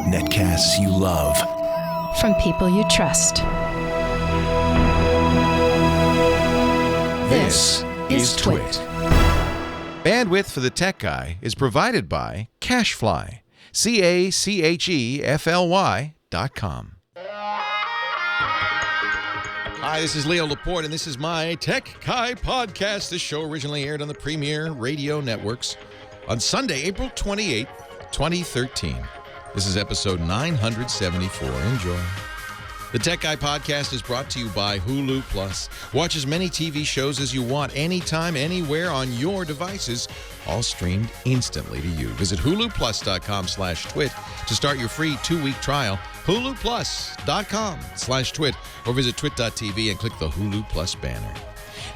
Netcasts you love. From people you trust. This is Twit. Bandwidth for the Tech Guy is provided by Cashfly. CACHEFLY.com. Hi, this is Leo Laporte, and this is my Tech Guy podcast. This show originally aired on the Premier Radio Networks on Sunday, April 28th, 2013. This is episode 974. Enjoy. The Tech Guy podcast is brought to you by Hulu Plus. Watch as many TV shows as you want, anytime, anywhere on your devices, all streamed instantly to you. Visit huluplus.com/twit to start your free 2-week trial. huluplus.com/twit or visit twit.tv and click the Hulu Plus banner.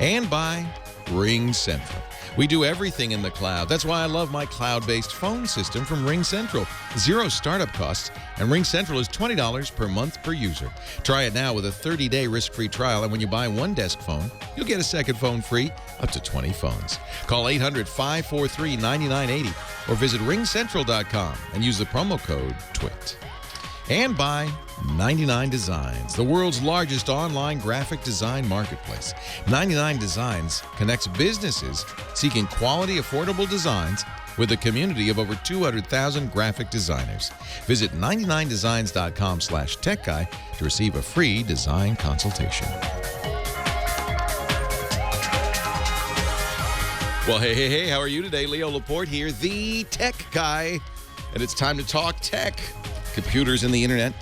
And by Ring Central. We do everything in the cloud. That's why I love my cloud-based phone system from Ring Central. Zero startup costs, and Ring Central is $20 per month per user. Try it now with a 30-day risk-free trial, and when you buy one desk phone, you'll get a second phone free, up to 20 phones. Call 800-543-9980 or visit ringcentral.com and use the promo code TWIT. And by 99 Designs, the world's largest online graphic design marketplace. 99 Designs connects businesses seeking quality, affordable designs with a community of over 200,000 graphic designers. Visit 99designs.com/techguy to receive a free design consultation. Well, hey, how are you today? Leo Laporte here, the Tech Guy, and it's time to talk tech. Computers and the internet,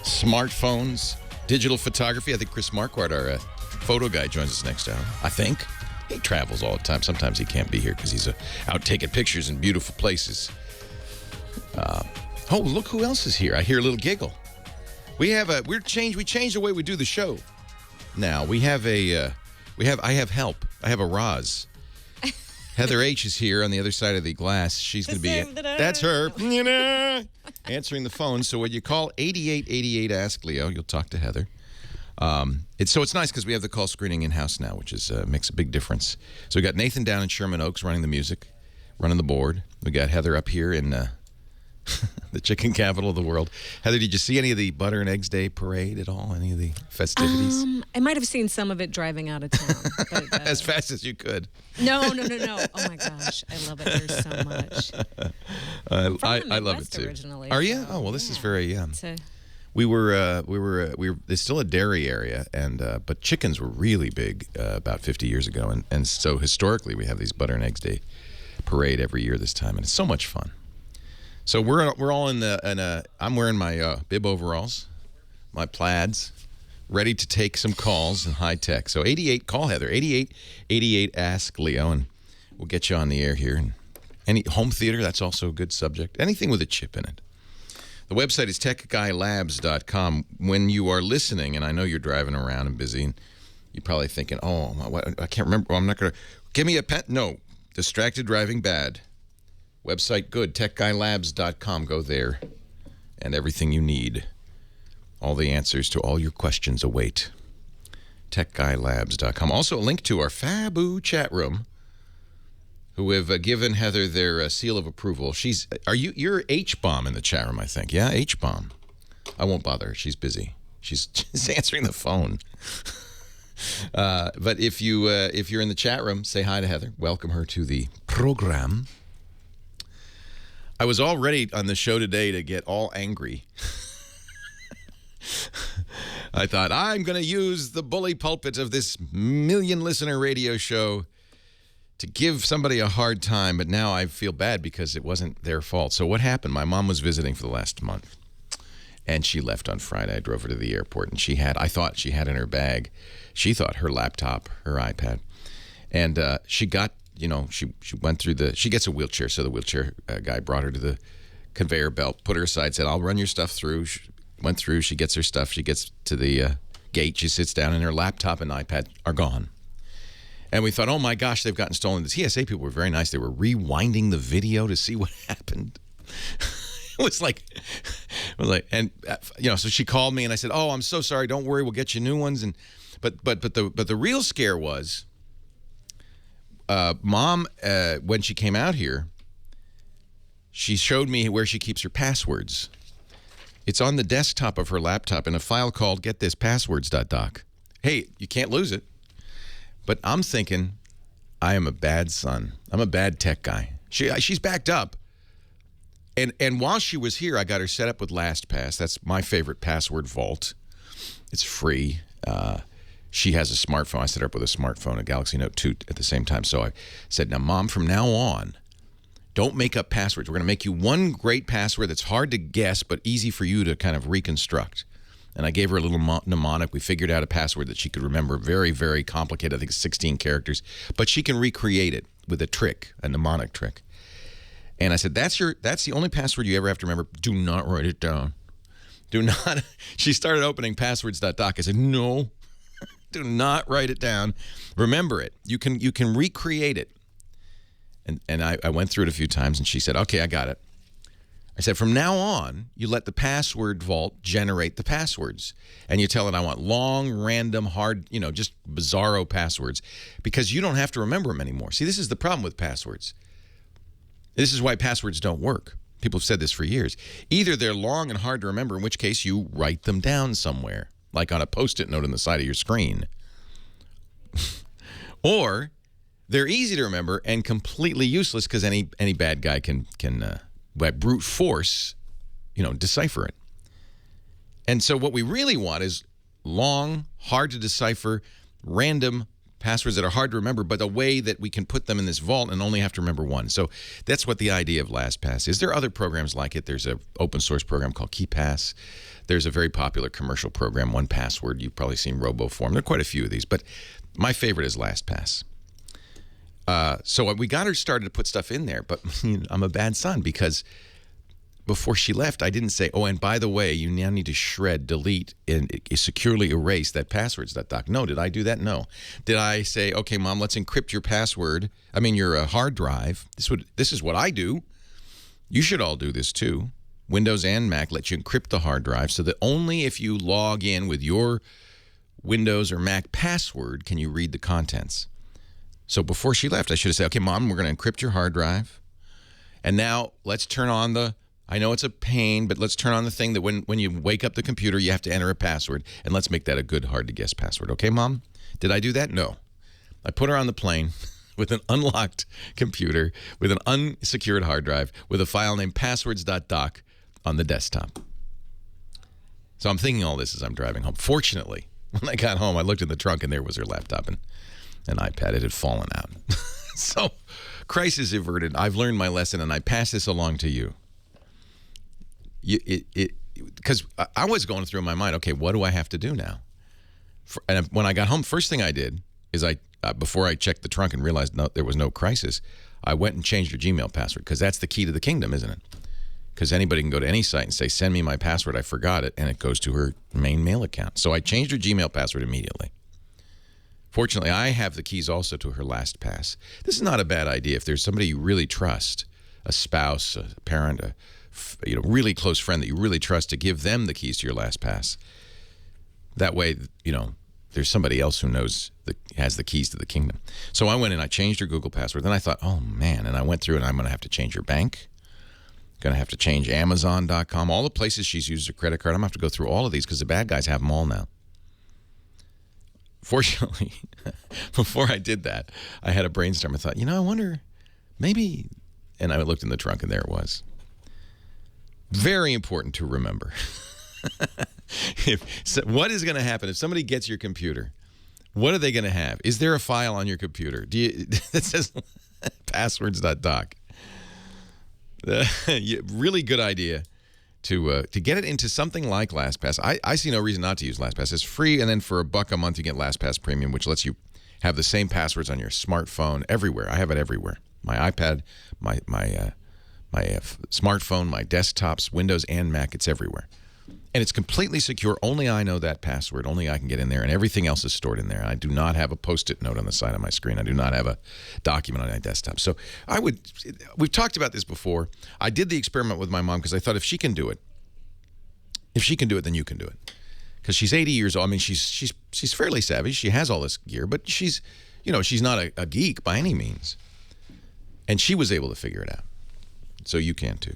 smartphones, digital photography. I think Chris Marquardt, our photo guy, joins us next hour. I think. He travels all the time. Sometimes he can't be here because he's out taking pictures in beautiful places. Oh, look who else is here. I hear a little giggle. We changed the way we do the show. Now, I have help. I have a Roz. Heather H. is here on the other side of the glass. She's going to be... That's her. Answering the phone. So when you call 8888 Ask Leo, you'll talk to Heather. It's nice because we have the call screening in-house now, which makes a big difference. So we got Nathan down in Sherman Oaks running the music, running the board. We got Heather up here in the chicken capital of the world. Heather, did you see any of the Butter and Eggs Day parade at all? Any of the festivities? I might have seen some of it driving out of town. But, as fast as you could. No. Oh, my gosh. I love it here so much. I love it, too. Originally, Are you? Oh, well, this is very... We were there's still a dairy area, but chickens were really big about 50 years ago, and so historically we have these Butter and Eggs Day parade every year this time, and it's so much fun. So we're all I'm wearing my bib overalls, my plaids, ready to take some calls in high tech. So 88, call Heather, 8888 Ask Leo, and we'll get you on the air here. And any home theater, that's also a good subject. Anything with a chip in it. The website is techguylabs.com. When you are listening, and I know you're driving around and busy, and you're probably thinking, I can't remember. I'm not going to... Give me a pen. No. Distracted driving bad. Website good. techguylabs.com. Go there. And everything you need. All the answers to all your questions await. techguylabs.com. Also, a link to our Fabu chat room, who have given Heather their seal of approval. You're H-Bomb in the chat room, I think. Yeah, H-Bomb. I won't bother her. She's busy. She's answering the phone. But if you're in the chat room, say hi to Heather. Welcome her to the program. I was all ready on the show today to get all angry. I thought, I'm going to use the bully pulpit of this million-listener radio show to give somebody a hard time, but now I feel bad because it wasn't their fault. So what happened? My mom was visiting for the last month, and she left on Friday. I drove her to the airport, and I thought she had in her bag, she thought her laptop, her iPad, and she got, she went through she gets a wheelchair, so the wheelchair guy brought her to the conveyor belt, put her aside, said, I'll run your stuff through. She went through, she gets her stuff, she gets to the gate, she sits down, and her laptop and iPad are gone. And we thought, oh my gosh, they've gotten stolen. The TSA people were very nice. They were rewinding the video to see what happened. It was like, so she called me and I said, oh, I'm so sorry. Don't worry, we'll get you new ones. But the real scare was, Mom, when she came out here, she showed me where she keeps her passwords. It's on the desktop of her laptop in a file called, get this, passwords.doc. Hey, you can't lose it. But I'm thinking, I am a bad son. I'm a bad tech guy. She's backed up. And while she was here, I got her set up with LastPass. That's my favorite password vault. It's free. She has a smartphone. I set her up with a smartphone, a Galaxy Note 2 at the same time. So I said, now, Mom, from now on, don't make up passwords. We're going to make you one great password that's hard to guess but easy for you to kind of reconstruct. And I gave her a little mnemonic. We figured out a password that she could remember. Very, very complicated. I think it's 16 characters. But she can recreate it with a trick, a mnemonic trick. And I said, that's the only password you ever have to remember. Do not write it down. Do not. She started opening passwords.doc. I said, no, do not write it down. Remember it. You can recreate it. And I went through it a few times, and she said, okay, I got it. I said, from now on, you let the password vault generate the passwords. And you tell it, I want long, random, hard, just bizarro passwords, because you don't have to remember them anymore. See, this is the problem with passwords. This is why passwords don't work. People have said this for years. Either they're long and hard to remember, in which case you write them down somewhere, like on a Post-it note on the side of your screen. Or they're easy to remember and completely useless because any bad guy can by brute force, decipher it. And so what we really want is long, hard to decipher, random passwords that are hard to remember, but a way that we can put them in this vault and only have to remember one. So that's what the idea of LastPass is. There are other programs like it. There's an open source program called KeePass. There's a very popular commercial program, 1Password. You've probably seen RoboForm. There are quite a few of these, but my favorite is LastPass. So we got her started to put stuff in there, but I'm a bad son because before she left, I didn't say, oh, and by the way, you now need to shred, delete, and securely erase that passwords.doc. No, did I do that? No. Did I say, okay, Mom, let's encrypt your your hard drive. This is what I do. You should all do this too. Windows and Mac let you encrypt the hard drive so that only if you log in with your Windows or Mac password can you read the contents. So before she left, I should have said, okay, Mom, we're going to encrypt your hard drive. And now let's turn on I know it's a pain, but let's turn on the thing that when you wake up the computer, you have to enter a password. And let's make that a good, hard-to-guess password. Okay, Mom? Did I do that? No. I put her on the plane with an unlocked computer, with an unsecured hard drive, with a file named passwords.doc on the desktop. So I'm thinking all this as I'm driving home. Fortunately, when I got home, I looked in the trunk, and there was her laptop and an iPad. It had fallen out. So, crisis averted. I've learned my lesson, and I pass this along to you. Because I was going through in my mind, okay, what do I have to do now? And when I got home, first thing I did is before I checked the trunk and realized there was no crisis, I went and changed her Gmail password, because that's the key to the kingdom, isn't it? Because anybody can go to any site and say, send me my password, I forgot it, and it goes to her main mail account. So I changed her Gmail password immediately. Fortunately, I have the keys also to her LastPass. This is not a bad idea if there's somebody you really trust, a spouse, a parent, a really close friend that you really trust, to give them the keys to your LastPass. That way, there's somebody else who has the keys to the kingdom. So I went and I changed her Google password. Then I thought, oh man, and I went through and I'm going to have to change her bank. Going to have to change Amazon.com, all the places she's used her credit card. I'm going to have to go through all of these because the bad guys have them all now. Fortunately, before I did that, I had a brainstorm. I thought, I wonder, maybe, and I looked in the trunk and there it was. Very important to remember. What is going to happen if somebody gets your computer? What are they going to have? Is there a file on your computer that says passwords.doc? Really good idea to get it into something like LastPass. I see no reason not to use LastPass. It's free, and then for $1 a month you get LastPass Premium, which lets you have the same passwords on your smartphone everywhere. I have it everywhere. My iPad, my smartphone, my desktops, Windows and Mac, it's everywhere. And it's completely secure. Only I know that password. Only I can get in there, and everything else is stored in there. I do not have a Post-it note on the side of my screen. I do not have a document on my desktop. So we've talked about this before. I did the experiment with my mom because I thought if she can do it, then you can do it. Because she's 80 years old. I mean, she's fairly savvy. She has all this gear, but she's not a geek by any means. And she was able to figure it out. So you can too.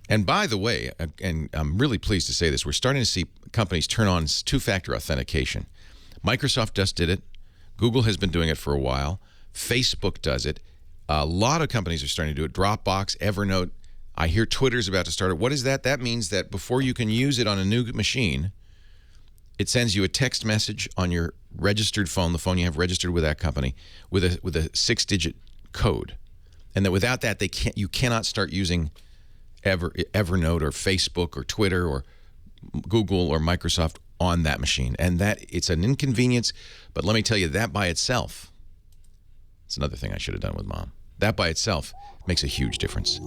And by the way, and I'm really pleased to say this, we're starting to see companies turn on two-factor authentication. Microsoft just did it. Google has been doing it for a while. Facebook does it. A lot of companies are starting to do it. Dropbox, Evernote. I hear Twitter's about to start it. What is that? That means that before you can use it on a new machine, it sends you a text message on your registered phone, the phone you have registered with that company, with a 6-digit code. And that without that, you cannot start using Evernote or Facebook or Twitter or Google or Microsoft on that machine. And that it's an inconvenience, but let me tell you, that by itself, it's another thing I should have done with Mom. That by itself makes a huge difference.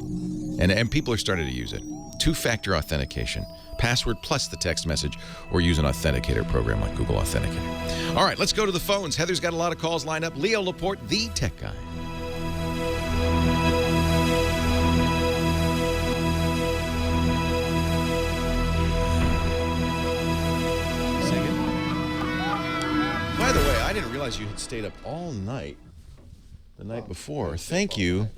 And people are starting to use it. Two-factor authentication. Password plus the text message, or use an authenticator program like Google Authenticator. All right, let's go to the phones. Heather's got a lot of calls lined up. Leo Laporte, the tech guy. By the way, I didn't realize you had stayed up all night the night before. Thank you.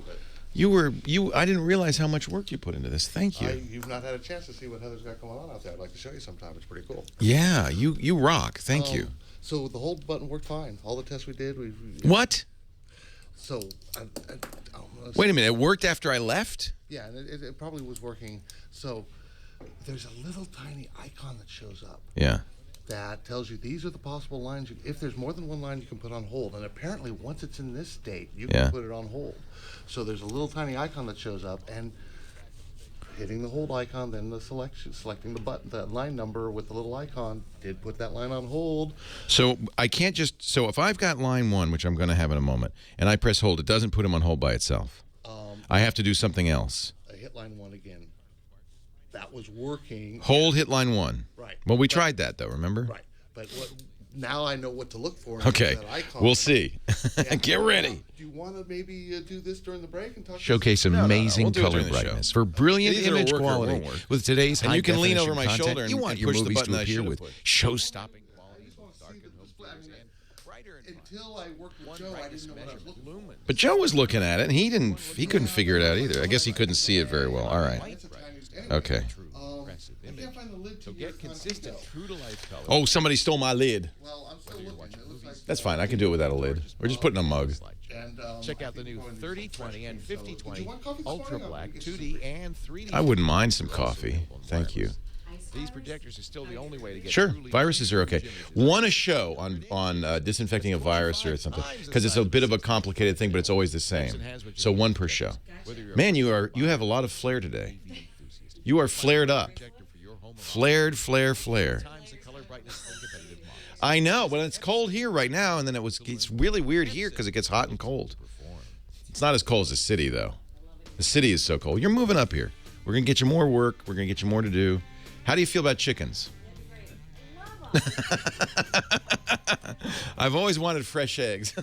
I didn't realize how much work you put into this. Thank you. You've not had a chance to see what Heather's got going on out there. I'd like to show you sometime. It's pretty cool. Yeah, you rock. Thank you. So the hold button worked fine. All the tests we did, What? So, Wait a minute. It worked after I left? Yeah, and it probably was working. So there's a little tiny icon that shows up. Yeah. That tells you these are the possible lines. If there's more than one line, you can put on hold. And apparently, once it's in this state, you can put it on hold. So there's a little tiny icon that shows up, and hitting the hold icon, then selecting the button, the line number with the little icon, did put that line on hold. So I can't just. So if I've got line 1, which I'm going to have in a moment, and I press hold, it doesn't put him on hold by itself. I have to do something else. I hit line 1 again. That was working. Hold, hit line 1. Right. Well, we tried that though. Remember? Right. But now I know what to look for. Okay. That icon. We'll see. Yeah. Get ready. Do you want to maybe do this during the break and talk? Showcase amazing color brightness for brilliant image quality with today's high definition content. You can lean over my shoulder and want your movies to appear with show-stopping quality. Until I worked with Joe, I didn't know what I was looking for. But Joe was looking at it, and he couldn't figure it out either. I guess he couldn't see it very well. All right. Okay. I can't find the lid to get consistent, true to life color. Oh, somebody stole my lid. Well, I'm still looking. It looks like That's fine. I can do it without a lid. Or just put it in a mug. and, Check out the new 3020 and 5020 Ultra Black 2D and 3D. I wouldn't mind some coffee. Thank you. These projectors are still the only way to get Sure, truly viruses are okay. Want a show on disinfecting a virus or something, because it's a bit of a complicated thing, but it's always the same. So one per show. Man, you have a lot of flair today. You are flared up. Flared, flare. I know, but it's cold here right now, and then it's really weird here because it gets hot and cold. It's not as cold as the city, though. The city is so cold. You're moving up here. We're going to get you more work. We're going to get you more to do. How do you feel about chickens? I've always wanted fresh eggs.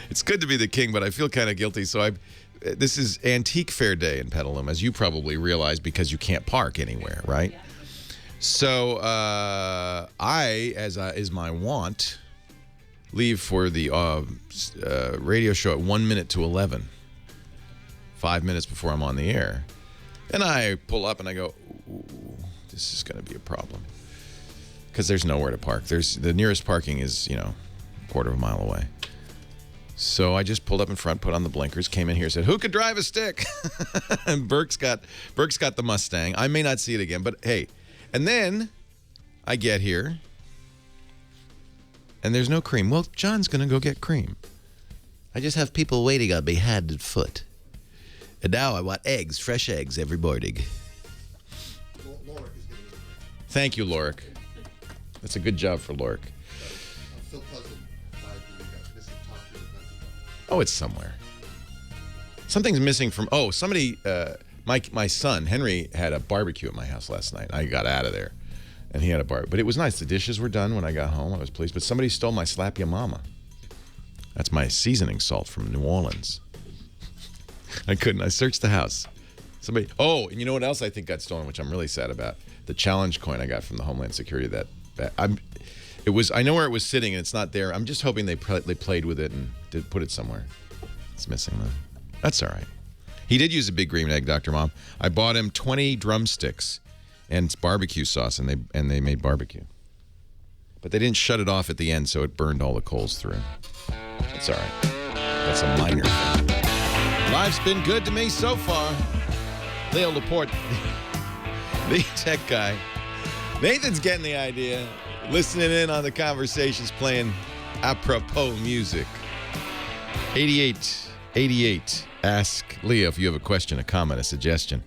It's good to be the king, but I feel kind of guilty. So this is Antique Fair Day in Petaluma, as you probably realize, because you can't park anywhere, right? So I, as is my wont, leave for the radio show at 1 minute to 11. 5 minutes before I'm on the air. And I pull up and I go, ooh, this is going to be a problem. Because there's nowhere to park. The nearest parking is, a quarter of a mile away. So I just pulled up in front, put on the blinkers, came in here, said, who could drive a stick? And Burke's got the Mustang. I may not see it again, but hey. And then I get here, and there's no cream. Well, John's going to go get cream. I just have people waiting on me hand and foot. And now I want eggs, fresh eggs every morning. Thank you, Lorik. That's a good job for Lorik. I'm still puzzled by the missing top here. Oh, it's somewhere. Something's missing from. Oh, somebody. My son Henry had a barbecue at my house last night. I got out of there, and he had a bar. But it was nice. The dishes were done when I got home. I was pleased. But somebody stole my Slap Ya Mama. That's my seasoning salt from New Orleans. I couldn't. I searched the house. Somebody. Oh, and you know what else I think got stolen, which I'm really sad about? The challenge coin I got from the Homeland Security. It was. I know where it was sitting, and it's not there. I'm just hoping they played with it and did put it somewhere. It's missing though. That's all right. He did use a big green egg, Dr. Mom. I bought him 20 drumsticks and barbecue sauce, and they made barbecue. But they didn't shut it off at the end, so it burned all the coals through. That's all right. That's a minor thing. Life's been good to me so far. Leo Laporte, the tech guy. Nathan's getting the idea. Listening in on the conversations, playing apropos music. 8888. Ask Leo if you have a question, a comment, a suggestion.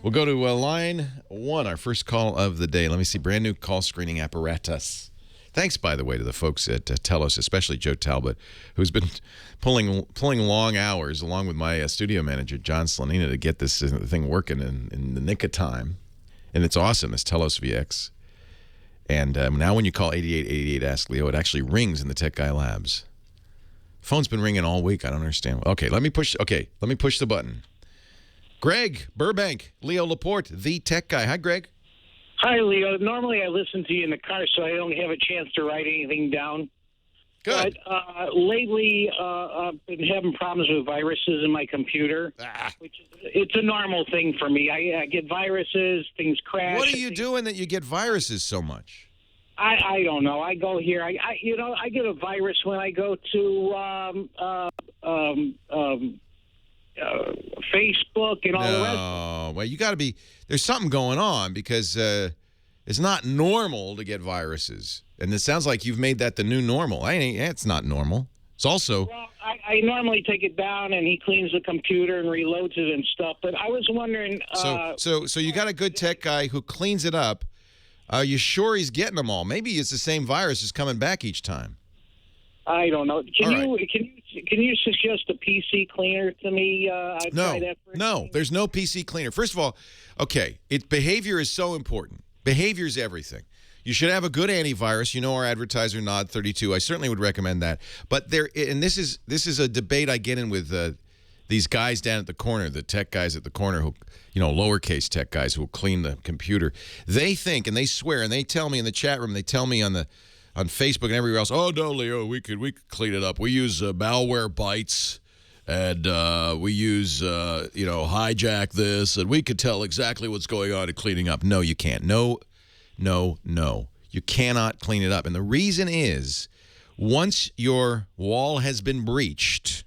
We'll go to line 1, our first call of the day. Let me see, brand new call screening apparatus. Thanks, by the way, to the folks at Telos, especially Joe Talbot, who's been pulling long hours, along with my studio manager, John Slanina, to get this thing working in the nick of time. And it's awesome, this Telos VX. And now when you call 8888 Ask Leo, it actually rings in the Tech Guy Labs. Phone's been ringing all week. I don't understand. Okay, let me push the button. Greg Burbank, Leo Laporte, the tech guy. Hi, Greg. Hi, Leo. Normally I listen to you in the car, so I don't have a chance to write anything down. Good. But lately, I've been having problems with viruses in my computer, which it's a normal thing for me. I get viruses, things crash. What are you doing that you get viruses so much? I don't know. I go here. I get a virus when I go to Facebook and all the rest. No, well, you got to be. There's something going on because it's not normal to get viruses, and it sounds like you've made that the new normal. It's not normal. It's also. Well, I normally take it down, and he cleans the computer and reloads it and stuff. But I was wondering. So you got a good tech guy who cleans it up. Are you sure he's getting them all? Maybe it's the same virus is coming back each time. I don't know. Can All you suggest a PC cleaner to me? No, there's no PC cleaner. First of all, okay, behavior is so important. Behavior is everything. You should have a good antivirus. You know our advertiser Nod32. I certainly would recommend that. But this is a debate I get in with these guys down at the corner, the tech guys at the corner who, lowercase tech guys who will clean the computer. They think and they swear and they tell me in the chat room, they tell me on Facebook and everywhere else, oh, no, Leo, we could clean it up. We use malware bytes and we use, hijack this, and we could tell exactly what's going on in cleaning up. No, you can't. No. You cannot clean it up. And the reason is once your wall has been breached,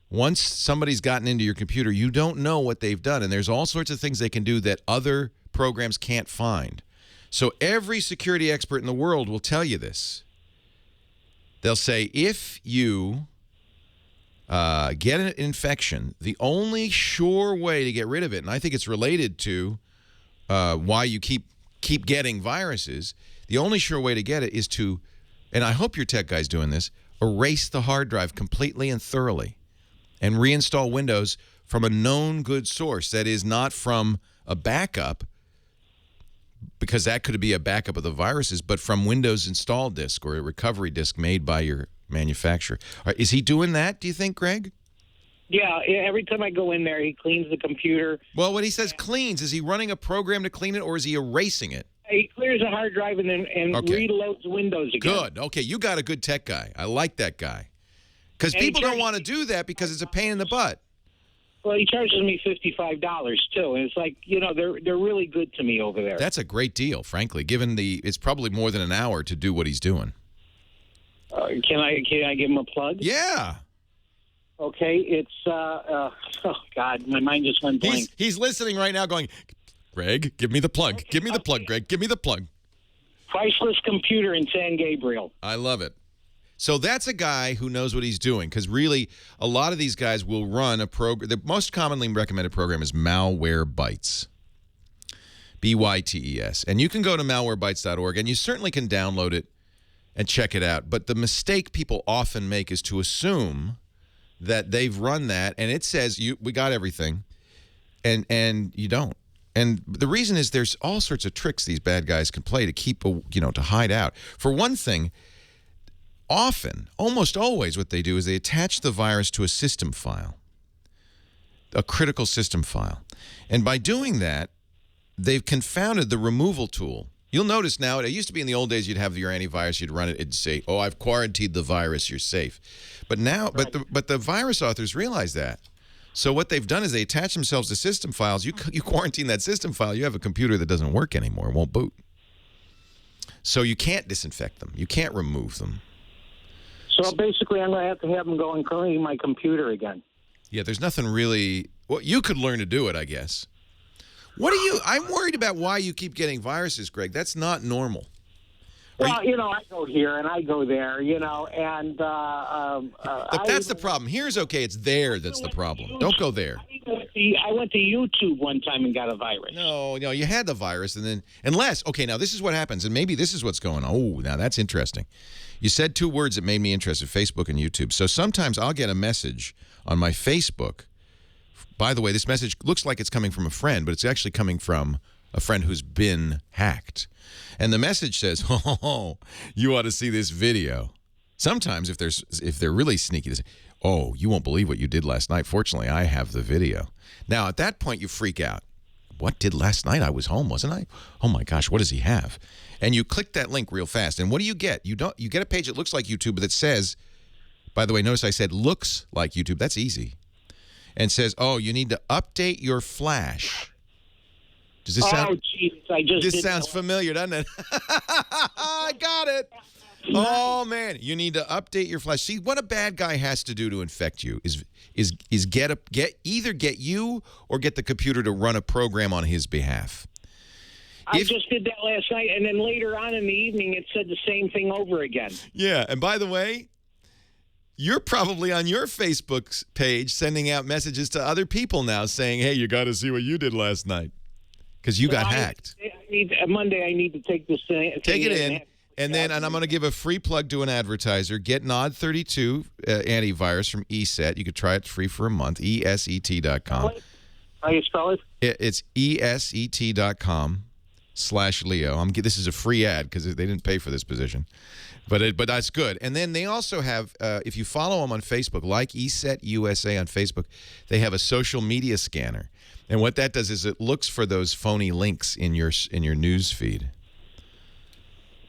once somebody's gotten into your computer, you don't know what they've done. And there's all sorts of things they can do that other programs can't find. So every security expert in the world will tell you this. They'll say if you get an infection, the only sure way to get rid of it, and I think it's related to why you keep getting viruses, the only sure way to get it is to, and I hope your tech guy's doing this, erase the hard drive completely and thoroughly and reinstall Windows from a known good source. That is not from a backup, because that could be a backup of the viruses, but from Windows install disk or a recovery disk made by your manufacturer. Is he doing that, do you think, Greg? Yeah, every time I go in there, he cleans the computer. Well, when he says cleans, is he running a program to clean it, or is he erasing it? He clears the hard drive and reloads Windows again. Good. Okay, you got a good tech guy. I like that guy. Because people don't want to do that because it's a pain in the butt. Well, he charges me $55 too, and it's like, they're really good to me over there. That's a great deal, frankly. Given it's probably more than an hour to do what he's doing. Can I give him a plug? Yeah. Okay, it's oh God, my mind just went blank. He's listening right now, going, Greg, give me the plug. Give me the plug, Greg. Give me the plug. Priceless Computer in San Gabriel. I love it. So that's a guy who knows what he's doing, because really a lot of these guys will run a program. The most commonly recommended program is Malwarebytes, BYTES. And you can go to malwarebytes.org, and you certainly can download it and check it out. But the mistake people often make is to assume that they've run that, and it says we got everything, and you don't. And the reason is there's all sorts of tricks these bad guys can play to keep, to hide out. For one thing, often, almost always, what they do is they attach the virus to a system file, a critical system file. And by doing that, they've confounded the removal tool You'll notice now, it used to be in the old days, you'd have your antivirus, you'd run it, it'd say, oh, I've quarantined the virus, you're safe. But now, right. but the virus authors realize that. So what they've done is they attach themselves to system files. You quarantine that system file, you have a computer that doesn't work anymore, it won't boot. So you can't disinfect them. You can't remove them. So basically, I'm going to have them go and clean my computer again. Yeah, there's nothing really... Well, you could learn to do it, I guess. I'm worried about why you keep getting viruses, Greg. That's not normal. Well, I go here and I go there, and... but that's the problem. Here's okay. It's there that's the problem. Don't go there. I went to YouTube one time and got a virus. No, you had the virus, and then... Okay, now this is what happens, and maybe this is what's going on. Oh, now that's interesting. You said two words that made me interested, Facebook and YouTube. So sometimes I'll get a message on my Facebook. By the way, this message looks like it's coming from a friend, but it's actually coming from a friend who's been hacked. And the message says, oh, you ought to see this video. Sometimes if they're really sneaky, they say, oh, you won't believe what you did last night. Fortunately, I have the video. Now, at that point, you freak out. What did last night? I was home, wasn't I? Oh, my gosh, what does he have? And you click that link real fast. And what do you get? You get a page that looks like YouTube, but that says, by the way, notice I said looks like YouTube. That's easy. And says, oh, you need to update your flash. Does this sound... Oh, Jesus, I just This sounds familiar, doesn't it? I got it. Oh, man. You need to update your flash. See, what a bad guy has to do to infect you is either get you or get the computer to run a program on his behalf. I just did that last night, and then later on in the evening, it said the same thing over again. Yeah, and by the way... You're probably on your Facebook page sending out messages to other people now saying, hey, you got to see what you did last night because you got hacked. Monday I need to take this thing. Take it in, and I'm going to give a free plug to an advertiser. Get Nod32 antivirus from ESET. You could try it free for a month, ESET.com. How do you spell it? It's ESET.com/Leo. This is a free ad because they didn't pay for this position. But that's good. And then they also have, if you follow them on Facebook, like ESET USA on Facebook, they have a social media scanner. And what that does is it looks for those phony links in your news feed.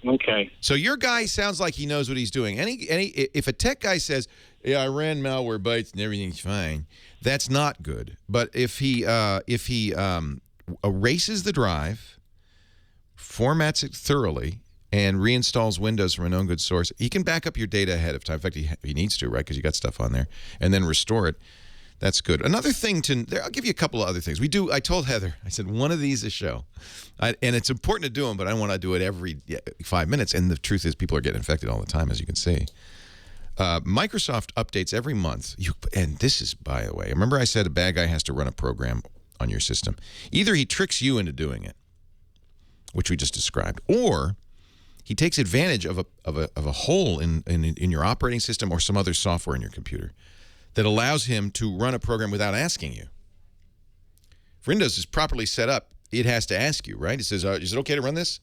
Okay. So your guy sounds like he knows what he's doing. If a tech guy says, yeah, I ran malware bytes and everything's fine, that's not good. But if he erases the drive, formats it thoroughly, and reinstalls Windows from a known good source, he can back up your data ahead of time. In fact, he needs to, right, because you got stuff on there, and then restore it. That's good. Another thing I'll give you a couple of other things. I told Heather, I said, one of these a show. And it's important to do them, but I don't want to do it every 5 minutes. And the truth is people are getting infected all the time, as you can see. Microsoft updates every month. And this is, by the way, remember I said a bad guy has to run a program on your system. Either he tricks you into doing it, which we just described, or he takes advantage of a hole in your operating system or some other software in your computer that allows him to run a program without asking you. If Windows is properly set up, it has to ask you, right? It says, is it okay to run this?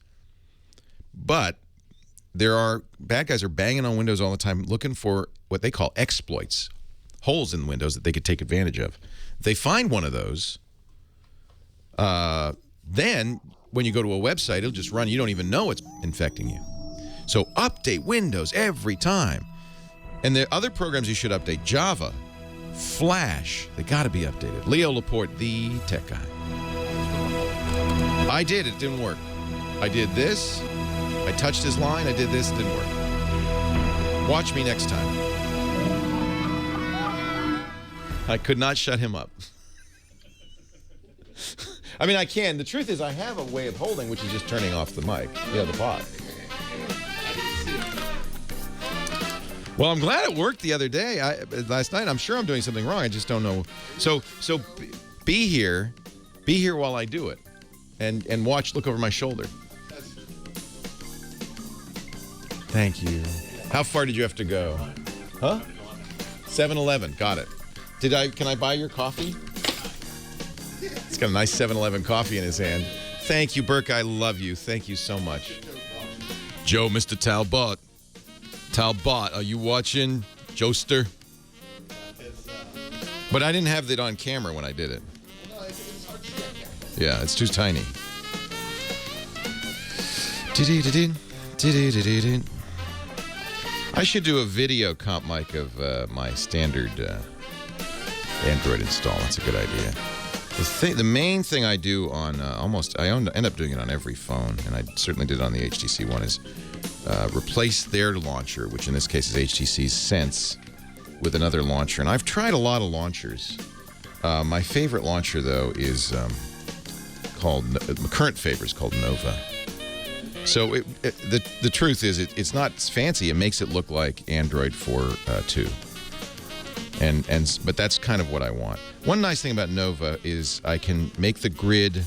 But bad guys are banging on Windows all the time looking for what they call exploits, holes in Windows that they could take advantage of. If they find one of those, then when you go to a website, it'll just run. You don't even know it's infecting you. So update Windows every time. And there are other programs you should update. Java, Flash, they got to be updated. Leo Laporte, the tech guy. I did. It didn't work. I did this. I touched his line. I did this. It didn't work. Watch me next time. I could not shut him up. I mean, I can. The truth is I have a way of holding, which is just turning off the mic, the pot. Well, I'm glad it worked the other day. Last night, I'm sure I'm doing something wrong. I just don't know. So be here while I do it, and look over my shoulder. Thank you. How far did you have to go? Huh? 7-Eleven. Got it. Can I buy your coffee? He's got a nice 7-Eleven coffee in his hand. Thank you, Burke. I love you. Thank you so much. Joe, Mr. Talbot. Talbot, are you watching, Joester? But I didn't have it on camera when I did it. Yeah, it's too tiny. I should do a video comp mic of my standard Android install. That's a good idea. The main thing I do on I end up doing it on every phone, and I certainly did it on the HTC One, is replace their launcher, which in this case is HTC's Sense, with another launcher. And I've tried a lot of launchers. My favorite launcher, though, is my current favorite is called Nova. So the truth is, it's not fancy. It makes it look like Android 4.2. But that's kind of what I want. One nice thing about Nova is I can make the grid.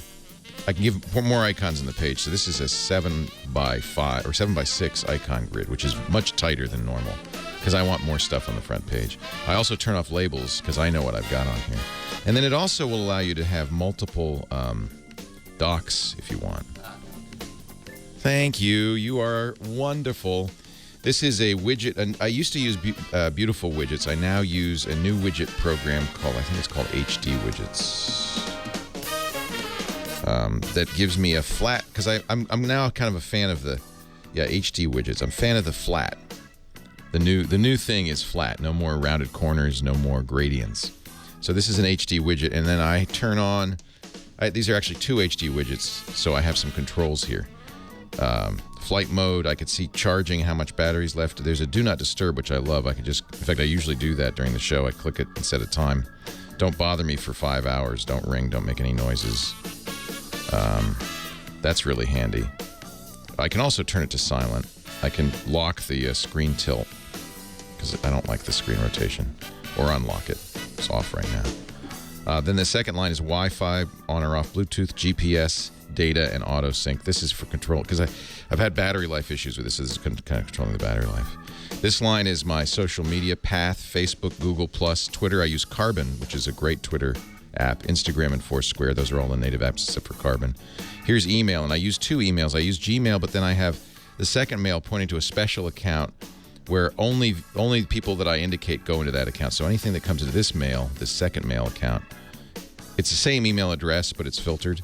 I can give more icons on the page. So this is a 7x5 or 7x6 icon grid, which is much tighter than normal because I want more stuff on the front page. I also turn off labels because I know what I've got on here. And then it also will allow you to have multiple docks if you want. Thank you. You are wonderful. This is a widget, and I used to use beautiful widgets. I now use a new widget program called, I think it's called HD Widgets. That gives me a flat, because I'm now kind of a fan of the HD Widgets. I'm a fan of the flat. The new thing is flat. No more rounded corners, no more gradients. So this is an HD widget, and then I turn on. These are actually two HD widgets, so I have some controls here. Flight mode, I could see charging, how much battery's left. There's a do not disturb, which I love. I can just, in fact, I usually do that during the show. I click it and set a time. Don't bother me for 5 hours. Don't ring. Don't make any noises. That's really handy. I can also turn it to silent. I can lock the screen tilt because I don't like the screen rotation, or unlock it. It's off right now. Then the second line is Wi-Fi, on or off, Bluetooth, GPS, data, and auto sync. This is for control, because I've had battery life issues with this. This is kind of controlling the battery life. This line is my social media path: Facebook, Google+, Twitter. I use Carbon, which is a great Twitter app. Instagram and Foursquare. Those are all the native apps except for Carbon. Here's email, and I use two emails. I use Gmail, but then I have the second mail pointing to a special account where only people that I indicate go into that account. So anything that comes into this mail, this second mail account, it's the same email address, but it's filtered.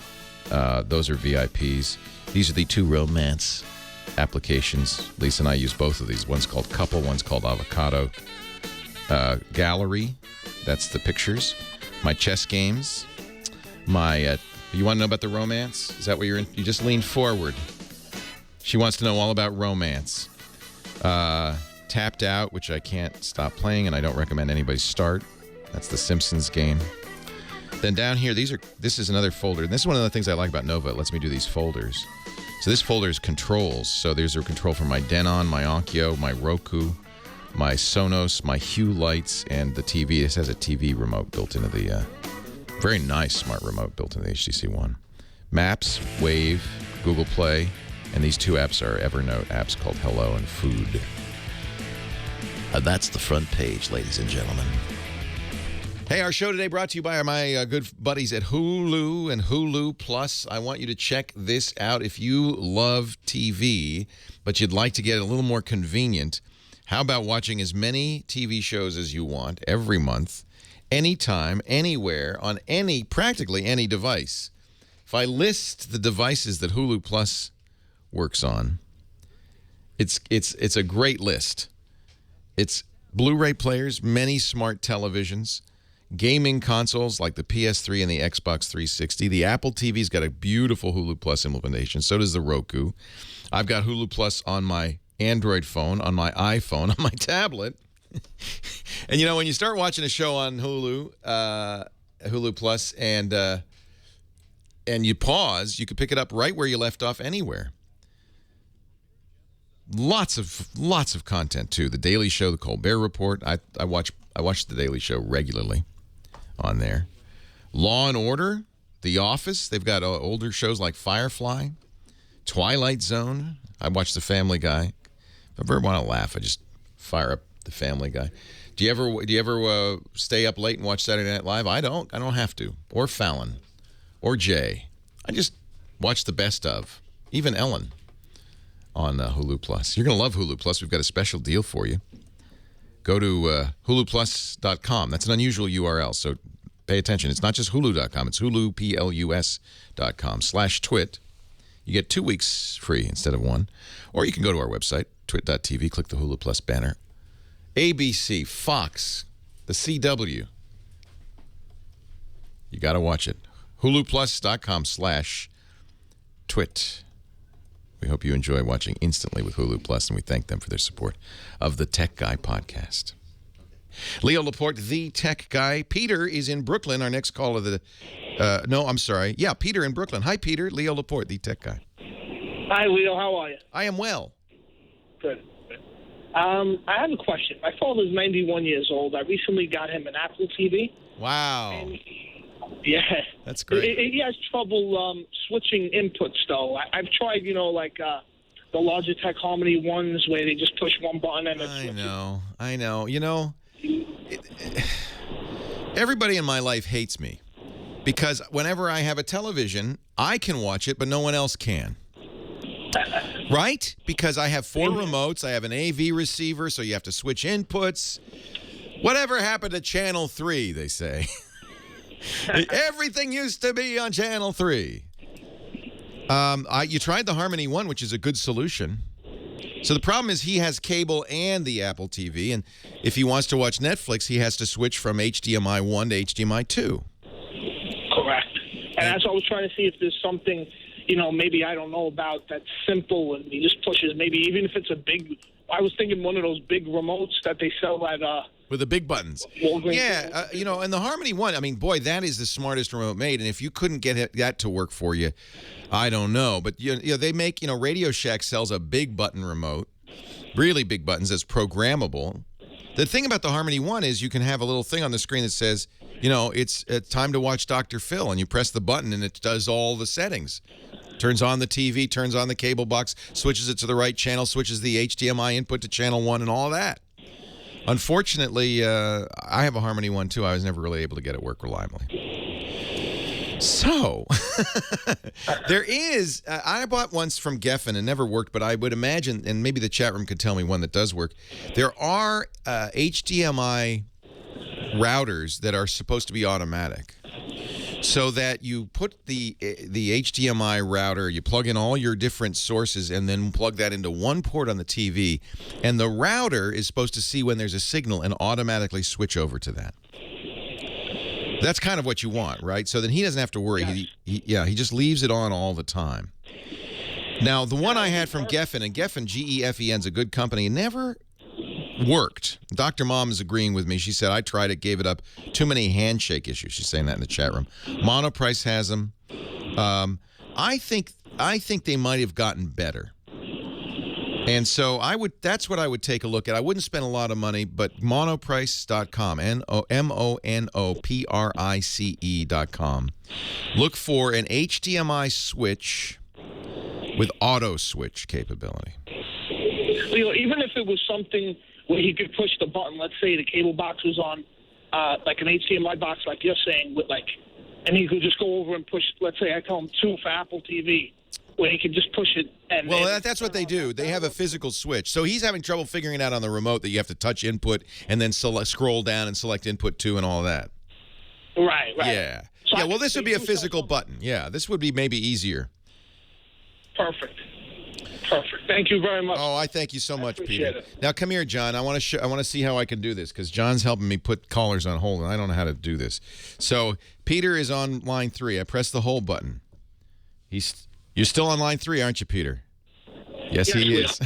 Those are VIPs. These are the two romance applications. Lisa and I use both of these. One's called Couple, one's called Avocado. Gallery, that's the pictures. My chess games. My, you want to know about the romance? Is that what you're in? You just leaned forward. She wants to know all about romance. Tapped Out, which I can't stop playing, and I don't recommend anybody start. That's the Simpsons game. Then down here, this is another folder. And this is one of the things I like about Nova. It lets me do these folders. So this folder is controls. So there's a control for my Denon, my Onkyo, my Roku, my Sonos, my Hue lights, and the TV. This has a TV remote built into the, very nice smart remote built into the HTC One. Maps, Wave, Google Play, and these two apps are Evernote apps called Hello and Food. That's the front page, ladies and gentlemen. Hey, our show today brought to you by my good buddies at Hulu and Hulu Plus. I want you to check this out. If you love TV, but you'd like to get a little more convenient, how about watching as many TV shows as you want every month, anytime, anywhere, on practically any device? If I list the devices that Hulu Plus works on, it's a great list. It's Blu-ray players, many smart televisions, gaming consoles like the PS3 and the Xbox 360. The Apple TV's got a beautiful Hulu Plus implementation. So does the Roku. I've got Hulu Plus on my Android phone, on my iPhone, on my tablet. And you know, when you start watching a show on Hulu Plus, and you pause, you can pick it up right where you left off anywhere. Lots of content too. The Daily Show, the Colbert Report. I watch the Daily Show regularly on there. Law and Order, The Office. They've got older shows like Firefly, Twilight Zone. I watch The Family Guy. If I ever want to laugh, I just fire up The Family Guy. Do you ever stay up late and watch Saturday Night Live? I don't. I don't have to. Or Fallon, or Jay. I just watch the best of. Even Ellen on Hulu Plus. You're gonna love Hulu Plus. We've got a special deal for you. Go to huluplus.com. That's an unusual URL, so pay attention. It's not just hulu.com. It's huluplus.com /twit. You get 2 weeks free instead of 1. Or you can go to our website, twit.tv, click the Hulu Plus banner. ABC, Fox, the CW. You got to watch it. HuluPlus.com/twit. We hope you enjoy watching instantly with Hulu Plus, and we thank them for their support of the Tech Guy podcast. Leo Laporte, the Tech Guy. Peter is in Brooklyn. Our next call of the... no, I'm sorry. Yeah, Peter in Brooklyn. Hi, Peter. Leo Laporte, the Tech Guy. Hi, Leo. How are you? I am well. Good. I have a question. My father's 91 years old. I recently got him an Apple TV. Wow. And, yeah. That's great. He has trouble switching inputs, though. I've tried, like the Logitech Harmony ones where they just push one button and it switches. I know. Everybody in my life hates me because whenever I have a television, I can watch it, but no one else can. Right? Because I have 4 remotes. I have an AV receiver, so you have to switch inputs. Whatever happened to Channel 3, they say. Everything used to be on Channel 3. You tried the Harmony one, which is a good solution. So the problem is he has cable and the Apple TV, and if he wants to watch Netflix, he has to switch from HDMI 1 to HDMI 2. Correct. And that's what I was trying to see if there's something... maybe I don't know about that's simple and he just pushes, maybe even if it's a big, I was thinking one of those big remotes that they sell at, with the big buttons. Walgreens. Yeah, and the Harmony one, I mean, boy, that is the smartest remote made. And if you couldn't get that to work for you, I don't know. But, they make, Radio Shack sells a big button remote, really big buttons that's programmable. The thing about the Harmony one is you can have a little thing on the screen that says, it's time to watch Dr. Phil. And you press the button and it does all the settings. Turns on the TV, turns on the cable box, switches it to the right channel, switches the HDMI input to channel 1 and all that. Unfortunately, I have a Harmony one too. I was never really able to get it work reliably. So, there is, I bought once from Geffen and never worked, but I would imagine, and maybe the chat room could tell me one that does work. There are HDMI routers that are supposed to be automatic. So that you put the HDMI router, you plug in all your different sources and then plug that into one port on the TV. And the router is supposed to see when there's a signal and automatically switch over to that. That's kind of what you want, right? So then he doesn't have to worry. Yes. He just leaves it on all the time. Now, the one I had from Geffen, and Geffen, Geffen, is a good company, never worked. Dr. Mom is agreeing with me. She said, I tried it, gave it up. Too many handshake issues. She's saying that in the chat room. Monoprice has them. I think they might have gotten better. And so that's what I would take a look at. I wouldn't spend a lot of money, but monoprice.com, MONOPRICE.com. Look for an HDMI switch with auto switch capability. Even if it was something where he could push the button, let's say the cable box was on like an HDMI box, like you're saying, and he could just go over and push, let's say I tell him 2 for Apple TV, where he could just push it. That's what they do. They have a physical switch. So he's having trouble figuring it out on the remote that you have to touch input and then scroll down and select input 2 and all of that. Right. Yeah. So well, this would be a physical button. Yeah, this would be maybe easier. Perfect. Thank you very much. Oh, I thank you so much, Peter. It. Now come here, John. I want to see how I can do this because John's helping me put callers on hold, and I don't know how to do this. So Peter is on line 3. I press the hold button. You're still on line 3, aren't you, Peter? Yes, he is.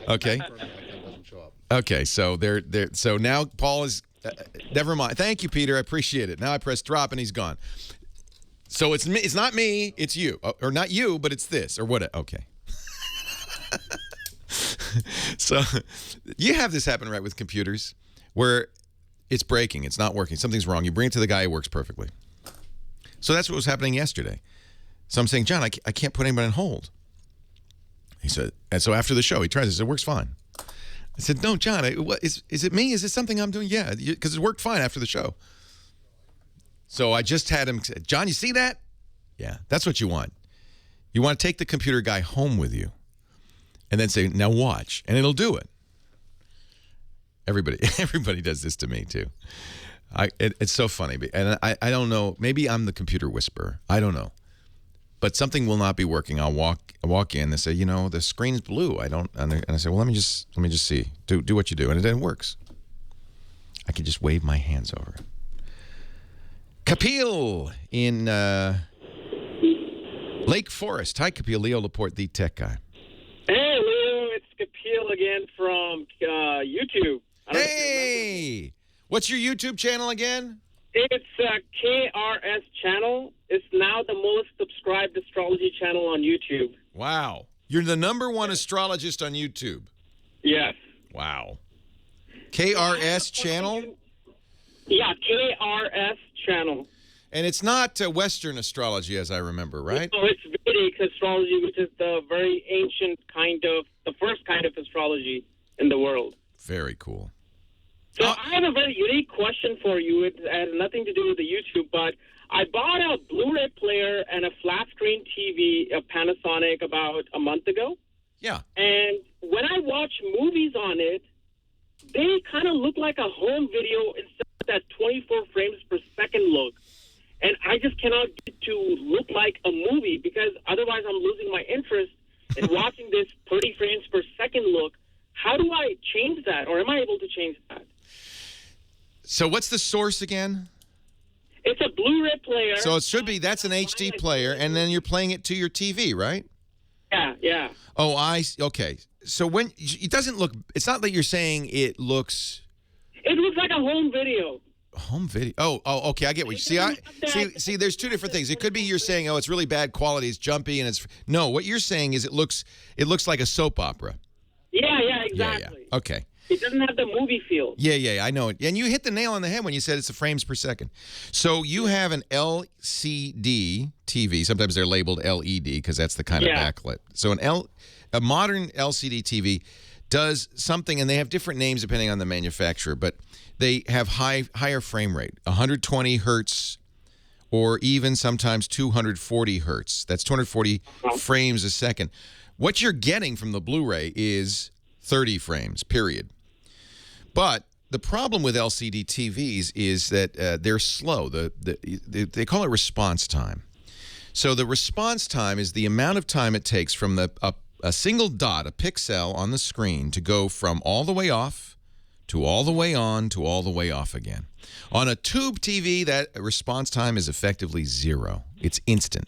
Okay. Okay. So So now Paul is. Never mind. Thank you, Peter. I appreciate it. Now I press drop, and he's gone. So it's not me. It's you, or not you, but it's this, or what? Okay. So you have this happen, right, with computers where it's breaking, it's not working, something's wrong. You bring it to the guy who works perfectly. So that's what was happening yesterday. So I'm saying, John, I can't put anybody on hold. He said, and so after the show, he tries. He said, it works fine. I said, no, John, is it me? Is it something I'm doing? Yeah, because it worked fine after the show. So I just had him say, John, you see that? Yeah, that's what you want. You want to take the computer guy home with you and then say, now watch, and it'll do it. Everybody does this to me, too. It's so funny. And I don't know. Maybe I'm the computer whisperer. I don't know. but something will not be working. I'll walk in. They say, you know, the screen's blue. I don't. And I say, well, let me just see. Do what you do, and it works. I can just wave my hands over it. Kapil in Lake Forest. Hi, Kapil. Leo Laporte, the tech guy. Hey, Leo. It's Kapil again from YouTube. Hey! What's your YouTube channel again? It's KRS channel. It's now the most subscribed astrology channel on YouTube. Wow. You're the #1 astrologist on YouTube. Yes. Wow. KRS channel? Yeah, KRS channel. And it's not Western astrology, as I remember, right? No, it's Vedic astrology, which is the very ancient the first kind of astrology in the world. Very cool. So I have a very unique question for you. It has nothing to do with the YouTube, but I bought a Blu-ray player and a flat screen TV, a Panasonic, about a month ago. Yeah. And when I watch movies on it, they kind of look like a home video instead of that 24 frames per second look. And I just cannot get to look like a movie because otherwise I'm losing my interest in watching this 30 frames per second look. How do I change that, or am I able to change that? So what's the source again? It's a Blu-ray player. So it should be, that's an HD player, and then you're playing it to your TV, right? Yeah. Oh, okay. So when, it doesn't look, it's not that you're saying it looks. It looks like a home video. Home video. Oh, okay. I get what you see. There's two different things. It could be you're saying, oh, it's really bad quality, it's jumpy, and it's no. What you're saying is it looks like a soap opera. Yeah, exactly. Yeah. Okay. It doesn't have the movie feel. Yeah, I know it. And you hit the nail on the head when you said it's the frames per second. So you have an LCD TV. Sometimes they're labeled LED because that's the kind of backlit. So a modern LCD TV does something, and they have different names depending on the manufacturer, but they have higher frame rate, 120 hertz, or even sometimes 240 hertz. That's 240 frames a second. What you're getting from the Blu-ray is 30 frames, period. But the problem with LCD TVs is that they're slow. They call it response time. So the response time is the amount of time it takes from a single dot, a pixel on the screen, to go from all the way off to all the way on to all the way off again. On a tube TV, that response time is effectively 0. It's instant.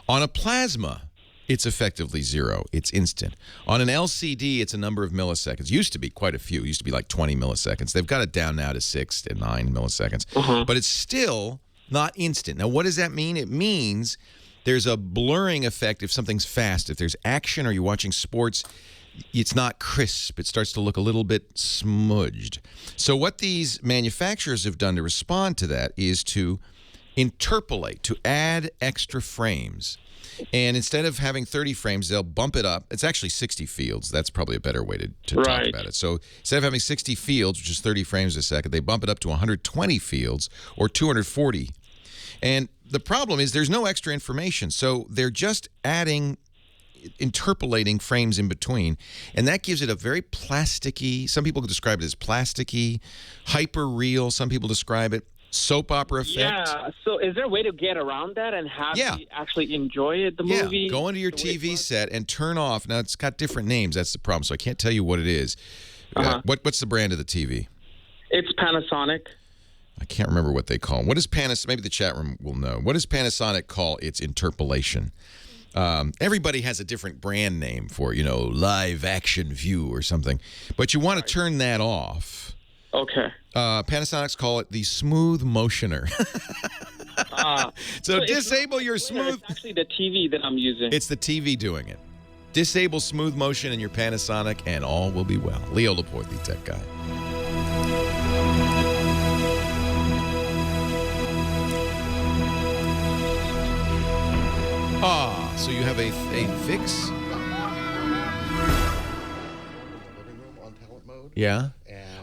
On a plasma, it's effectively 0. It's instant. On an LCD, it's a number of milliseconds. Used to be quite a few. It used to be like 20 milliseconds. They've got it down now to 6 to 9 milliseconds. But it's still not instant. Now, what does that mean? It means there's a blurring effect if something's fast. If there's action or you're watching sports, it's not crisp. It starts to look a little bit smudged. So what these manufacturers have done to respond to that is to interpolate, to add extra frames. And instead of having 30 frames, they'll bump it up. It's actually 60 fields. That's probably a better way to talk about it. So instead of having 60 fields, which is 30 frames a second, they bump it up to 120 fields or 240. And the problem is there's no extra information. So they're just interpolating frames in between. And that gives it a very plasticky, some people describe it as plasticky, hyper-real. Some people describe it soap opera effect. Yeah. So is there a way to get around that and have you actually enjoy the movie? Yeah. Go into your TV set and turn off. Now, it's got different names. That's the problem. So I can't tell you what it is. What's the brand of the TV? It's Panasonic. I can't remember what they call them. What does Panasonic, maybe the chat room will know. What does Panasonic call its interpolation? Everybody has a different brand name for it, live action view or something. But you want to turn that off. Okay. Panasonic's call it the smooth motioner. So disable your smooth. It's actually the TV that I'm using. It's the TV doing it. Disable smooth motion in your Panasonic, and all will be well. Leo Laporte, the tech guy. So you have a fix? Yeah.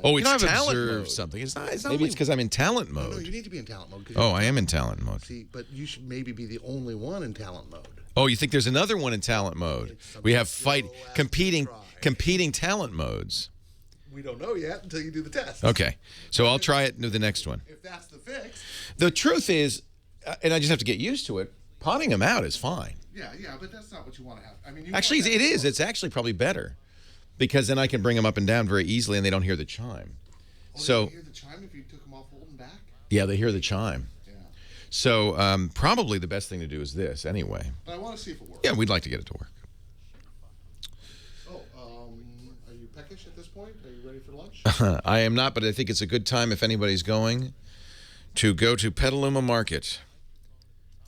Oh, it's talent mode. Something. It's not. Maybe it's because I'm in talent mode. No, you need to be in talent mode. Oh, I am in talent mode. See, but you should maybe be the only one in talent mode. Oh, you think there's another one in talent mode? We have competing talent modes. We don't know yet until you do the test. Okay, so I'll try it with the next one. If that's the fix. The truth is, and I just have to get used to it. Potting them out is fine. Yeah, but that's not what you want to have. I mean, Actually, it is. It's actually probably better because then I can bring them up and down very easily, and they don't hear the chime. So, they hear the chime if you took them off hold and back? Yeah, they hear the chime. Yeah. So probably the best thing to do is this anyway. But I want to see if it works. Yeah, we'd like to get it to work. Oh, are you peckish at this point? Are you ready for lunch? I am not, but I think it's a good time if anybody's going to go to Petaluma Market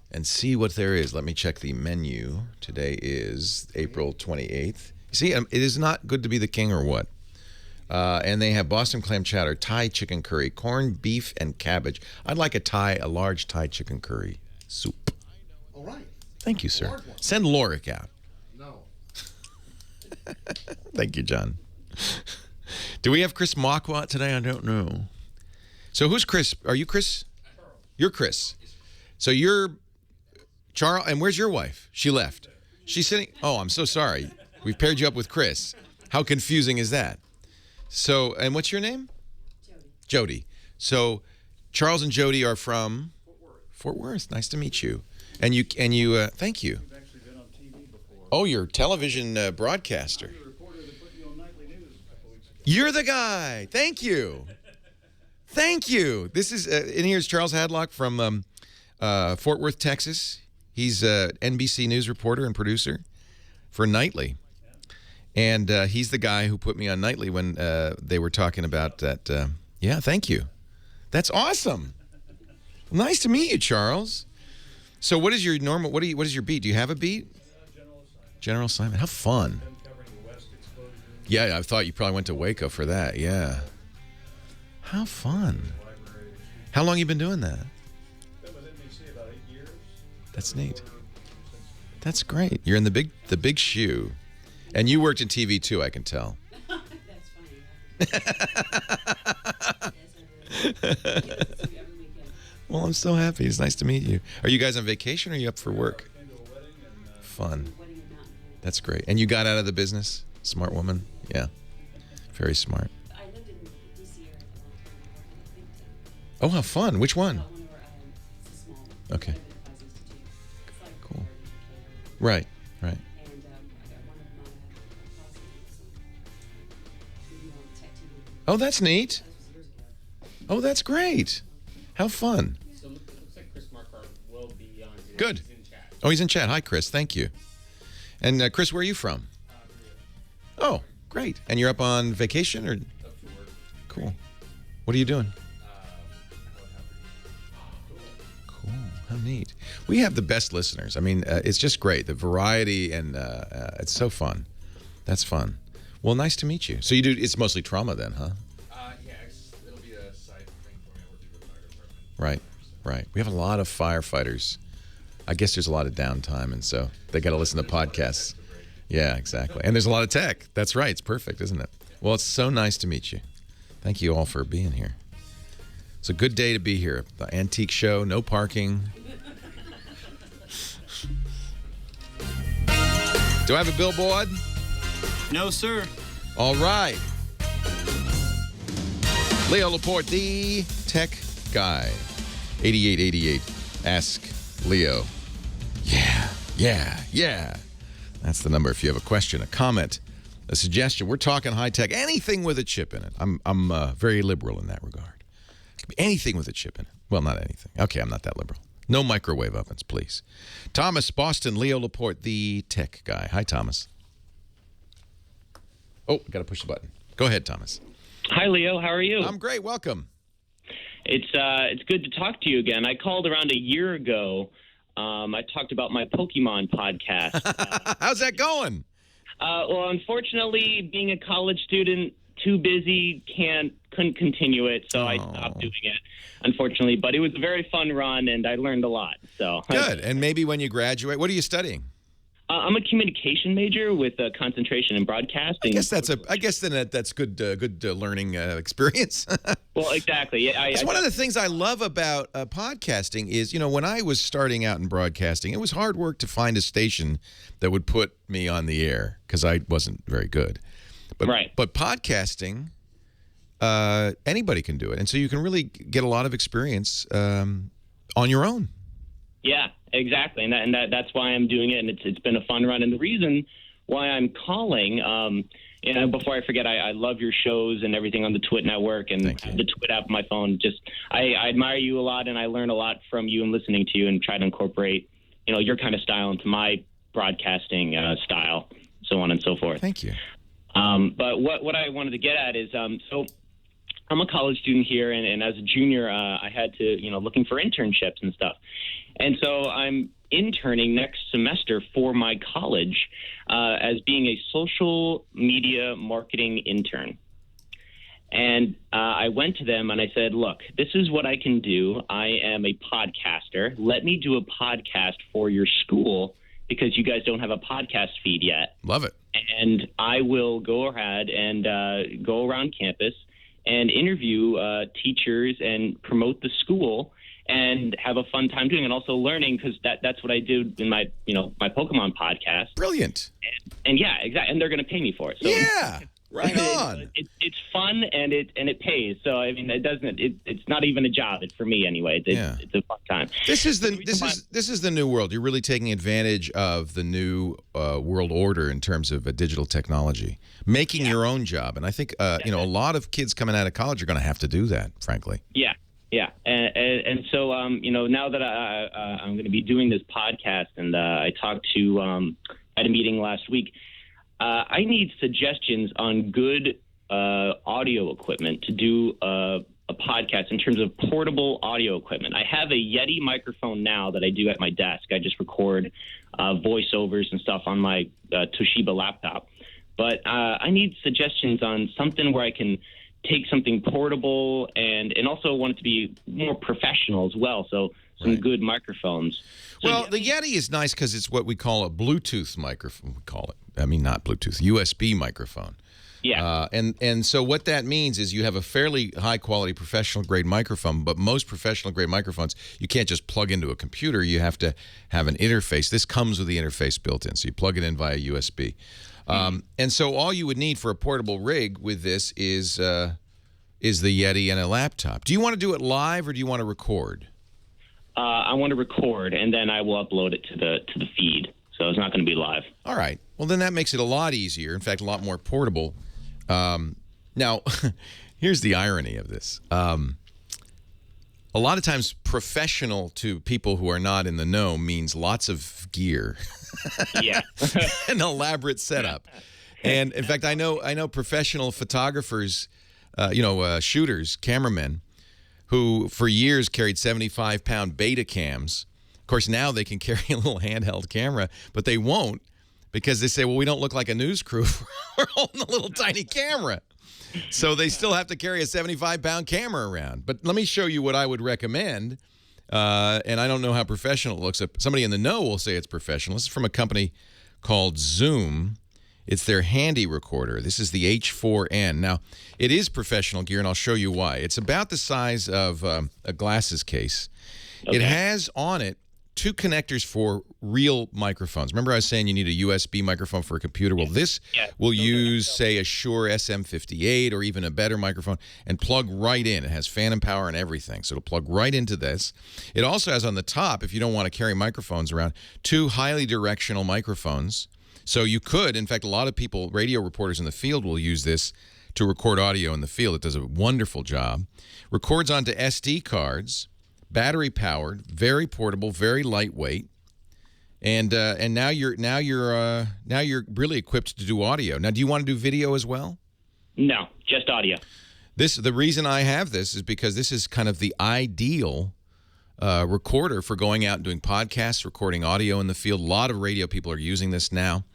and see what there is. Let me check the menu. Today is April 28th. You see, it is not good to be the king or what? And they have Boston clam chowder, Thai chicken curry, corned beef, and cabbage. I'd like a large Thai chicken curry soup. All right. Thank you, sir. Send Lorik out. No. Thank you, John. Do we have Chris Marquardt today? I don't know. So who's Chris? Are you Chris? You're Chris. So you're Charles, and where's your wife? She left. She's sitting. Oh, I'm so sorry. We've paired you up with Chris. How confusing is that? So, and what's your name? Jody. So, Charles and Jody are from Fort Worth. Nice to meet you. And you. Thank you. You've actually been on TV before. Oh, you're a television broadcaster. I'm the reporter that put you on Nightly News a couple weeks ago. You're the guy. Thank you. Thank you. This is and here's Charles Hadlock from Fort Worth, Texas. He's an NBC News reporter and producer for Nightly. And he's the guy who put me on Nightly when they were talking about that. Yeah, thank you. That's awesome. Nice to meet you, Charles. So what is your normal, what is your beat? Do you have a beat? General assignment. How fun. Yeah, I thought you probably went to Waco for that. Yeah. How fun. How long you been doing that? Been with NBC about 8 years. That's neat. That's great. You're in the big shoe. And you worked in TV too, I can tell. That's funny. Well, I'm so happy. It's nice to meet you. Are you guys on vacation or are you up for work? Fun. That's great. And you got out of the business? Smart woman? Yeah. Very smart. I lived in D.C. area for a long time. I worked in a think tank. Oh, how fun. Which one? It's a small one. Okay. Enterprise Institute. It's like Cool. Decatur. Right. And I got one of my classmates moving on tech TV. Oh, that's neat. This was years ago. Oh, that's great. How fun. So it looks like Chris Marquardt will be on here. Good. He's in chat. Oh, he's in chat. Hi, Chris. Thank you. And Chris, where are you from? Oh, great. And you're up on vacation or? Up for work. Cool. What are you doing? Cool. How neat. We have the best listeners. I mean, it's just great. The variety and it's so fun. That's fun. Well, nice to meet you. So you do, it's mostly trauma then, huh? Yeah, it'll be a side thing for me. I work for the fire department. Right, right. We have a lot of firefighters. I guess there's a lot of downtime, and so they got to listen to podcasts. Yeah, exactly. And there's a lot of tech. That's right. It's perfect, isn't it? Well, it's so nice to meet you. Thank you all for being here. It's a good day to be here. The antique show, no parking. Do I have a billboard? No, sir. All right. Leo Laporte, the tech guy. 8888. Ask Leo. Yeah. That's the number if you have a question, a comment, a suggestion. We're talking high tech, anything with a chip in it. I'm very liberal in that regard. It could be anything with a chip in it. Well, not anything. Okay, I'm not that liberal. No microwave ovens, please. Thomas, Boston, Leo Laporte, the tech guy. Hi, Thomas. Oh, got to push the button. Go ahead, Thomas. Hi, Leo. How are you? I'm great. Welcome. It's good to talk to you again. I called around a year ago. I talked about my Pokemon podcast. How's that going? Well, unfortunately, being a college student, too busy, couldn't continue it, so I stopped doing it, unfortunately. But it was a very fun run, and I learned a lot. So good. And maybe when you graduate, what are you studying? I'm a communication major with a concentration in broadcasting. I guess then that's good learning experience. Well, exactly. Yeah, it's one of the things I love about podcasting is, when I was starting out in broadcasting, it was hard work to find a station that would put me on the air because I wasn't very good. But podcasting, anybody can do it, and so you can really get a lot of experience on your own. Yeah, exactly, and that's why I'm doing it, and it's been a fun run. And the reason why I'm calling, before I forget, I love your shows and everything on the Twit network and the Twit app on my phone. Just I admire you a lot, and I learn a lot from you and listening to you, and try to incorporate your kind of style into my broadcasting style, so on and so forth. Thank you. But what I wanted to get at is so I'm a college student here, and as a junior, I had to looking for internships and stuff, and so I'm interning next semester for my college as being a social media marketing intern. And I went to them and I said, look, this is what I can do. I am a podcaster. Let me do a podcast for your school because you guys don't have a podcast feed yet. Love it. And I will go ahead and go around campus and interview teachers and promote the school and have a fun time doing it, and also learning, because that's what I do in my my Pokemon podcast. Brilliant. And yeah, exactly. And they're going to pay me for it. So yeah, right on. It's fun and it pays. So I mean, it's not even a job. It's for me anyway. It's a fun time. This is the new world. You're really taking advantage of the new world order in terms of digital technology, making your own job. And I think a lot of kids coming out of college are going to have to do that. Frankly. Yeah. Yeah, and so now that I'm going to be doing this podcast, and I talked to at a meeting last week, I need suggestions on good audio equipment to do a podcast in terms of portable audio equipment. I have a Yeti microphone now that I do at my desk. I just record voiceovers and stuff on my Toshiba laptop, but I need suggestions on something where I can take something portable and also want it to be more professional as well. So some good microphones. Well, the Yeti is nice because it's what we call a Bluetooth microphone. We call it. I mean, not Bluetooth, USB microphone. Yeah. And so what that means is you have a fairly high quality professional grade microphone, but most professional grade microphones you can't just plug into a computer. You have to have an interface. This comes with the interface built in, so you plug it in via USB. And so all you would need for a portable rig with this is the Yeti and a laptop. Do you want to do it live or do you want to record? I want to record, and then I will upload it to the feed. So it's not going to be live. All right. Well, then that makes it a lot easier. In fact, a lot more portable. Now, here's the irony of this. A lot of times, professional to people who are not in the know means lots of gear. Yeah. An elaborate setup. And in fact, I know professional photographers, shooters, cameramen, who for years carried 75-pound beta cams. Of course, now they can carry a little handheld camera, but they won't because they say, well, we don't look like a news crew. We're holding a little tiny camera. So they still have to carry a 75-pound camera around. But let me show you what I would recommend. And I don't know how professional it looks. Somebody in the know will say it's professional. This is from a company called Zoom. It's their handy recorder. This is the H4n. Now, it is professional gear, and I'll show you why. It's about the size of a glasses case. Okay. It has on it 2 connectors for real microphones. Remember I was saying you need a USB microphone for a computer? Well, this will use, say, a Shure SM58 or even a better microphone and plug right in. It has phantom power and everything, so it'll plug right into this. It also has on the top, if you don't want to carry microphones around, 2 highly directional microphones. So you could, in fact, a lot of people, radio reporters in the field will use this to record audio in the field. It does a wonderful job. Records onto SD cards. Battery powered, very portable, very lightweight, and now you're really equipped to do audio. Now, do you want to do video as well? No, just audio. The reason I have this is because this is kind of the ideal recorder for going out and doing podcasts, recording audio in the field. A lot of radio people are using this now.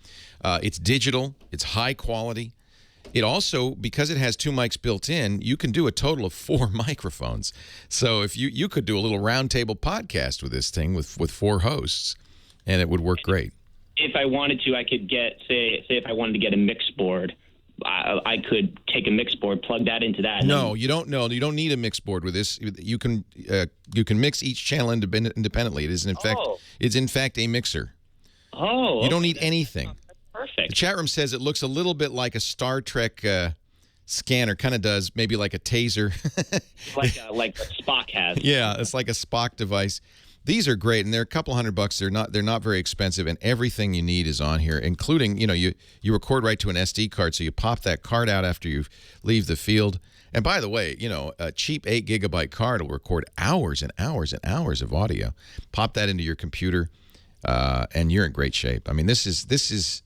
It's digital. It's high quality. It also, because it has 2 mics built in, you can do a total of 4 microphones. So if you could do a little roundtable podcast with this thing with 4 hosts, and it would work great. If I wanted to, I could get, say if I wanted to get a mix board, I could take a mix board, plug that into that. No, you don't. No, you don't need a mix board with this. You can mix each channel independently. It is in fact a mixer. Oh, you don't need anything. Perfect. The chat room says it looks a little bit like a Star Trek scanner, kind of does, maybe like a taser. like a Spock has. Yeah, it's like a Spock device. These are great, and they're a couple $100. They're not very expensive, and everything you need is on here, including you record right to an SD card, so you pop that card out after you leave the field. And by the way, a cheap 8 gigabyte card will record hours and hours and hours of audio. Pop that into your computer, and you're in great shape. I mean, this is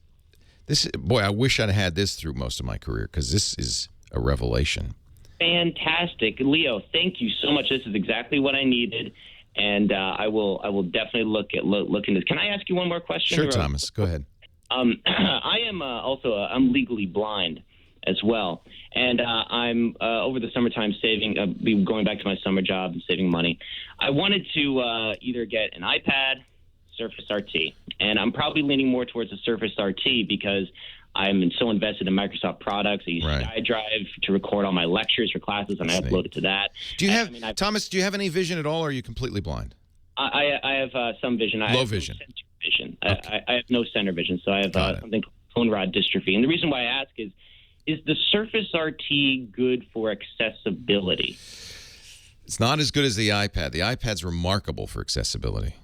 boy, I wish I'd had this through most of my career, because this is a revelation. Fantastic, Leo. Thank you so much. This is exactly what I needed, and I will definitely look into this. Can I ask you one more question? Sure, Thomas. Go ahead. I am I'm legally blind as well, and I'm over the summertime saving, going back to my summer job and saving money. I wanted to either get an iPad, Surface RT, and I'm probably leaning more towards the Surface RT because I'm so invested in Microsoft products. I use SkyDrive to record all my lectures for classes, and I upload it to that. Do you have Thomas? Do you have any vision at all, or are you completely blind? I have some vision. Low vision. Vision. Okay. I have no center vision, so I have something called cone rod dystrophy. And the reason why I ask is the Surface RT good for accessibility? It's not as good as the iPad. The iPad's remarkable for accessibility.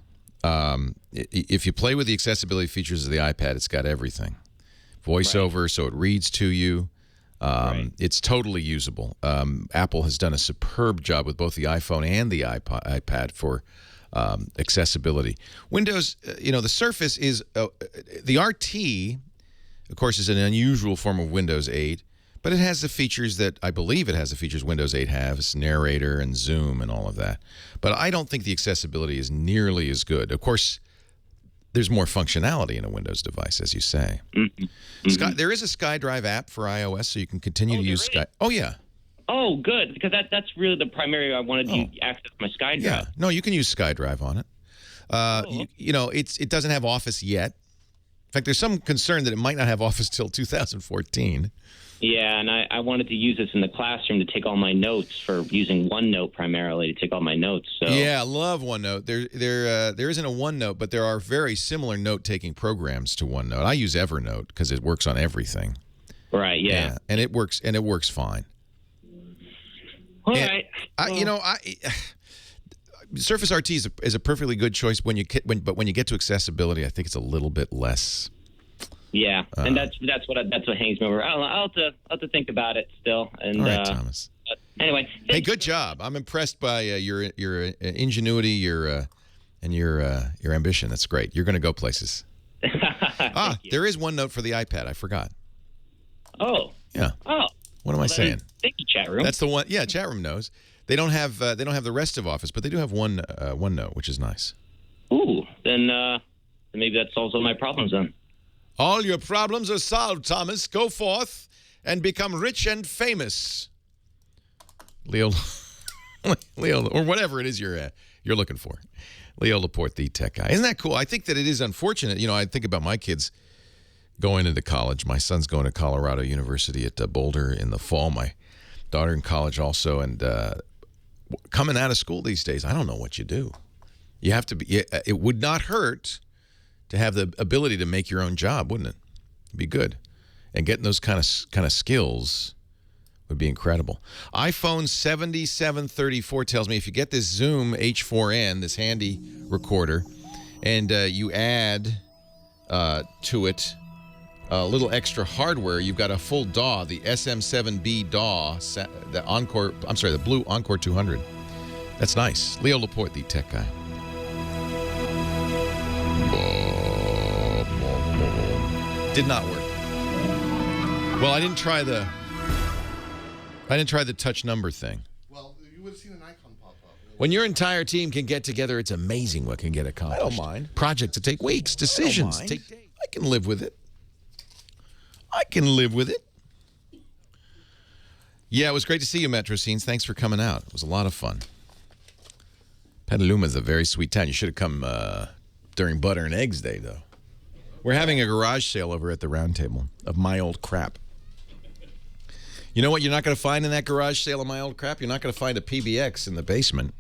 If you play with the accessibility features of the iPad, it's got everything. VoiceOver, so it reads to you. It's totally usable. Apple has done a superb job with both the iPhone and the iPad for accessibility. Windows, the Surface is the RT, of course, is an unusual form of Windows 8, but it has the features that I believe it has the features Windows 8 has, narrator and zoom and all of that. But I don't think the accessibility is nearly as good. Of course, there's more functionality in a Windows device, as you say. There is a SkyDrive app for iOS, so you can continue to use Sky. Oh, yeah. Oh, good, because that's really the primary I wanted to access my SkyDrive. Yeah, no, you can use SkyDrive on it. It doesn't have Office yet. In fact, there's some concern that it might not have Office till 2014. Yeah, and I wanted to use this in the classroom to take all my notes, for using OneNote primarily to take all my notes. So. Yeah, I love OneNote. There isn't a OneNote, but there are very similar note-taking programs to OneNote. I use Evernote because it works on everything. Right. Yeah. And it works fine. All right. Surface RT is a perfectly good choice but when you get to accessibility, I think it's a little bit less. Yeah, and that's what hangs me over. I'll have to think about it still. And all right, Thomas. Anyway, hey, good job. I'm impressed by your ingenuity, your ambition. That's great. You're going to go places. There is OneNote for the iPad. I forgot. Oh. Yeah. Oh. What am I saying? Thank you, chat room. That's the one. Yeah, chat room knows. They don't have the rest of Office, but they do have OneNote, which is nice. Ooh, then maybe that solves all my problems then. All your problems are solved, Thomas. Go forth and become rich and famous. Leo, or whatever it is you're looking for. Leo Laporte, the tech guy. Isn't that cool? I think that it is unfortunate. I think about my kids going into college. My son's going to Colorado University at Boulder in the fall. My daughter in college also. And coming out of school these days, I don't know what you do. You have to be. It would not hurt to have the ability to make your own job, wouldn't it? It'd be good. And getting those kind of skills would be incredible. iPhone 7734 tells me if you get this Zoom H4n, this handy recorder, and you add to it a little extra hardware, you've got a full DAW, the SM7B DAW, the Blue Encore 200. That's nice. Leo Laporte, the tech guy. Did not work. Well, I didn't try the touch number thing. Well, you would have seen an icon pop up. When your entire team can get together, it's amazing what can get accomplished. I don't mind. Projects that take weeks, decisions take days. I can live with it. Yeah, it was great to see you, Metro Scenes. Thanks for coming out. It was a lot of fun. Petaluma is a very sweet town. You should have come during Butter and Eggs Day, though. We're having a garage sale over at the Round Table of my old crap. You know what you're not going to find in that garage sale of my old crap? You're not going to find a PBX in the basement.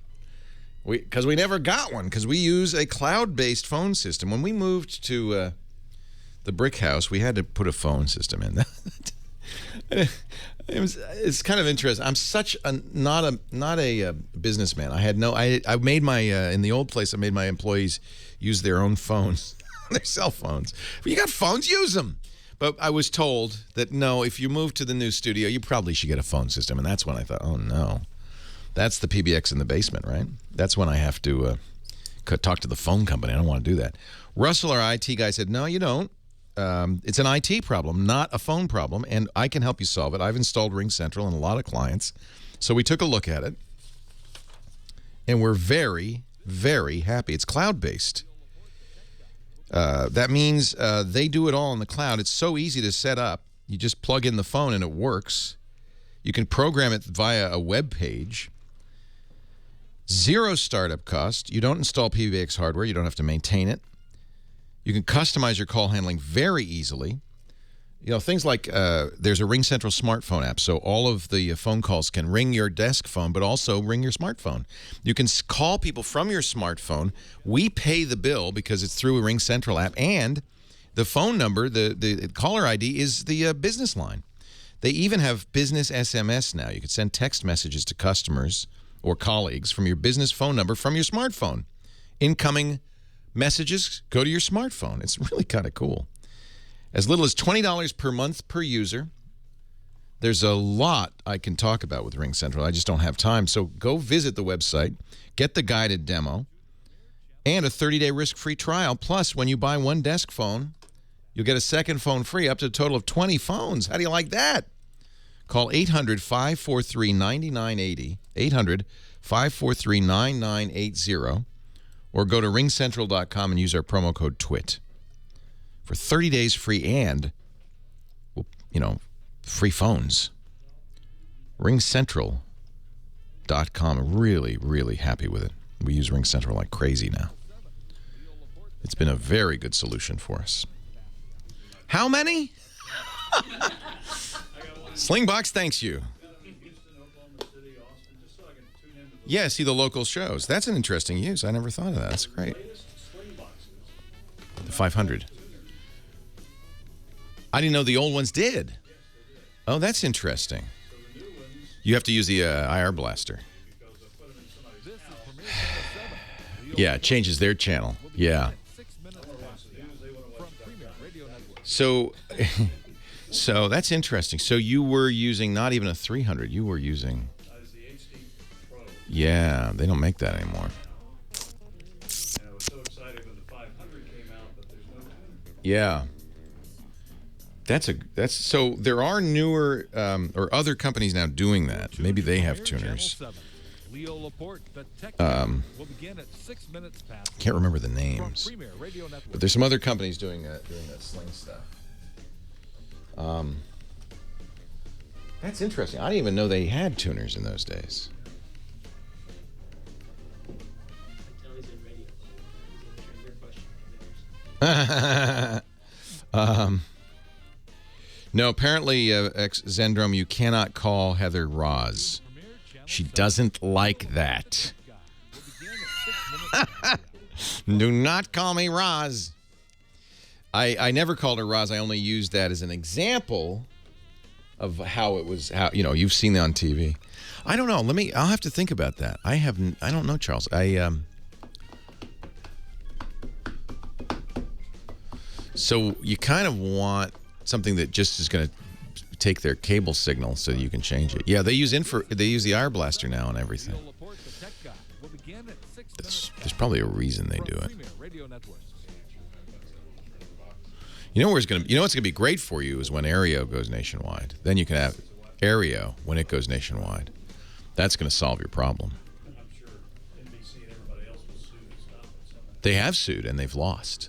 Because we never got one, because we use a cloud-based phone system. When we moved to the brick house, we had to put a phone system in. It's kind of interesting. I'm such a not a businessman. I made my in the old place. I made my employees use their own phones, their cell phones. If you got phones, use them. But I was told that no, if you move to the new studio, you probably should get a phone system. And that's when I thought, oh no, that's the PBX in the basement, right? That's when I have to talk to the phone company. I don't want to do that. Russell, our IT guy, said, no, you don't. It's an IT problem, not a phone problem, and I can help you solve it. I've installed Ring Central in a lot of clients. So we took a look at it, and we're very, very happy. It's cloud-based. That means they do it all in the cloud. It's so easy to set up. You just plug in the phone, and it works. You can program it via a web page. Zero startup cost. You don't install PBX hardware. You don't have to maintain it. You can customize your call handling very easily. You know, things like there's a Ring Central smartphone app, so all of the phone calls can ring your desk phone, but also ring your smartphone. You can call people from your smartphone. We pay the bill because it's through a Ring Central app, and the phone number, the caller ID, is the business line. They even have business SMS now. You can send text messages to customers or colleagues from your business phone number from your smartphone. Incoming messages go to your smartphone. It's really kind of cool. As little as $20 per month per user. There's a lot I can talk about with Ring Central. I just don't have time. So go visit the website, get the guided demo, and a 30-day risk-free trial. Plus, when you buy one desk phone, you'll get a second phone free, up to a total of 20 phones. How do you like that? Call 800-543-9980, 800-543-9980, or go to ringcentral.com and use our promo code TWIT for 30 days free and, you know, free phones. ringcentral.com. I'm really, really happy with it. We use Ring Central like crazy now. It's been a very good solution for us. How many? Slingbox thanks you. Yeah, see the local shows. That's an interesting use. I never thought of that. That's great. The 500. I didn't know the old ones did. Oh, that's interesting. You have to use the IR blaster. Yeah, it changes their channel. Yeah. So, so that's interesting. So you were using not even a 300. You were using... Yeah, they don't make that anymore. Yeah. That's so there are newer or other companies now doing that. Maybe they have tuners. Can't remember the names. But there's some other companies doing that sling stuff. That's interesting. I didn't even know they had tuners in those days. No, apparently, Zendrome, you cannot call Heather Roz. She doesn't like that. Do not call me Roz. I never called her Roz. I only used that as an example of how it was. How, you know, you've seen it on TV. I don't know. I'll have to think about that. I don't know, Charles. So you kind of want something that just is going to take their cable signal so you can change it. Yeah, they use the IR blaster now and everything. There's probably a reason they do it. You know what's going to be great for you is when Aereo goes nationwide. Then you can have Aereo when it goes nationwide. That's going to solve your problem. They have sued and they've lost.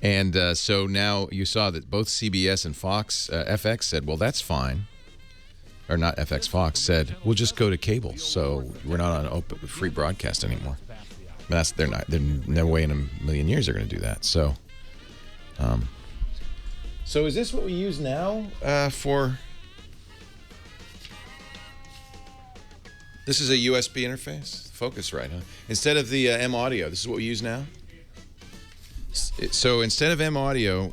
And so now you saw that both CBS and Fox, FX said, well, that's fine. Or not FX, Fox said, we'll just go to cable. So we're not on open, free broadcast anymore. But they're no way in a million years they're going to do that. So, so is this what we use now for? This is a USB interface? Focusrite, huh? Instead of the M Audio, this is what we use now? So instead of M Audio,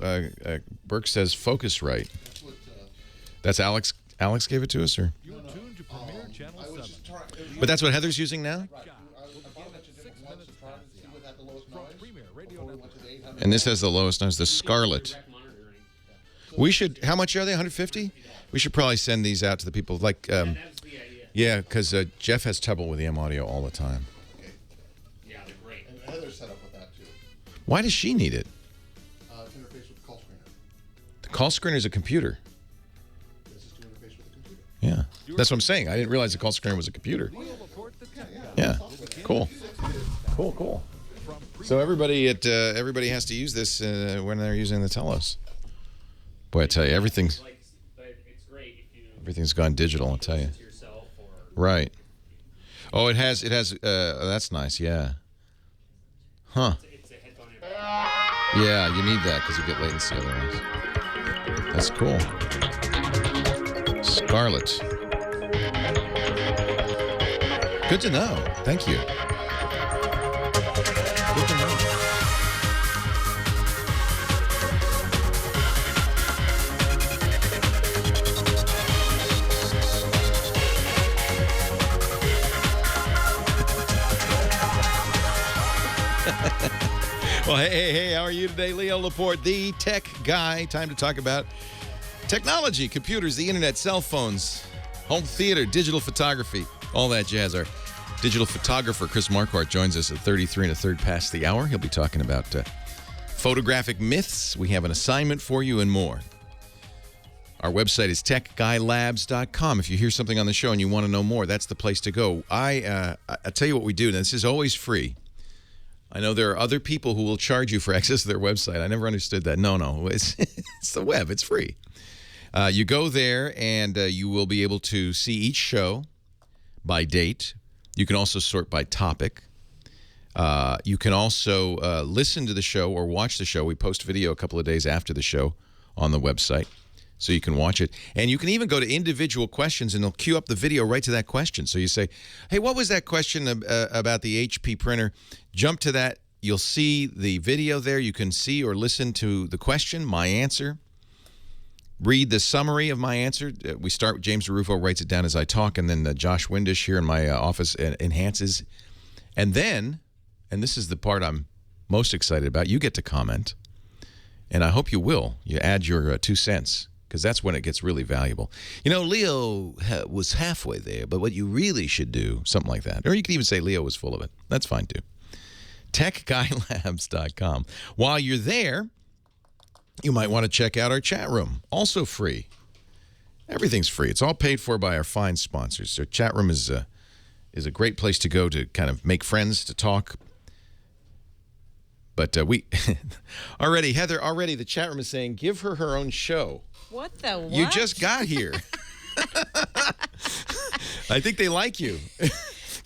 Burke says Focusrite. That's Alex Alex gave it to us, or? But that's what Heather's using now? And this has the lowest noise, the Scarlett. We should, how much are they, 150? We should probably send these out to the people, like, yeah, because Jeff has trouble with the M Audio all the time. Okay. Yeah, they're great. And Heather's set up with that, too. Why does she need it? To interface with the call screener. The call screener is a computer. This is to interface with the computer. Yeah, that's what I'm saying. I didn't realize the call screener was a computer. Yeah, cool. Cool. So everybody has to use this when they're using the Telos. Boy, I tell you, everything's gone digital. I'll tell you. Right. Oh, it has. That's nice. Yeah. Huh. Yeah, you need that because you get latency otherwise. That's cool. Scarlett. Good to know. Thank you. Good to know. Well, hey, how are you today? Leo Laporte, the tech guy. Time to talk about technology, computers, the internet, cell phones, home theater, digital photography, all that jazz. Our digital photographer, Chris Marquardt, joins us at 33 1/3 past the hour. He'll be talking about photographic myths. We have an assignment for you and more. Our website is techguylabs.com. If you hear something on the show and you want to know more, that's the place to go. I tell you what we do, and this is always free. I know there are other people who will charge you for access to their website. I never understood that. No, it's the web. It's free. You go there, and you will be able to see each show by date. You can also sort by topic. You can also listen to the show or watch the show. We post video a couple of days after the show on the website, so you can watch it. And you can even go to individual questions, and they'll queue up the video right to that question. So you say, hey, what was that question about the HP printer? Jump to that. You'll see the video there. You can see or listen to the question, my answer. Read the summary of my answer. We start, James DeRufo writes it down as I talk, and then Josh Windish here in my office enhances. And then, and this is the part I'm most excited about, you get to comment. And I hope you will. You add your 2 cents, because that's when it gets really valuable. You know, Leo was halfway there, but what you really should do, something like that. Or you could even say Leo was full of it. That's fine, too. TechGuyLabs.com. While you're there, you might want to check out our chat room. Also free. Everything's free. It's all paid for by our fine sponsors. So chat room is a great place to go to kind of make friends, to talk. But we already, Heather, the chat room is saying, give her her own show. What the what? You just got here. I think they like you.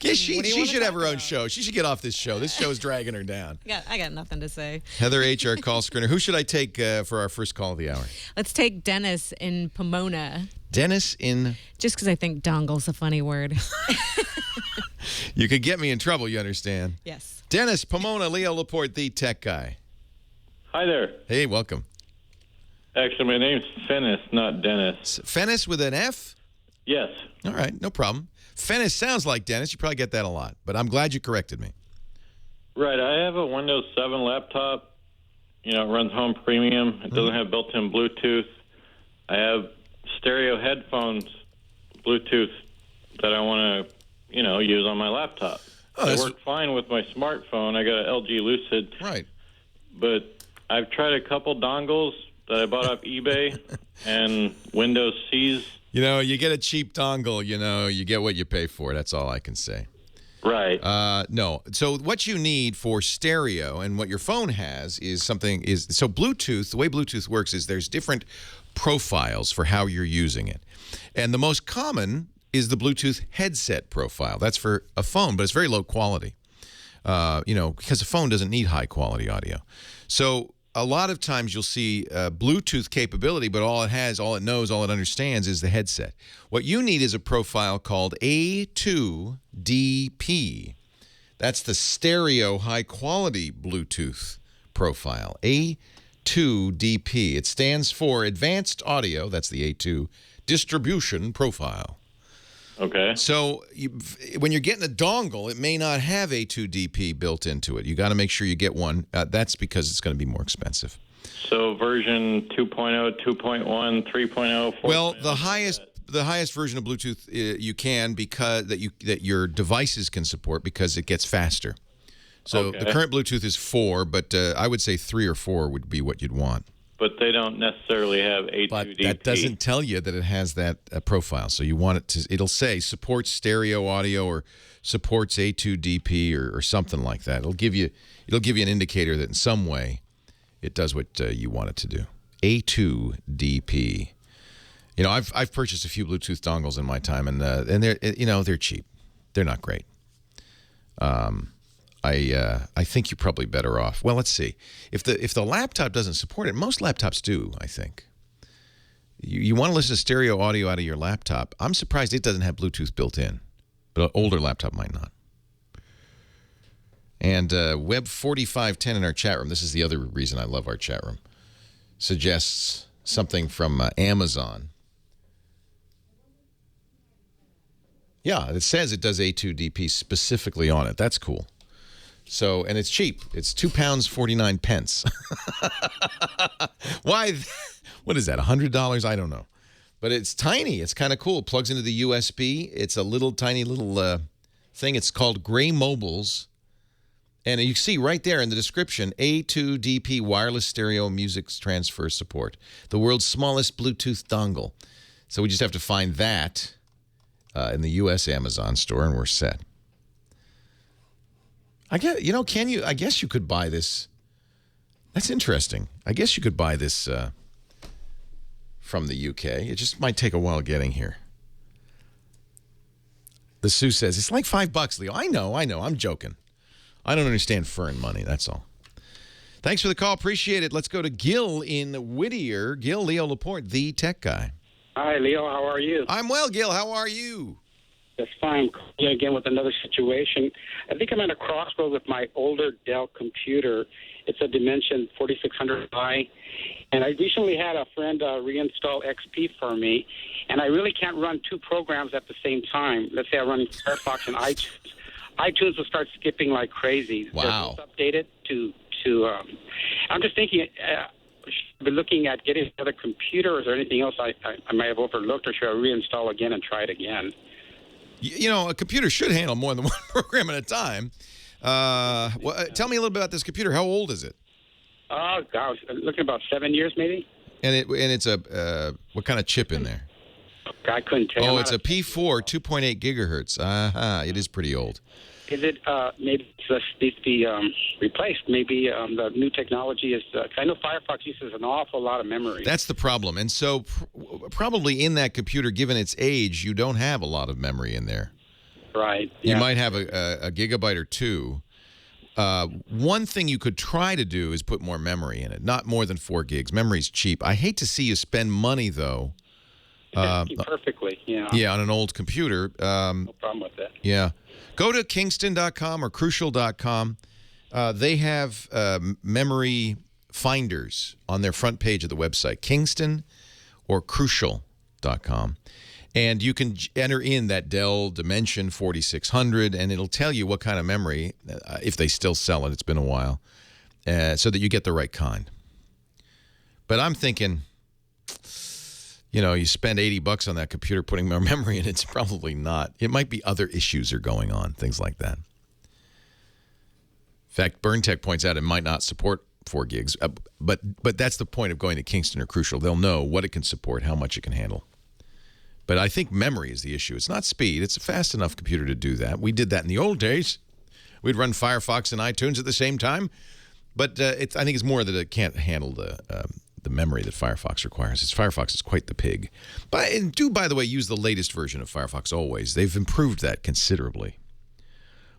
Yeah, she should have her own show. She should get off this show. This show is dragging her down. I got nothing to say. Heather H., our call screener. Who should I take for our first call of the hour? Let's take Dennis in Pomona. Dennis in... Just because I think dongle's a funny word. You could get me in trouble, you understand. Yes. Dennis, Pomona, Leo Laporte, the tech guy. Hi there. Hey, welcome. Actually, my name's Fennis, not Dennis. Fennis with an F? Yes. All right, no problem. Fennis sounds like Dennis. You probably get that a lot, but I'm glad you corrected me. Right. I have a Windows 7 laptop. You know, it runs Home Premium. It doesn't have built-in Bluetooth. I have stereo headphones, Bluetooth, that I want to, use on my laptop. They work fine with my smartphone. I got an LG Lucid. Right. But I've tried a couple dongles that I bought off eBay, and Windows C's. You get a cheap dongle, you get what you pay for. That's all I can say. Right. No. So what you need for stereo and what your phone has is so Bluetooth, the way Bluetooth works is there's different profiles for how you're using it. And the most common is the Bluetooth headset profile. That's for a phone, but it's very low quality. Because a phone doesn't need high quality audio. So a lot of times you'll see Bluetooth capability, but all it knows, all it understands is the headset. What you need is a profile called A2DP. That's the stereo high-quality Bluetooth profile, A2DP. It stands for Advanced Audio, that's the distribution profile. Okay. So when you're getting a dongle, it may not have A2DP built into it. You got to make sure you get one. That's because it's going to be more expensive. So version 2.0, 2.1, 3.0, 4.0. Well, the highest version of Bluetooth you can because that your devices can support because it gets faster. So the current Bluetooth is 4, but I would say 3 or 4 would be what you'd want. But they don't necessarily have A2DP. But that doesn't tell you that it has that profile. So you want it to. It'll say supports stereo audio or supports A2DP or something like that. It'll give you an indicator that in some way it does what you want it to do. A2DP. You know, I've purchased a few Bluetooth dongles in my time, and they're cheap. They're not great. I think you're probably better off. Well, let's see. If the laptop doesn't support it, most laptops do, I think. You want to listen to stereo audio out of your laptop. I'm surprised it doesn't have Bluetooth built in, but an older laptop might not. And Web4510 in our chat room, this is the other reason I love our chat room, suggests something from Amazon. Yeah, it says it does A2DP specifically on it. That's cool. So, and it's cheap. It's £2.49. Why? What is that? $100? I don't know. But it's tiny. It's kind of cool. It plugs into the USB. It's a little tiny little thing. It's called Gray Mobiles. And you see right there in the description, A2DP wireless stereo music transfer support. The world's smallest Bluetooth dongle. So we just have to find that in the U.S. Amazon store, and we're set. I guess you could buy this. That's interesting. I guess you could buy this from the UK. It just might take a while getting here. The Sue says, it's like $5, Leo. I know. I'm joking. I don't understand fern money. That's all. Thanks for the call. Appreciate it. Let's go to Gil in Whittier. Gil, Leo Laporte, the tech guy. Hi, Leo. How are you? I'm well, Gil. How are you? Just fine. Calling again with another situation. I think I'm at a crossroad with my older Dell computer. It's a Dimension 4600i. And I recently had a friend reinstall XP for me. And I really can't run two programs at the same time. Let's say I run Firefox and iTunes. iTunes will start skipping like crazy. Wow. They're updated to I'm just thinking, should I be looking at getting another computer? Or is there anything else I might have overlooked, or should I reinstall again and try it again? You know, a computer should handle more than one program at a time. Tell me a little bit about this computer. How old is it? Oh, gosh, looking about 7 years maybe. And it's a what kind of chip in there? I couldn't tell. Oh, it's a P4, 2.8 gigahertz. It is pretty old. Is it maybe it needs to be replaced? Maybe the new technology is. I know Firefox uses an awful lot of memory. That's the problem, and so probably in that computer, given its age, you don't have a lot of memory in there. Right. You might have a gigabyte or two. One thing you could try to do is put more memory in it, not more than 4 gigs. Memory's cheap. I hate to see you spend money though. Perfectly. Yeah. Yeah, on an old computer. No problem with that. Yeah. Go to Kingston.com or Crucial.com. They have memory finders on their front page of the website, Kingston or Crucial.com. And you can enter in that Dell Dimension 4600, and it'll tell you what kind of memory, if they still sell it, it's been a while, so that you get the right kind. But I'm thinking, you spend $80 on that computer putting more memory in, it's probably not. It might be other issues are going on, things like that. In fact, BurnTech points out it might not support 4 gigs, but that's the point of going to Kingston or Crucial. They'll know what it can support, how much it can handle. But I think memory is the issue. It's not speed. It's a fast enough computer to do that. We did that in the old days. We'd run Firefox and iTunes at the same time. But I think it's more that it can't handle the memory that Firefox requires. Firefox is quite the pig. And do, by the way, use the latest version of Firefox always. They've improved that considerably.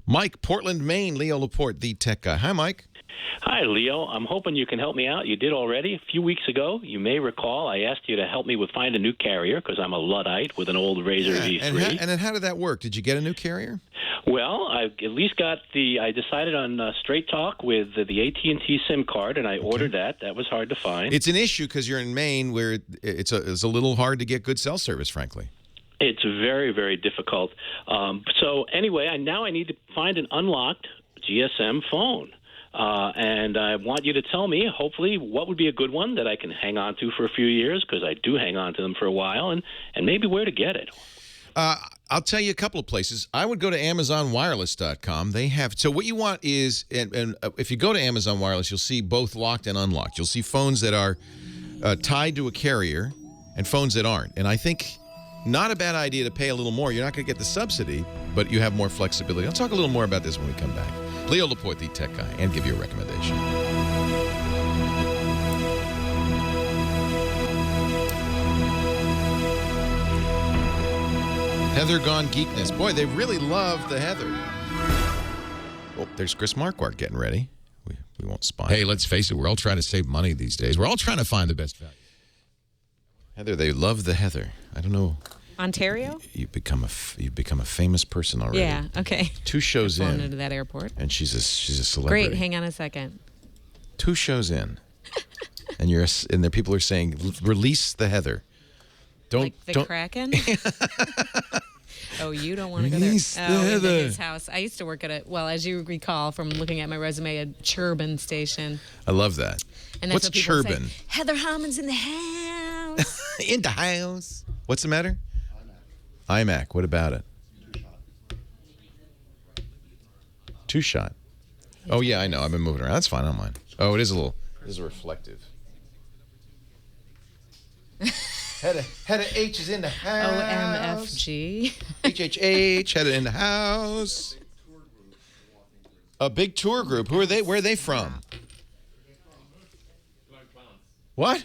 Mike, Portland, Maine. Leo Laporte, the tech guy. Hi, Mike. Hi, Leo. I'm hoping you can help me out. You did already. A few weeks ago, you may recall, I asked you to help me find a new carrier because I'm a Luddite with an old Razor V3. And then how did that work? Did you get a new carrier? Well, I at least got I decided on Straight Talk with the AT&T SIM card, and I ordered that. That was hard to find. It's an issue because you're in Maine where it's a little hard to get good cell service, frankly. It's very, very difficult. So anyway, now I need to find an unlocked GSM phone. And I want you to tell me, hopefully, what would be a good one that I can hang on to for a few years, because I do hang on to them for a while, and maybe where to get it. I'll tell you a couple of places. I would go to AmazonWireless.com. They have, so what you want is, and if you go to Amazon Wireless, you'll see both locked and unlocked. You'll see phones that are tied to a carrier and phones that aren't. And I think not a bad idea to pay a little more. You're not going to get the subsidy, but you have more flexibility. I'll talk a little more about this when we come back. Leo Laporte, the tech guy, and give you a recommendation. Heather Gone Geekness. Boy, they really love the Heather. Oh, there's Chris Marquardt getting ready. We won't spy. Hey, let's face it. We're all trying to save money these days. We're all trying to find the best value. Heather, they love the Heather. I don't know. Ontario? You've become a famous person already. Yeah. Okay. 2 shows in. into that airport. And she's a celebrity. Great. Hang on a second. 2 shows in, and there people are saying, release the Heather. Don't Kraken. Oh, you don't want to go there. Release the Heather. In his house. I used to work at as you recall from looking at my resume, a Churban station. I love that. And that's What's what people Churban? say, Heather Hammond's in the house. In the house. What's the matter? iMac. What about it? 2-shot. Oh, yeah, I know. I've been moving around. That's fine. I don't mind. Oh, it is a little. This is reflective. Header H is in the house. OMFG. HHH. Header in the house. A big tour group. Who are they? Where are they from? What?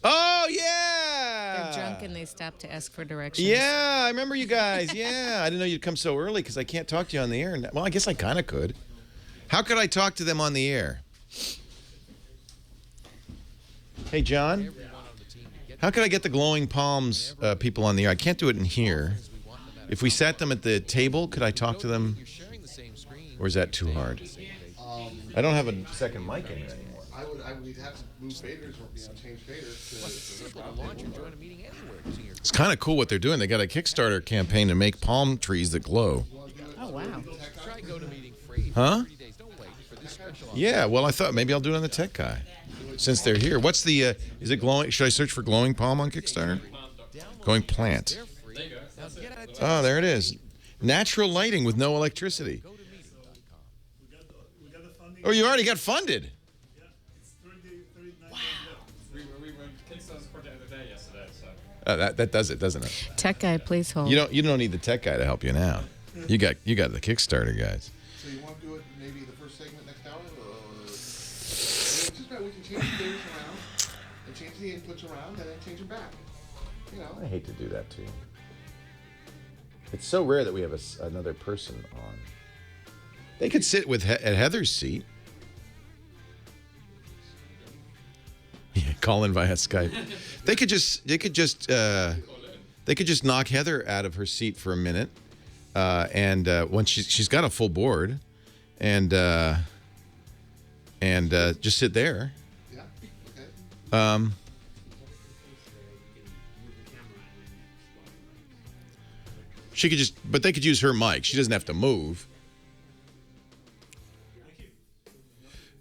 Oh, yeah! They're drunk and they stop to ask for directions. Yeah, I remember you guys. Yeah, I didn't know you'd come so early because I can't talk to you on the air. Well, I guess I kind of could. How could I talk to them on the air? Hey, John? How could I get the Glowing Palms people on the air? I can't do it in here. If we sat them at the table, could I talk to them? Or is that too hard? I don't have a second mic in here anymore. I would have to move faders or change faders to It's kind of cool what they're doing. They got a Kickstarter campaign to make palm trees that glow. Oh, wow. Huh? Yeah, well, I thought maybe I'll do it on the tech guy since they're here. What's the, is it glowing? Should I search for glowing palm on Kickstarter? Glowing plant. Oh, there it is. Natural lighting with no electricity. Oh, you already got funded. That does it, doesn't it? Tech guy, please hold. You don't need the tech guy to help you now. You got the Kickstarter guys. So you want to do it maybe the first segment next hour, or just about we can change the data around and change the inputs around and then change them back. You know. I hate to do that to you. It's so rare that we have another person on. They could sit at Heather's seat. Yeah, call in via Skype. They could just knock Heather out of her seat for a minute, and once she's got a full board, and just sit there. Yeah. Okay. She could but they could use her mic. She doesn't have to move.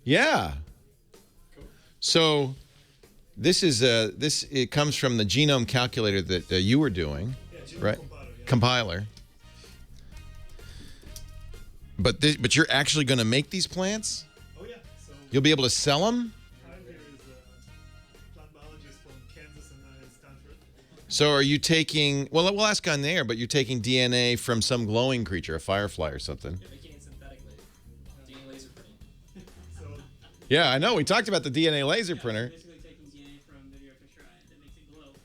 Yeah. So. It comes from the genome calculator that you were doing, right? Compiler. But you're actually going to make these plants? Oh yeah. So you'll be able to sell them? Here is plant biologist from Kansas and Stanford. So are you taking? Well, we'll ask on there. But you're taking DNA from some glowing creature, a firefly or something. Yeah, making it synthetically. DNA laser printing. Yeah, I know. We talked about the DNA laser printer.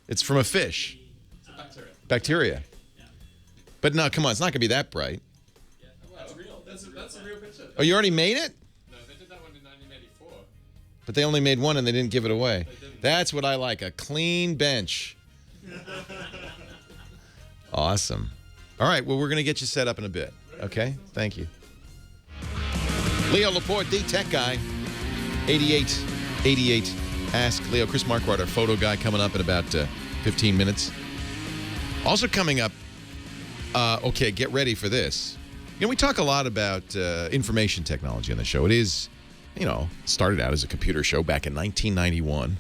It's from a fish. Bacteria. Bacteria. But no, come on, it's not going to be that bright. That's real. That's a real picture. Oh, you already made it? No, they did that one in 1984. But they only made one and they didn't give it away. That's what I like, a clean bench. Awesome. All right, well, we're going to get you set up in a bit. Okay? Thank you. Leo Laporte, the tech guy. 8888. Ask Leo. Chris Marquardt, our photo guy, coming up in about 15 minutes. Also coming up, okay, get ready for this. You know, we talk a lot about information technology on the show. It is, you know, started out as a computer show back in 1991.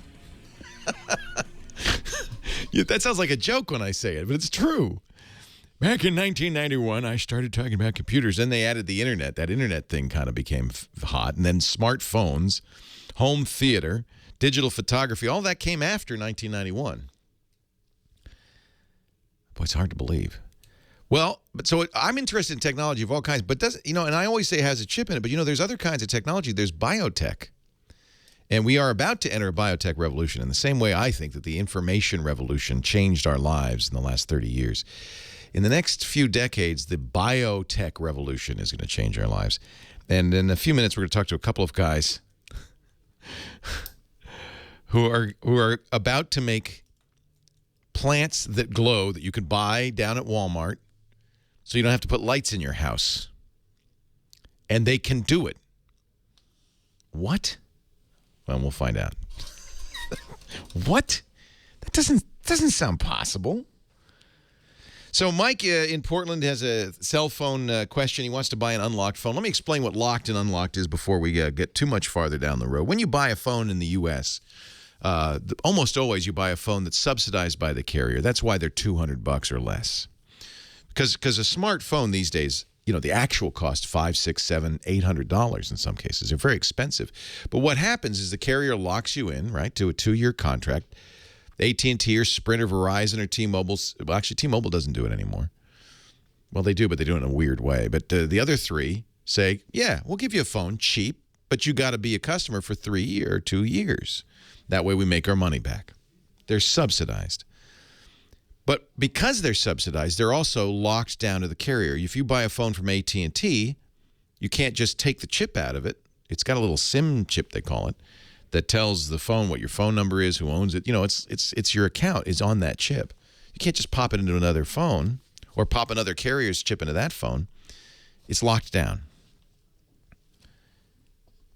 Yeah, that sounds like a joke when I say it, but it's true. Back in 1991, I started talking about computers. Then they added the internet. That internet thing kind of became hot. And then smartphones, home theater, digital photography, all that came after 1991. Boy, it's hard to believe. Well, but so I'm interested in technology of all kinds, but doesn't, you know, and I always say it has a chip in it, but you know, there's other kinds of technology. There's biotech. And we are about to enter a biotech revolution in the same way I think that the information revolution changed our lives in the last 30 years. In the next few decades, the biotech revolution is going to change our lives. And in a few minutes, we're going to talk to a couple of guys who are about to make plants that glow that you could buy down at Walmart so you don't have to put lights in your house. And they can do it. What? Well, we'll find out. What? That doesn't sound possible. So Mike in Portland has a cell phone question. He wants to buy an unlocked phone. Let me explain what locked and unlocked is before we get too much farther down the road. When you buy a phone in the U.S., almost always you buy a phone that's subsidized by the carrier. That's why they're $200 or less. Because a smartphone these days, you know, the actual cost $500, $600, $700, $800 in some cases. They're very expensive. But what happens is the carrier locks you in, right, to a 2-year contract. AT&T or Sprint or Verizon or T-Mobile. Well, actually, T-Mobile doesn't do it anymore. Well, they do, but they do it in a weird way. But the other three say, yeah, we'll give you a phone cheap, but you got to be a customer for 3 or 2 years. That way we make our money back. They're subsidized. But because they're subsidized, they're also locked down to the carrier. If you buy a phone from AT&T, you can't just take the chip out of it. It's got a little SIM chip, they call it, that tells the phone what your phone number is, who owns it. You know, it's your account is on that chip. You can't just pop it into another phone or pop another carrier's chip into that phone. It's locked down.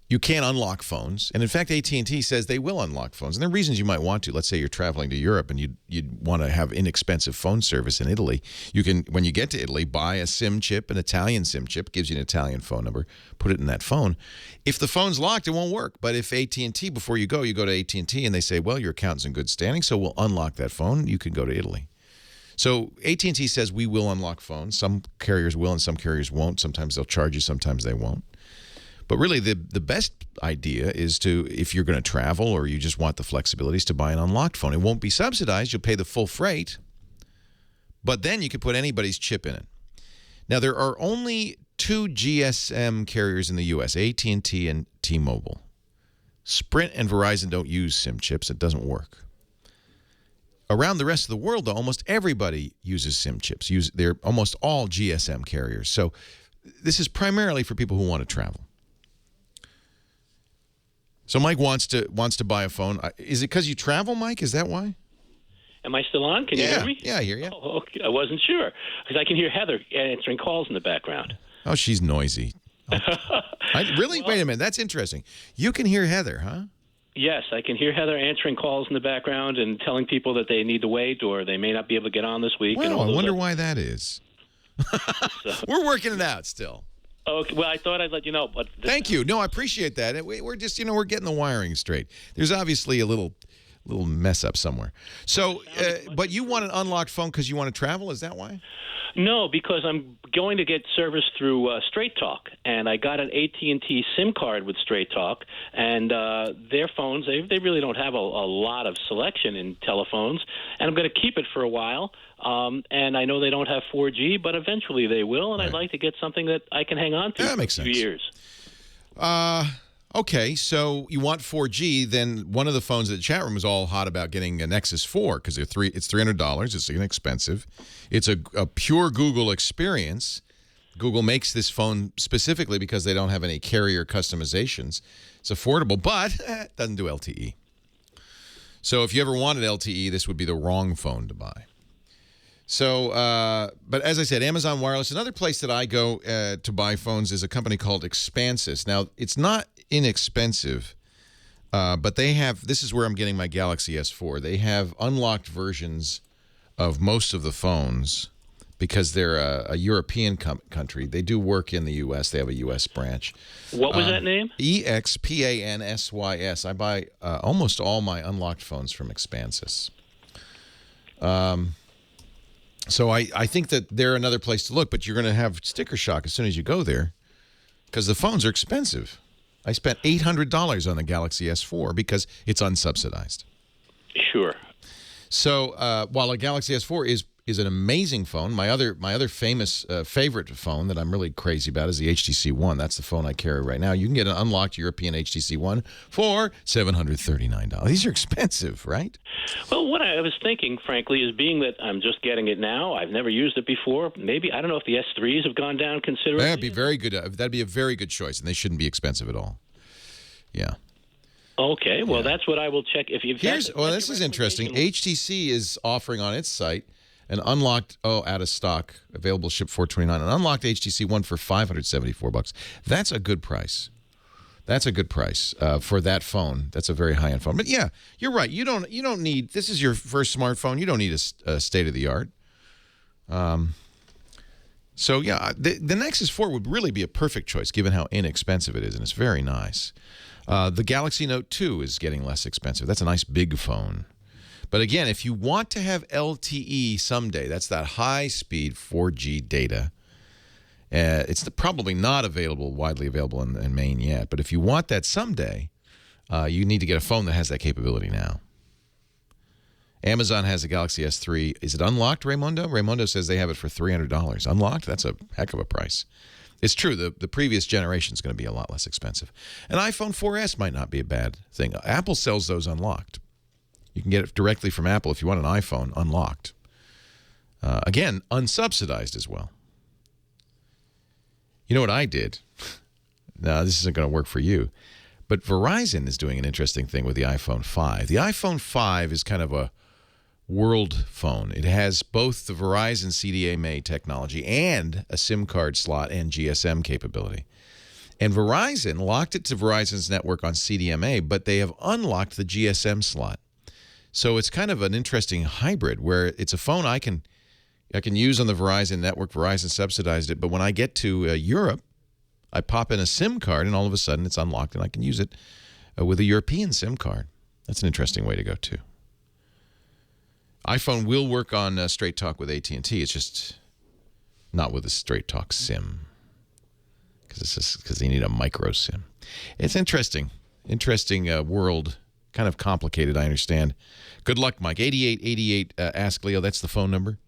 You can't unlock phones. And in fact, AT&T says they will unlock phones. And there are reasons you might want to. Let's say you're traveling to Europe and you'd want to have inexpensive phone service in Italy. You can, when you get to Italy, buy a SIM chip, an Italian SIM chip, gives you an Italian phone number, put it in that phone. If the phone's locked, it won't work. But if AT&T, before you go to AT&T and they say, well, your account's in good standing, so we'll unlock that phone, you can go to Italy. So AT&T says we will unlock phones. Some carriers will and some carriers won't. Sometimes they'll charge you, sometimes they won't. But really, the best idea is to, if you're going to travel or you just want the flexibilities, to buy an unlocked phone. It won't be subsidized. You'll pay the full freight. But then you can put anybody's chip in it. Now, there are only 2 GSM carriers in the U.S., AT&T and T-Mobile. Sprint and Verizon don't use SIM chips. It doesn't work. Around the rest of the world, though, almost everybody uses SIM chips. They're almost all GSM carriers. So this is primarily for people who want to travel. So Mike wants to buy a phone. Is it because you travel, Mike? Is that why? Am I still on? Can you hear me? Yeah, I hear you. Oh, okay. I wasn't sure because I can hear Heather answering calls in the background. Oh, she's noisy. Really? Wait a minute. That's interesting. You can hear Heather, huh? Yes, I can hear Heather answering calls in the background and telling people that they need to wait or they may not be able to get on this week. Well, I wonder why that is. We're working it out still. Okay, well, I thought I'd let you know. But thank you. No, I appreciate that. We're just, we're getting the wiring straight. There's obviously a little mess up somewhere. So, but you want an unlocked phone because you want to travel? Is that why? No, because I'm going to get service through Straight Talk, and I got an AT&T SIM card with Straight Talk, and their phones, they really don't have a lot of selection in telephones, and I'm going to keep it for a while, and I know they don't have 4G, but eventually they will, and I'd like to get something that I can hang on to for a few years. Okay, so you want 4G, then one of the phones in the chat room was all hot about getting a Nexus 4 because it's $300. It's inexpensive. It's a pure Google experience. Google makes this phone specifically because they don't have any carrier customizations. It's affordable, but it doesn't do LTE. So if you ever wanted LTE, this would be the wrong phone to buy. So, but as I said, Amazon Wireless, another place that I go to buy phones is a company called Expansys. Now, it's not inexpensive, but they have, this is where I'm getting my Galaxy S4. They have unlocked versions of most of the phones because they're a European country. They do work in the U.S. They have a U.S. branch. What was that name? Expansys. I buy almost all my unlocked phones from Expansys. So I think that they're another place to look, but you're going to have sticker shock as soon as you go there because the phones are expensive. I spent $800 on the Galaxy S4 because it's unsubsidized. Sure. So while a Galaxy S4 is an amazing phone, my other famous favorite phone that I'm really crazy about is the HTC One. That's the phone I carry right now. You can get an unlocked European HTC One for $739. These are expensive, right? Well, what I was thinking, frankly, is being that I'm just getting it now, I've never used it before. Maybe, I don't know if the S3s have gone down considerably. That'd be very good. That'd be a very good choice, and they shouldn't be expensive at all. Yeah. Okay, well, that's what I will check. If you've this is interesting. HTC is offering on its site an unlocked, out of stock, available ship $429, an unlocked HTC One for $574. That's a good price. That's a good price for that phone. That's a very high-end phone. But yeah, you're right. You don't need. This is your first smartphone. You don't need a state of the art. So yeah, the Nexus 4 would really be a perfect choice given how inexpensive it is, and it's very nice. The Galaxy Note 2 is getting less expensive. That's a nice big phone. But again, if you want to have LTE someday, that's that high-speed 4G data. It's probably not widely available in Maine yet. But if you want that someday, you need to get a phone that has that capability now. Amazon has a Galaxy S3. Is it unlocked, Raymundo? Raymundo says they have it for $300. Unlocked? That's a heck of a price. It's true. The previous generation is going to be a lot less expensive. An iPhone 4S might not be a bad thing. Apple sells those unlocked. You can get it directly from Apple if you want an iPhone unlocked. Again, unsubsidized as well. You know what I did? Now, this isn't going to work for you. But Verizon is doing an interesting thing with the iPhone 5. The iPhone 5 is kind of a world phone. It has both the Verizon CDMA technology and a SIM card slot and GSM capability. And Verizon locked it to Verizon's network on CDMA, but they have unlocked the GSM slot. So it's kind of an interesting hybrid where it's a phone I can use on the Verizon network. Verizon subsidized it, but when I get to Europe, I pop in a SIM card, and all of a sudden it's unlocked, and I can use it with a European SIM card. That's an interesting way to go, too. iPhone will work on Straight Talk with AT&T. It's just not with a Straight Talk SIM because they need a micro SIM. It's interesting world. Kind of complicated, I understand. Good luck, Mike. 8888 Ask Leo. That's the phone number.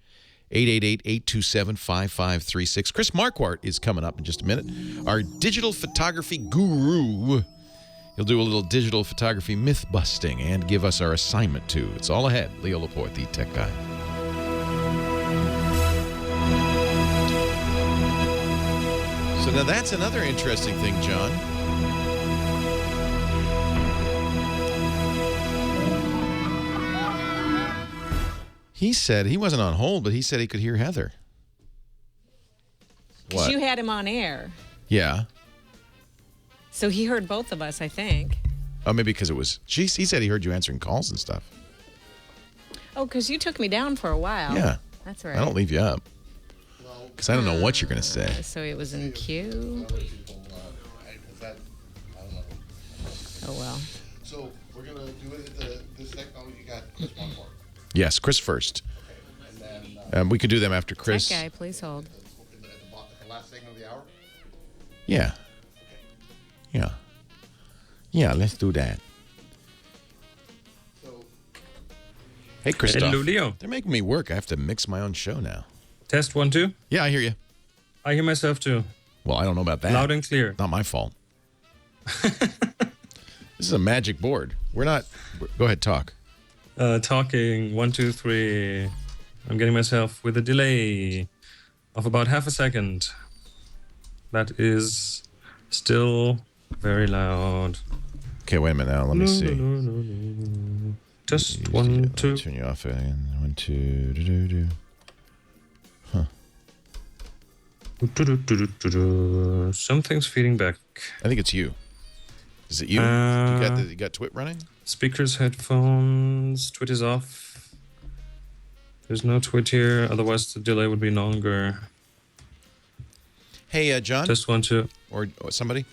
888-827-5536. Chris Marquardt is coming up in just a minute. Our digital photography guru. He'll do a little digital photography myth busting and give us our assignment too. It's all ahead. Leo Laporte, the tech guy. So now that's another interesting thing, John. He said he wasn't on hold, but he said he could hear Heather. Because you had him on air. Yeah. So he heard both of us, I think. Oh, maybe because it was... he said he heard you answering calls and stuff. Oh, because you took me down for a while. Yeah. That's right. I don't leave you up. Because I don't know what you're going to say. So it was in queue. Oh, well. So we're going to do it at this technology. You got Chris Marquardt. Yes, Chris first. And then, we could do them after Chris. That guy, please hold. At the last segment of the hour? Yeah. Yeah. Yeah, let's do that. Hey, Christoph. Hello, Leo. They're making me work. I have to mix my own show now. Test 1, 2. Yeah, I hear you. I hear myself too. Well, I don't know about that. Loud and clear. Not my fault. This is a magic board. We're not. Go ahead, talk. Talking 1, 2, 3. I'm getting myself with a delay of about half a second. That is still very loud. Okay, wait a minute now. Let me see. Just 1, 2. Turn you off again. 1, 2. Huh. Something's feeding back. I think it's you. Is it you? You got Twit running? Speakers, headphones. Twit is off. There's no Twit here. Otherwise, the delay would be longer. Hey, John. Just want to. Or somebody.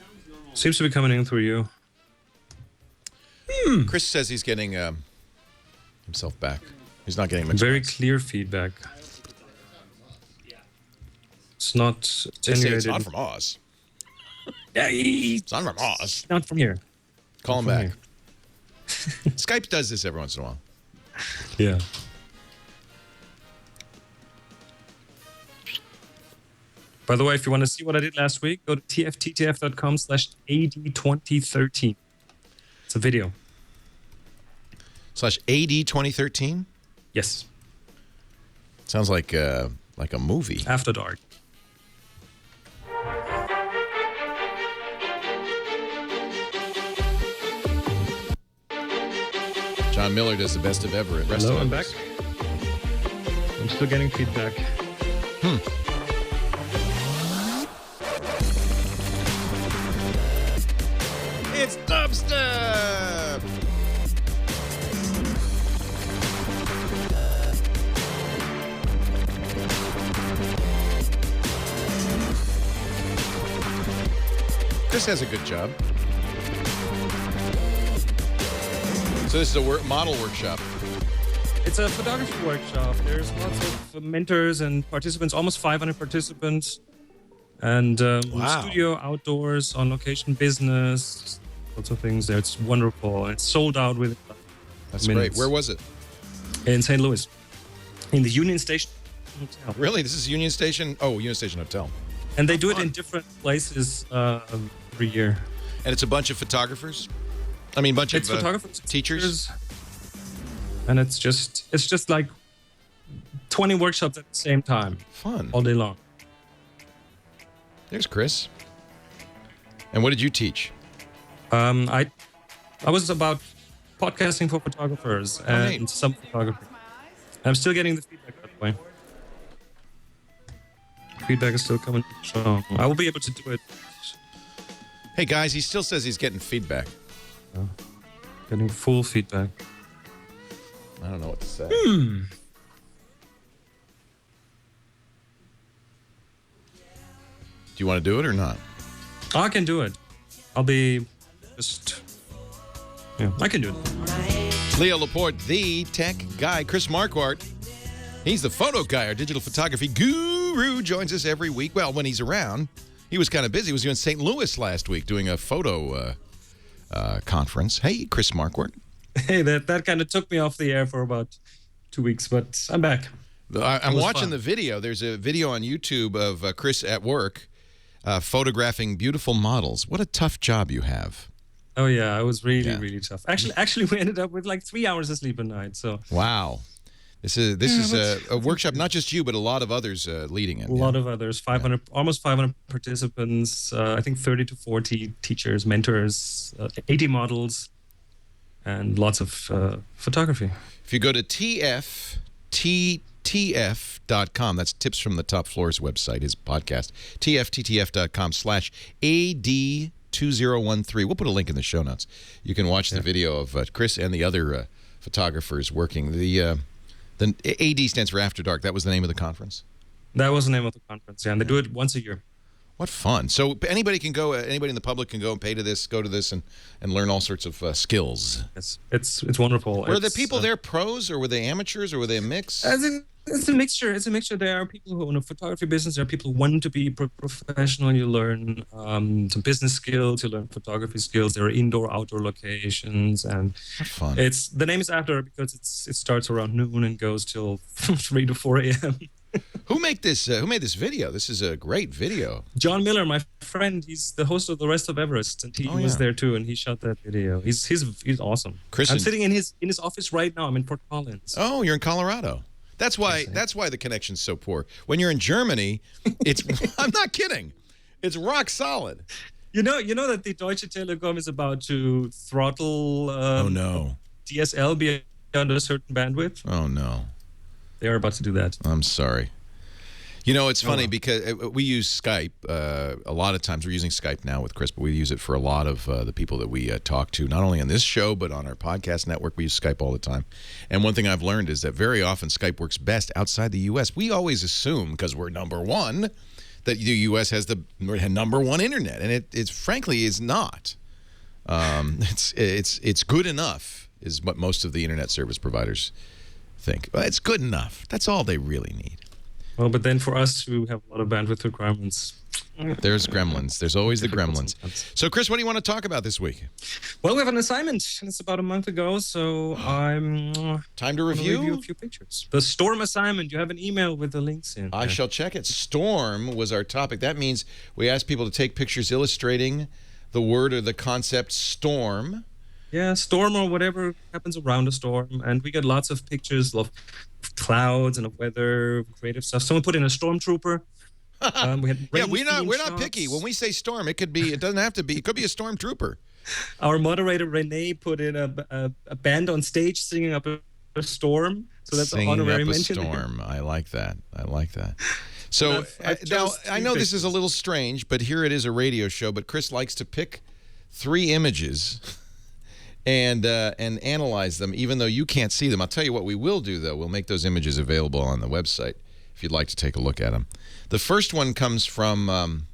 Seems to be coming in through you. Chris says he's getting himself back. He's not getting much. Very clear feedback. It's not attenuated. It's not from Oz. It's not from Oz. Not from here. Call him back. Skype does this every once in a while. Yeah. By the way, if you want to see what I did last week, go to tfttf.com/AD2013. It's a video. /AD2013? Yes. Sounds like a movie. After Dark. John Miller does the best of ever at Hello, I'm back. I'm still getting feedback. It's dubstep! Chris has a good job. So this is a model workshop. It's a photography workshop. There's lots of mentors and participants, almost 500 participants. And studio, outdoors, on location business, lots of things there. It's wonderful. It's sold out within That's minutes. great. Where was it? In St. Louis. In the Union Station Hotel. Really? This is Union Station? Oh, Union Station Hotel. And they do it in different places every year. And it's a bunch of photographers? I mean, bunch of photographers, teachers? And it's just like 20 workshops at the same time. Fun. All day long. There's Chris. And what did you teach? I was about podcasting for photographers and some photography. I'm still getting the feedback, by the way. Feedback is still coming strong. I will be able to do it. Hey guys, he still says he's getting feedback. Getting full feedback. I don't know what to say. Do you want to do it or not? I can do it. I'll be just... Yeah, I can do it. Leo Laporte, the tech guy. Chris Marquardt, he's the photo guy. Our digital photography guru joins us every week. Well, when he's around. He was kind of busy. He was in St. Louis last week doing a photo conference. Hey, Chris Marquardt. Hey, that kind of took me off the air for about 2 weeks, but I'm back. I'm watching the video. There's a video on YouTube of Chris at work photographing beautiful models. What a tough job you have. Oh, yeah. It was really tough. Actually, we ended up with like 3 hours of sleep a night. So wow. This is a workshop, not just you, but a lot of others leading it. A lot of others, almost 500 participants, I think 30 to 40 teachers, mentors, 80 models, and lots of photography. If you go to tfttf.com, that's Tips from the Top Floor's website, his podcast, tfttf.com/AD2013. We'll put a link in the show notes. You can watch the video of Chris and the other photographers working. The AD stands for After Dark. That was the name of the conference? That was the name of the conference, yeah. And they do it once a year. What fun. So anybody can go, anybody in the public can go and pay to this, go to this and learn all sorts of skills. It's wonderful. Were the people there pros or were they amateurs or were they a mix? It's a mixture. It's a mixture. There are people who own a photography business. There are people who want to be professional. You learn some business skills. You learn photography skills. There are indoor, outdoor locations, and fun. The name is After because it starts around noon and goes till 3 to 4 a.m. Who made this? Who made this video? This is a great video. John Miller, my friend, he's the host of The Rest of Everest, and he was there too, and he shot that video. He's awesome. Chris, I'm sitting in his office right now. I'm in Fort Collins. Oh, you're in Colorado. That's why the connection's so poor. When you're in Germany, it's I'm not kidding. It's rock solid. You know that the Deutsche Telekom is about to throttle DSL beyond a certain bandwidth. Oh no. They are about to do that. I'm sorry. You know, it's funny because we use Skype. A lot of times we're using Skype now with Chris, but we use it for a lot of the people that we talk to, not only on this show, but on our podcast network. We use Skype all the time. And one thing I've learned is that very often Skype works best outside the U.S. We always assume, because we're number one, that the U.S. has the number one internet. And it frankly is not. It's good enough is what most of the internet service providers think. But it's good enough. That's all they really need. Well, but then for us who have a lot of bandwidth requirements. There's gremlins. There's always the gremlins. So, Chris, what do you want to talk about this week? Well, we have an assignment, and it's about a month ago, so I'm... Time to review? A few pictures. The Storm assignment. You have an email with the links in. I shall check it. Storm was our topic. That means we asked people to take pictures illustrating the word or the concept storm. Yeah, storm or whatever happens around a storm. And we got lots of pictures of clouds and of weather, creative stuff. Someone put in a stormtrooper. We had we're not picky. When we say storm, it doesn't have to be. It could be a stormtrooper. Our moderator Renee put in a band on stage singing up a storm. So that's an honorary mention. Storm. I like that. So now I know this is a little strange, but here it is, a radio show. But Chris likes to pick 3 images and analyze them, even though you can't see them. I'll tell you what we will do, though. We'll make those images available on the website if you'd like to take a look at them. The first one comes from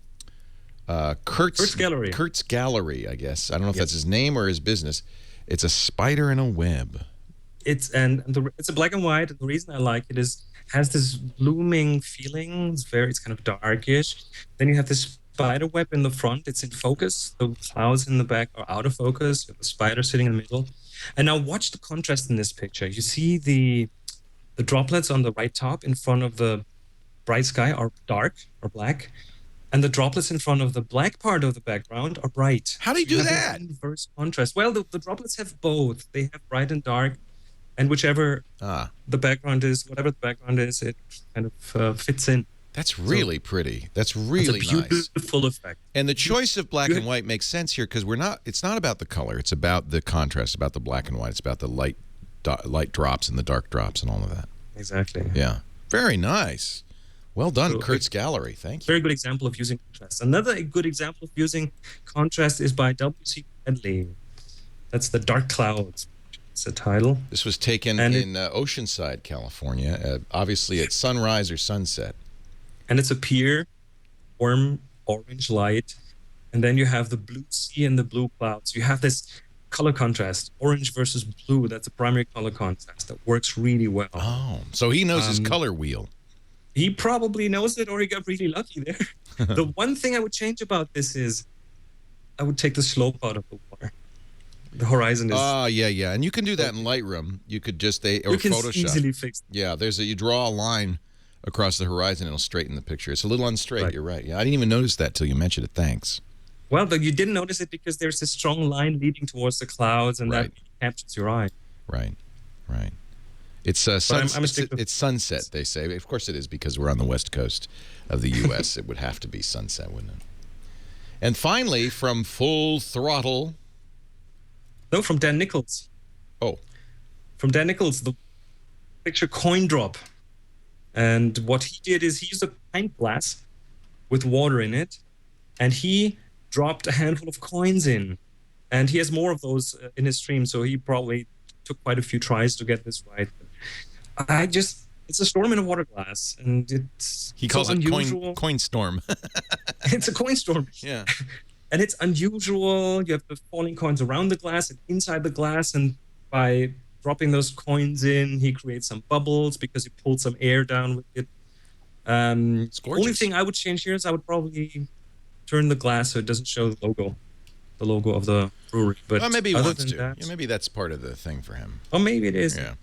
Kurt's Gallery. Kurt's Gallery, I guess. I don't know if that's his name or his business. It's a spider in a web. It's a black and white. And the reason I like it is has this blooming feeling. It's kind of darkish. Then you have this spider web in the front. It's in focus. The clouds in the back are out of focus. The spider sitting in the middle. And now watch the contrast in this picture. You see the droplets on the right top in front of the bright sky are dark or black, and the droplets in front of the black part of the background are bright. How do you do that? Inverse contrast. Well, the droplets have both. They have bright and dark, and whichever the background is, whatever the background is, it kind of fits in. That's really pretty. That's really nice. It's a beautiful effect. And the choice of black and white makes sense here because it's not about the color. It's about the contrast, about the black and white. It's about the light drops and the dark drops and all of that. Exactly. Yeah. Very nice. Well done, Kurt's Gallery. Thank you. Very good example of using contrast. Another good example of using contrast is by W.C. Bradley. That's The Dark Clouds. It's the title. This was taken in Oceanside, California, obviously at sunrise or sunset. And it's a pier, warm orange light, and then you have the blue sea and the blue clouds. You have this color contrast, orange versus blue. That's a primary color contrast that works really well. Oh, so he knows his color wheel. He probably knows it, or he got really lucky there. The one thing I would change about this is I would take the slope out of the water. The horizon is... yeah. And you can do that in Lightroom. You could just... Or Photoshop. Easily fix that. Yeah, you draw a line across the horizon, it'll straighten the picture. It's a little unstraight, right. You're right. Yeah, I didn't even notice that till you mentioned it. Thanks. Well, but you didn't notice it because there's this strong line leading towards the clouds, and that captures your eye. Right. It's it's sunset, they say. Of course it is, because we're on the west coast of the U.S. It would have to be sunset, wouldn't it? And finally, from Full Throttle... No, from Dan Nichols. Oh. From Dan Nichols, the picture Coin Drop. And what he did is he used a pint glass with water in it, and he dropped a handful of coins in. And he has more of those in his stream, so he probably took quite a few tries to get this right. It's a storm in a water glass, and he calls it coin storm. It's a coin storm. Yeah. And it's unusual. You have the falling coins around the glass and inside the glass, and by dropping those coins in, he creates some bubbles because he pulled some air down with it. It's gorgeous. Only thing I would change here is I would probably turn the glass so it doesn't show the logo of the brewery. But maybe he wants to. That, maybe that's part of the thing for him. Oh, maybe it is. Yeah.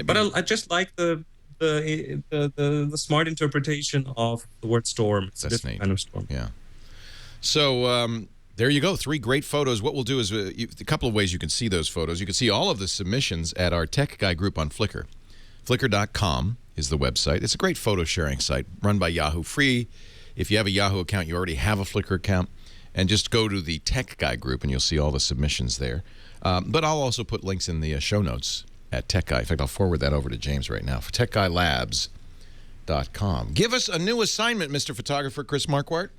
But I just like the the smart interpretation of the word storm. It's a different kind of storm. Yeah. So there you go. 3 great photos. What we'll do is a couple of ways you can see those photos. You can see all of the submissions at our Tech Guy group on Flickr. Flickr.com is the website. It's a great photo sharing site run by Yahoo, free. If you have a Yahoo account, you already have a Flickr account, and just go to the Tech Guy group and you'll see all the submissions there. But I'll also put links in the show notes at Tech Guy. In fact, I'll forward that over to James right now for techguylabs.com. Give us a new assignment, Mr. Photographer Chris Marquardt.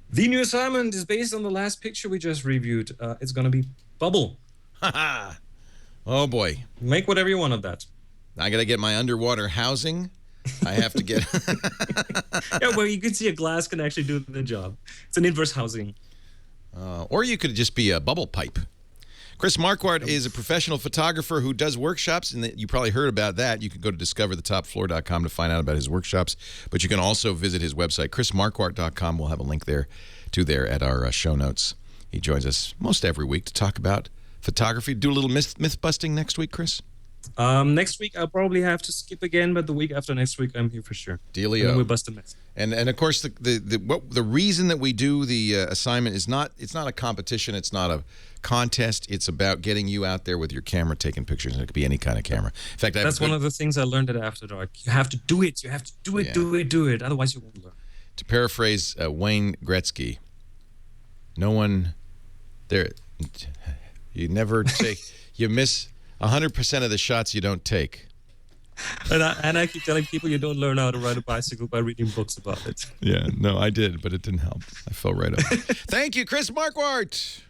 The new assignment is based on the last picture we just reviewed. It's going to be bubble. Oh, boy. Make whatever you want of that. I got to get my underwater housing. I have to get... Yeah, well, you can see a glass can actually do the job. It's an inverse housing. Or you could just be a bubble pipe. Chris Marquardt is a professional photographer who does workshops, and you probably heard about that. You can go to discoverthetopfloor.com to find out about his workshops, but you can also visit his website, chrismarquardt.com. We'll have a link there at our show notes. He joins us most every week to talk about photography. Do a little myth-busting next week, Chris? Next week, I'll probably have to skip again, but the week after next week, I'm here for sure. Dealio. And we bust a myth. And of course, the reason that we do the assignment is it's not a competition, it's not a contest. It's about getting you out there with your camera taking pictures, and it could be any kind of camera. In fact, that's one of the things I learned at After Dark. You have to do it. You have to do it, do it. Otherwise, you won't learn. To paraphrase Wayne Gretzky, no one there. You never take. You miss 100% of the shots you don't take. And I keep telling people you don't learn how to ride a bicycle by reading books about it. Yeah, no, I did, but it didn't help. I fell right off. Thank you, Chris Marquardt.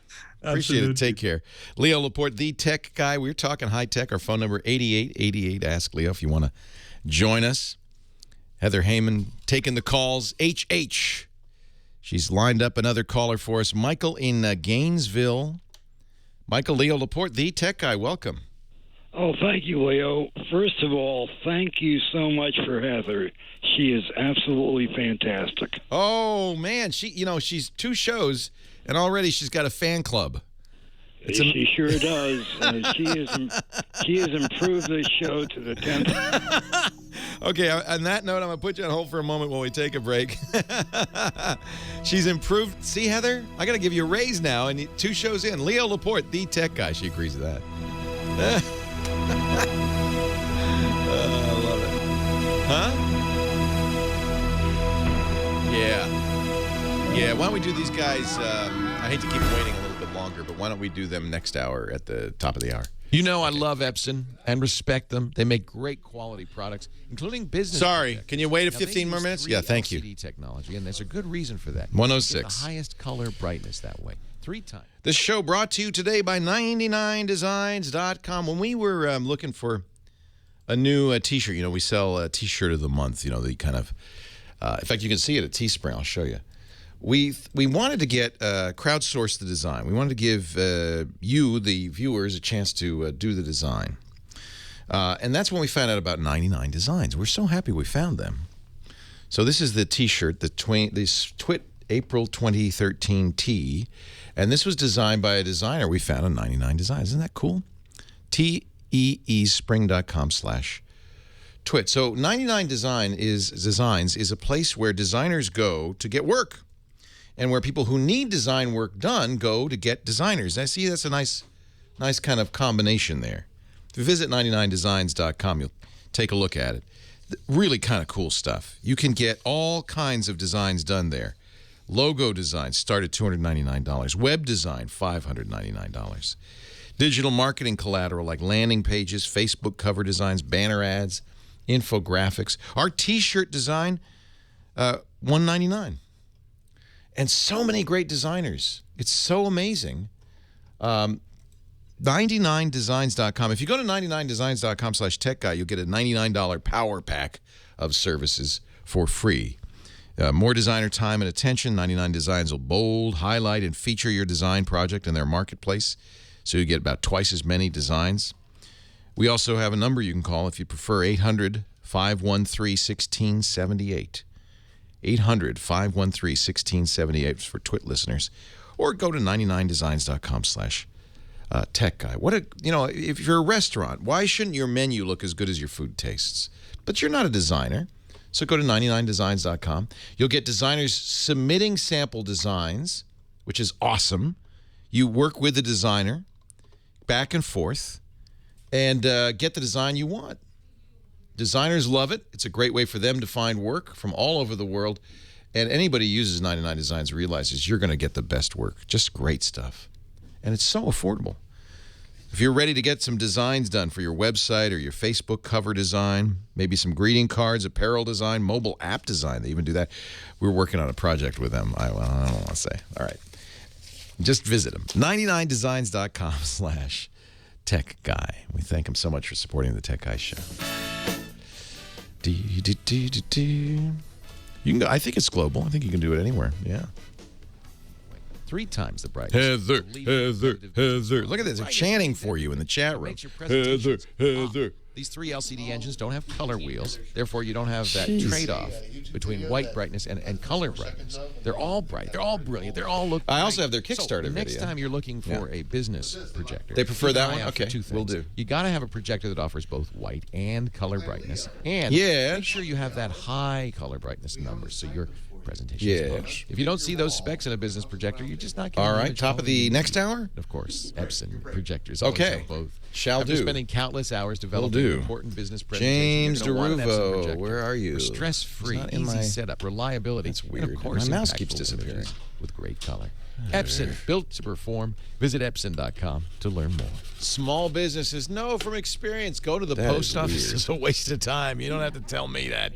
Appreciate it. Take care. Leo Laporte, the Tech Guy. We're talking high tech. Our phone number, 8888. Ask Leo if you want to join us. Heather Heyman taking the calls. HH. She's lined up another caller for us. Michael in Gainesville. Michael, Leo Laporte, the Tech Guy. Welcome. Oh, thank you, Leo. First of all, thank you so much for Heather. She is absolutely fantastic. Oh, man. She's 2 shows, and already she's got a fan club. She sure does. She has improved this show to the 10th. Okay, on that note, I'm going to put you on hold for a moment while we take a break. She's improved. See, Heather? I got to give you a raise now, and 2 shows in. Leo Laporte, the Tech Guy. She agrees with that. I love it. Huh? Yeah, why don't we do these guys? I hate to keep waiting a little bit longer, but why don't we do them next hour at the top of the hour? You know I love Epson and respect them. They make great quality products, including business. Sorry, projects. can you wait 15 now, more minutes? 3 Yeah, thank you. LCD technology, and there's a good reason for that. 106. You get the highest color brightness that way. 3 times. This show brought to you today by 99designs.com. When we were looking for a new T-shirt, we sell a T-shirt of the month, the kind of, in fact, you can see it at Teespring. I'll show you. We wanted to crowdsource the design. We wanted to give you, the viewers, a chance to do the design. And that's when we found out about 99 Designs. We're so happy we found them. So this is the T-shirt, this Twit April 2013 tee. And this was designed by a designer we found on 99 Designs. Isn't that cool? teespring.com/twit. So 99 Designs is a place where designers go to get work, and where people who need design work done go to get designers. I see that's a nice kind of combination there. If you visit 99designs.com, you'll take a look at it. Really kind of cool stuff. You can get all kinds of designs done there. Logo design start at $299. Web design, $599. Digital marketing collateral like landing pages, Facebook cover designs, banner ads, infographics. Our T-shirt design, $199. And so many great designers. It's so amazing. 99designs.com. If you go to 99designs.com/techguy, you'll get a $99 power pack of services for free. More designer time and attention. 99 Designs will bold, highlight, and feature your design project in their marketplace, so you get about twice as many designs. We also have a number you can call if you prefer, 800-513-1678. 800-513-1678 for Twit listeners. Or go to 99designs.com/techguy. If you're a restaurant, why shouldn't your menu look as good as your food tastes? but you're not a designer. So go to 99designs.com. You'll get designers submitting sample designs, which is awesome. You work with the designer back and forth and get the design you want. Designers love it. It's a great way for them to find work from all over the world. And anybody who uses 99 Designs realizes you're going to get the best work. Just great stuff. And it's so affordable. If you're ready to get some designs done for your website or your Facebook cover design, maybe some greeting cards, apparel design, mobile app design, they even do that. We're working on a project with them. I don't want to say. All right. Just visit them. 99designs.com/Tech Guy. We thank him so much for supporting the Tech Guy Show. You can go, I think it's global. I think you can do it anywhere. Yeah. 3 times the brightness. Heather. Look at this. They're chanting for you in the chat room. Heather. These 3 LCD engines don't have color wheels. Therefore, you don't have that trade-off between white brightness and color brightness. They're all bright. They're all brilliant. They're all look. I also have their Kickstarter video. Next time you're looking for a business projector, they prefer that one. Okay, we'll do. You got to have a projector that offers both white and color brightness, and make sure you have that high color brightness number so your presentation is close. If you don't see those specs in a business projector, you're just not getting. All right, top of the next hour. Of course, Epson projectors. Okay, both. Shall do. After spending countless hours developing important business presentations. James DeRuvo, where are you? Stress-free, easy setup, reliability. That's weird. And of course, my mouse keeps disappearing. With great color. Epson, built to perform. Visit Epson.com to learn more. Small businesses know from experience. Go to the post office. It's a waste of time. You don't have to tell me that.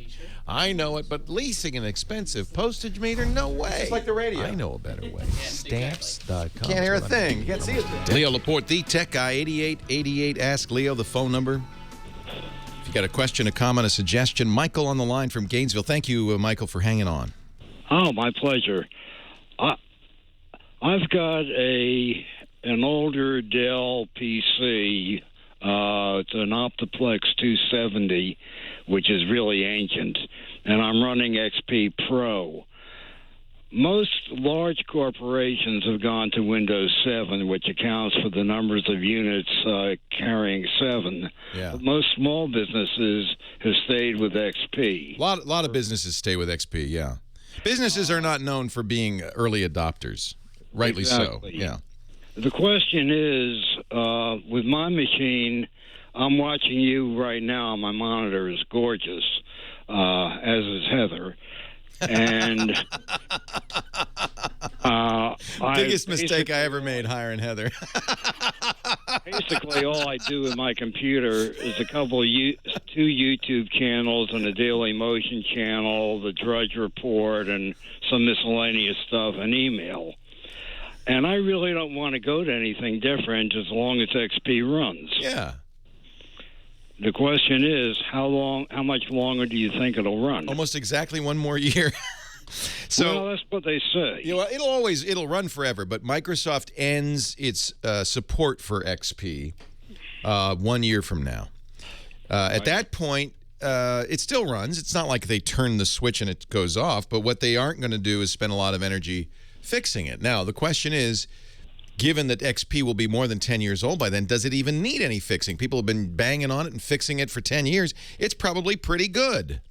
I know it, but leasing an expensive postage meter? No way. It's like the radio. I know a better way. Stamps.com. Can't hear a thing. You can't see it. Leo Laporte, the Tech Guy, 8888. Ask Leo, the phone number. If you got a question, a comment, a suggestion, Michael on the line from Gainesville. Thank you, Michael, for hanging on. Oh, my pleasure. I've got an older Dell PC. It's an Optiplex 270, which is really ancient, and I'm running XP Pro. Most large corporations have gone to Windows 7, which accounts for the numbers of units carrying 7. Yeah. But most small businesses have stayed with XP. A lot of businesses stay with XP, yeah. Businesses are not known for being early adopters. Rightly Exactly. so, yeah. The question is, with my machine, I'm watching you right now. My monitor is gorgeous, as is Heather. And biggest mistake I ever made, hiring Heather. Basically, all I do with my computer is a couple of 2 YouTube channels and a Daily Motion channel, the Drudge Report, and some miscellaneous stuff, and email. And I really don't want to go to anything different as long as XP runs. Yeah. The question is, how much longer do you think it'll run? Almost exactly 1 more year. Well, that's what they say. You know, it'll run forever, but Microsoft ends its support for XP 1 year from now. At that point, it still runs. It's not like they turn the switch and it goes off, but what they aren't going to do is spend a lot of energy fixing it. Now, the question is, given that XP will be more than 10 years old by then, does it even need any fixing? People have been banging on it and fixing it for 10 years. It's probably pretty good.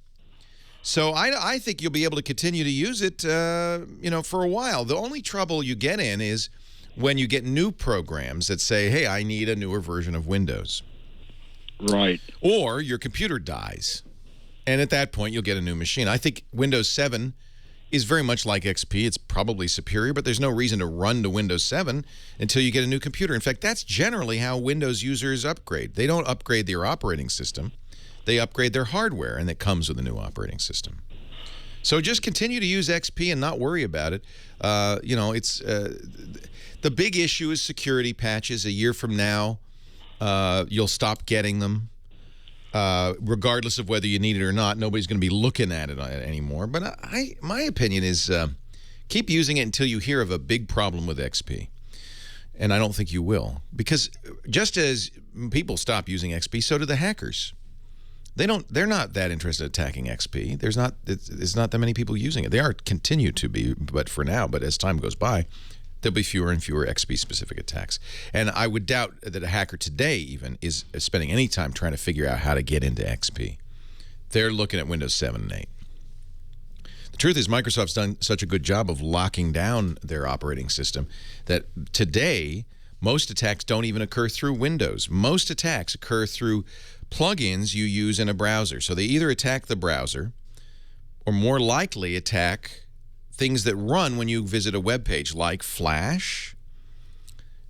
So I think you'll be able to continue to use it, for a while. The only trouble you get in is when you get new programs that say, hey, I need a newer version of Windows. Right. Or your computer dies. And at that point, you'll get a new machine. I think Windows 7 is very much like XP. It's probably superior, but there's no reason to run to Windows 7 until you get a new computer. In fact, that's generally how Windows users upgrade. They don't upgrade their operating system. They upgrade their hardware, and it comes with a new operating system. So just continue to use XP and not worry about it. It's the big issue is security patches. A year from now, you'll stop getting them. Regardless of whether you need it or not, nobody's going to be looking at it anymore. But my opinion is keep using it until you hear of a big problem with XP. And I don't think you will. Because just as people stop using XP, so do the hackers. They're not that interested in attacking XP. There's not that many people using it. They are continue to be, but for now, but as time goes by, there'll be fewer and fewer XP-specific attacks. And I would doubt that a hacker today even is spending any time trying to figure out how to get into XP. They're looking at Windows 7 and 8. The truth is Microsoft's done such a good job of locking down their operating system that today most attacks don't even occur through Windows. Most attacks occur through plugins you use in a browser. So they either attack the browser or more likely attack things that run when you visit a web page, like Flash.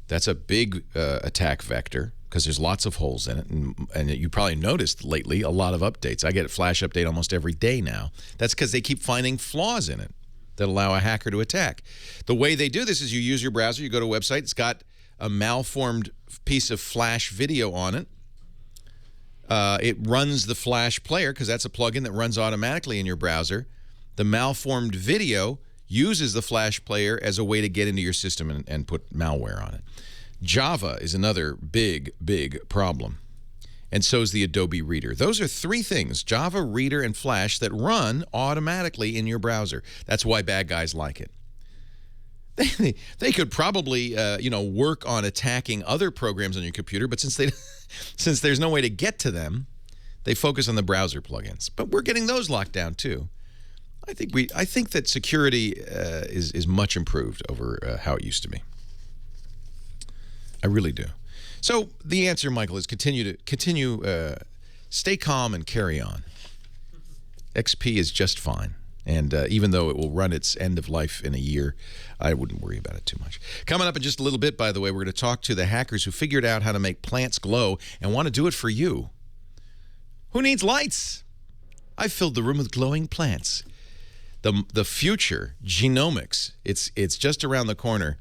That's a big attack vector because there's lots of holes in it. And you probably noticed lately a lot of updates. I get a Flash update almost every day now. That's because they keep finding flaws in it that allow a hacker to attack. The way they do this is you use your browser, you go to a website, it's got a malformed piece of Flash video on it. It runs the Flash player because that's a plugin that runs automatically in your browser. The malformed video uses the Flash player as a way to get into your system and put malware on it. Java is another big, big problem. And so is the Adobe Reader. Those are three things, Java, Reader, and Flash, that run automatically in your browser. That's why bad guys like it. They could probably, work on attacking other programs on your computer, but since there's no way to get to them, they focus on the browser plugins. But we're getting those locked down too. I think that security is much improved over how it used to be. I really do. So the answer, Michael, is stay calm and carry on. XP is just fine. And even though it will run its end of life in a year, I wouldn't worry about it too much. Coming up in just a little bit, by the way, we're going to talk to the hackers who figured out how to make plants glow and want to do it for you. Who needs lights? I filled the room with glowing plants. The future, genomics, it's just around the corner.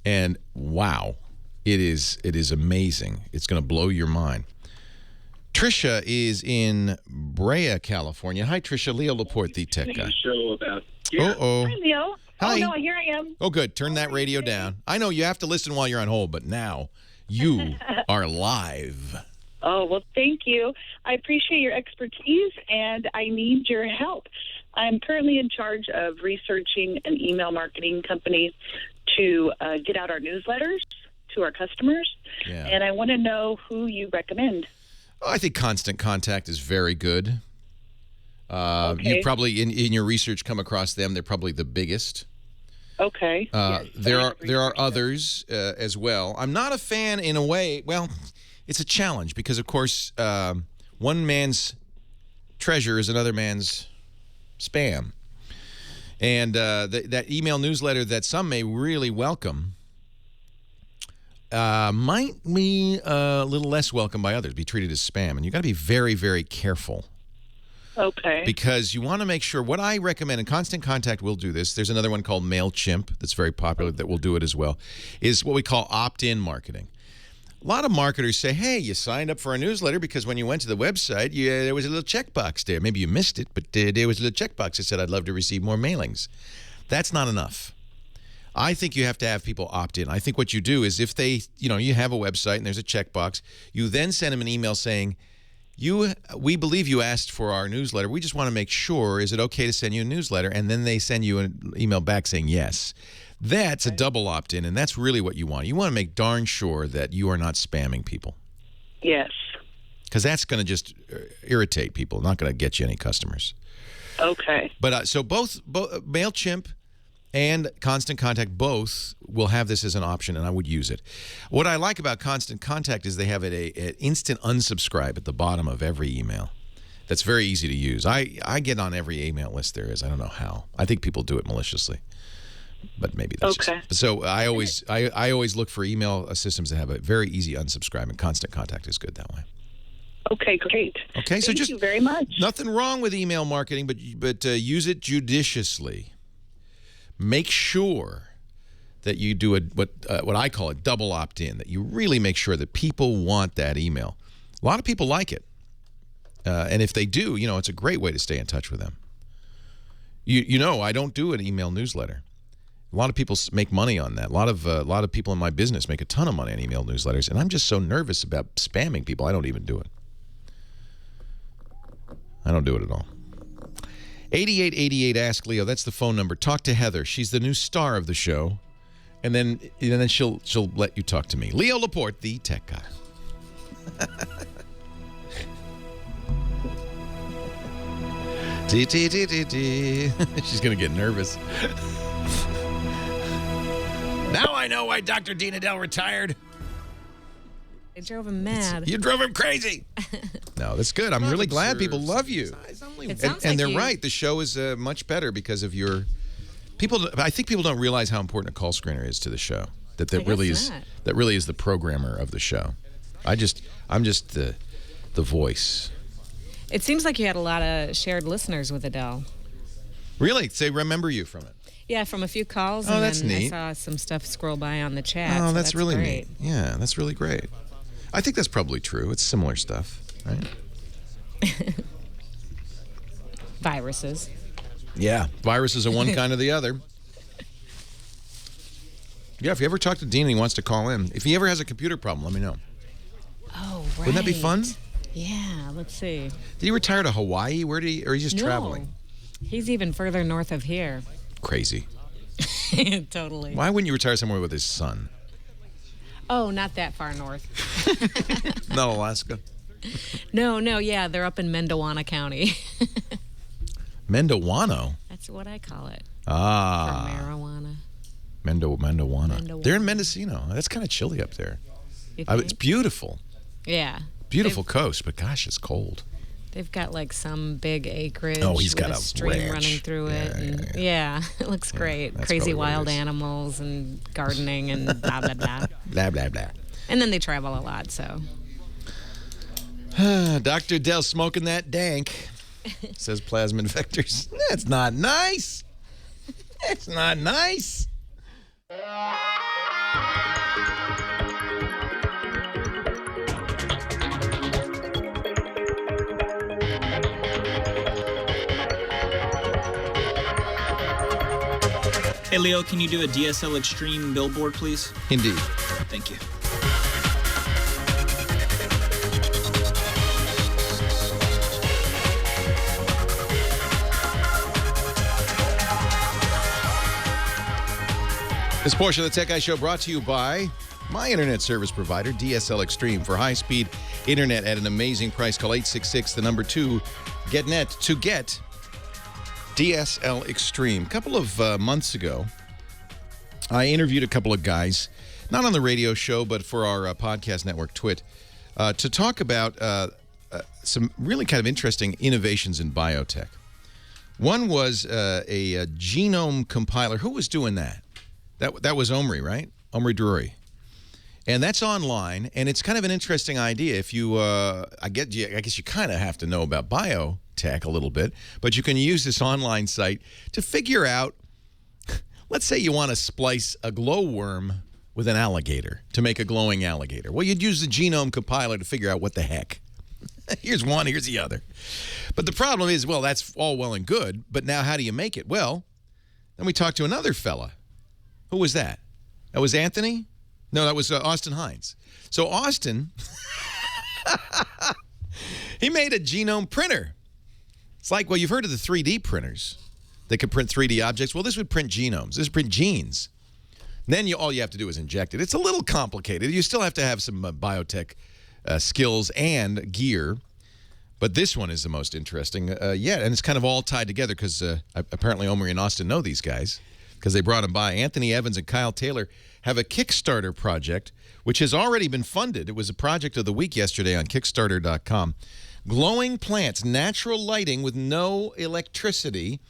And wow, it is amazing. It's going to blow your mind. Trisha is in Brea, California. Hi, Trisha. Leo Laporte, the tech guy. Uh-oh. Hi, Leo. Hi. Oh, no, here I am. Oh, good. Turn that radio down. I know you have to listen while you're on hold, but now you are live. Oh, well, thank you. I appreciate your expertise, and I need your help. I'm currently in charge of researching an email marketing company to get out our newsletters to our customers, and I want to know who you recommend. Oh, I think Constant Contact is very good. Okay. You probably, in your research, come across them. They're probably the biggest. Okay. Yes, there are others as well. I'm not a fan in a way. Well, it's a challenge because, of course, one man's treasure is another man's spam. And that email newsletter that some may really welcome might be a little less welcome by others, be treated as spam. And you've got to be very, very careful. Okay. Because you want to make sure, what I recommend, and Constant Contact will do this, there's another one called MailChimp that's very popular that will do it as well, is what we call opt-in marketing. A lot of marketers say, hey, you signed up for a newsletter because when you went to the website, there was a little checkbox there. Maybe you missed it, but there was a little checkbox that said, I'd love to receive more mailings. That's not enough. I think you have to have people opt in. I think what you do is if they, you have a website and there's a checkbox, you then send them an email saying, we believe you asked for our newsletter. We just want to make sure, is it okay to send you a newsletter? And then they send you an email back saying yes. That's a double opt-in, and that's really what you want. You want to make darn sure that you are not spamming people. Yes. Because that's going to just irritate people, not going to get you any customers. Okay. But so both MailChimp and Constant Contact both will have this as an option, and I would use it. What I like about Constant Contact is they have an instant unsubscribe at the bottom of every email. That's very easy to use. I get on every email list there is. I don't know how. I think people do it maliciously, but maybe that's okay. Just, so I always look for email systems that have a very easy unsubscribe, and Constant Contact is good that way. Okay, great. Okay, so Thank you very much. Nothing wrong with email marketing, but use it judiciously. Make sure that you do what I call a double opt-in, that you really make sure that people want that email. A lot of people like it. And if they do, it's a great way to stay in touch with them. I don't do an email newsletter. A lot of people make money on that. A lot of people in my business make a ton of money on email newsletters, and I'm just so nervous about spamming people, I don't even do it. I don't do it at all. 8888 Ask Leo, that's the phone number. Talk to Heather. She's the new star of the show. And then she'll let you talk to me. Leo Laporte, the tech guy. She's going to get nervous. Now I know why Dr. Dina Dell retired. I drove him mad. You drove him crazy. No, that's good. I'm really glad people love you. And they're right. The show is much better because of your people. I think people don't realize how important a call screener is to the show. That really is the programmer of the show. I'm just the voice. It seems like you had a lot of shared listeners with Adele. Really? They remember you from it? Yeah, from a few calls. Oh, and that's then neat. I saw some stuff scroll by on the chat. Oh, so that's really great. neat. Yeah, that's really great. I think that's probably true. It's similar stuff, right? Viruses. Yeah, viruses are one kind or the other. Yeah, if you ever talk to Dean and he wants to call in, if he ever has a computer problem, let me know. Oh, right. Wouldn't that be fun? Yeah, let's see. Did he retire to Hawaii? Or he's just traveling? He's even further north of here. Crazy. Totally. Why wouldn't you retire somewhere with his son? Oh, not that far north. Not Alaska? No, yeah, they're up in Mendowana County. Mendowano? That's what I call it. Ah. For marijuana. Mendowana. They're in Mendocino. That's kind of chilly up there. It's beautiful. Yeah. Beautiful coast, but gosh, it's cold. They've got like some big acreage. Oh, he's got with a stream ranch running through it. Yeah, it looks great. that's Crazy probably what it wild is. animals and gardening and blah, blah, blah. Blah, blah, blah. And then they travel a lot, so. Dr. Dell smoking that dank, says Plasmid Vectors. That's not nice. That's not nice. Hey, Leo, can you do a DSL Extreme billboard, please? Indeed. Thank you. This portion of the Tech Guy Show brought to you by my internet service provider, DSL Extreme, for high-speed internet at an amazing price. Call 866-2GET-NET to get DSL Extreme. A couple of months ago, I interviewed a couple of guys, not on the radio show, but for our podcast network, Twit, to talk about some really kind of interesting innovations in biotech. One was a genome compiler. Who was doing that? That was Omri, right? Omri Drury. And that's online, and it's kind of an interesting idea. If you, I guess you kind of have to know about biotech a little bit, but you can use this online site to figure out, let's say you want to splice a glowworm with an alligator to make a glowing alligator. Well, you'd use the genome compiler to figure out what the heck. Here's one, here's the other. But the problem is, well, that's all well and good, but now how do you make it? Well, then we talked to another fella. Who was that? That was Anthony? No, that was Austin Hines. So Austin, he made a genome printer. It's like, well, you've heard of the 3D printers. They could print 3D objects. Well, this would print genomes. This would print genes. Then all you have to do is inject it. It's a little complicated. You still have to have some biotech skills and gear. But this one is the most interesting yet. And it's kind of all tied together because apparently Omri and Austin know these guys because they brought them by. Anthony Evans and Kyle Taylor have a Kickstarter project, which has already been funded. It was a project of the week yesterday on Kickstarter.com. Glowing plants, natural lighting with no electricity.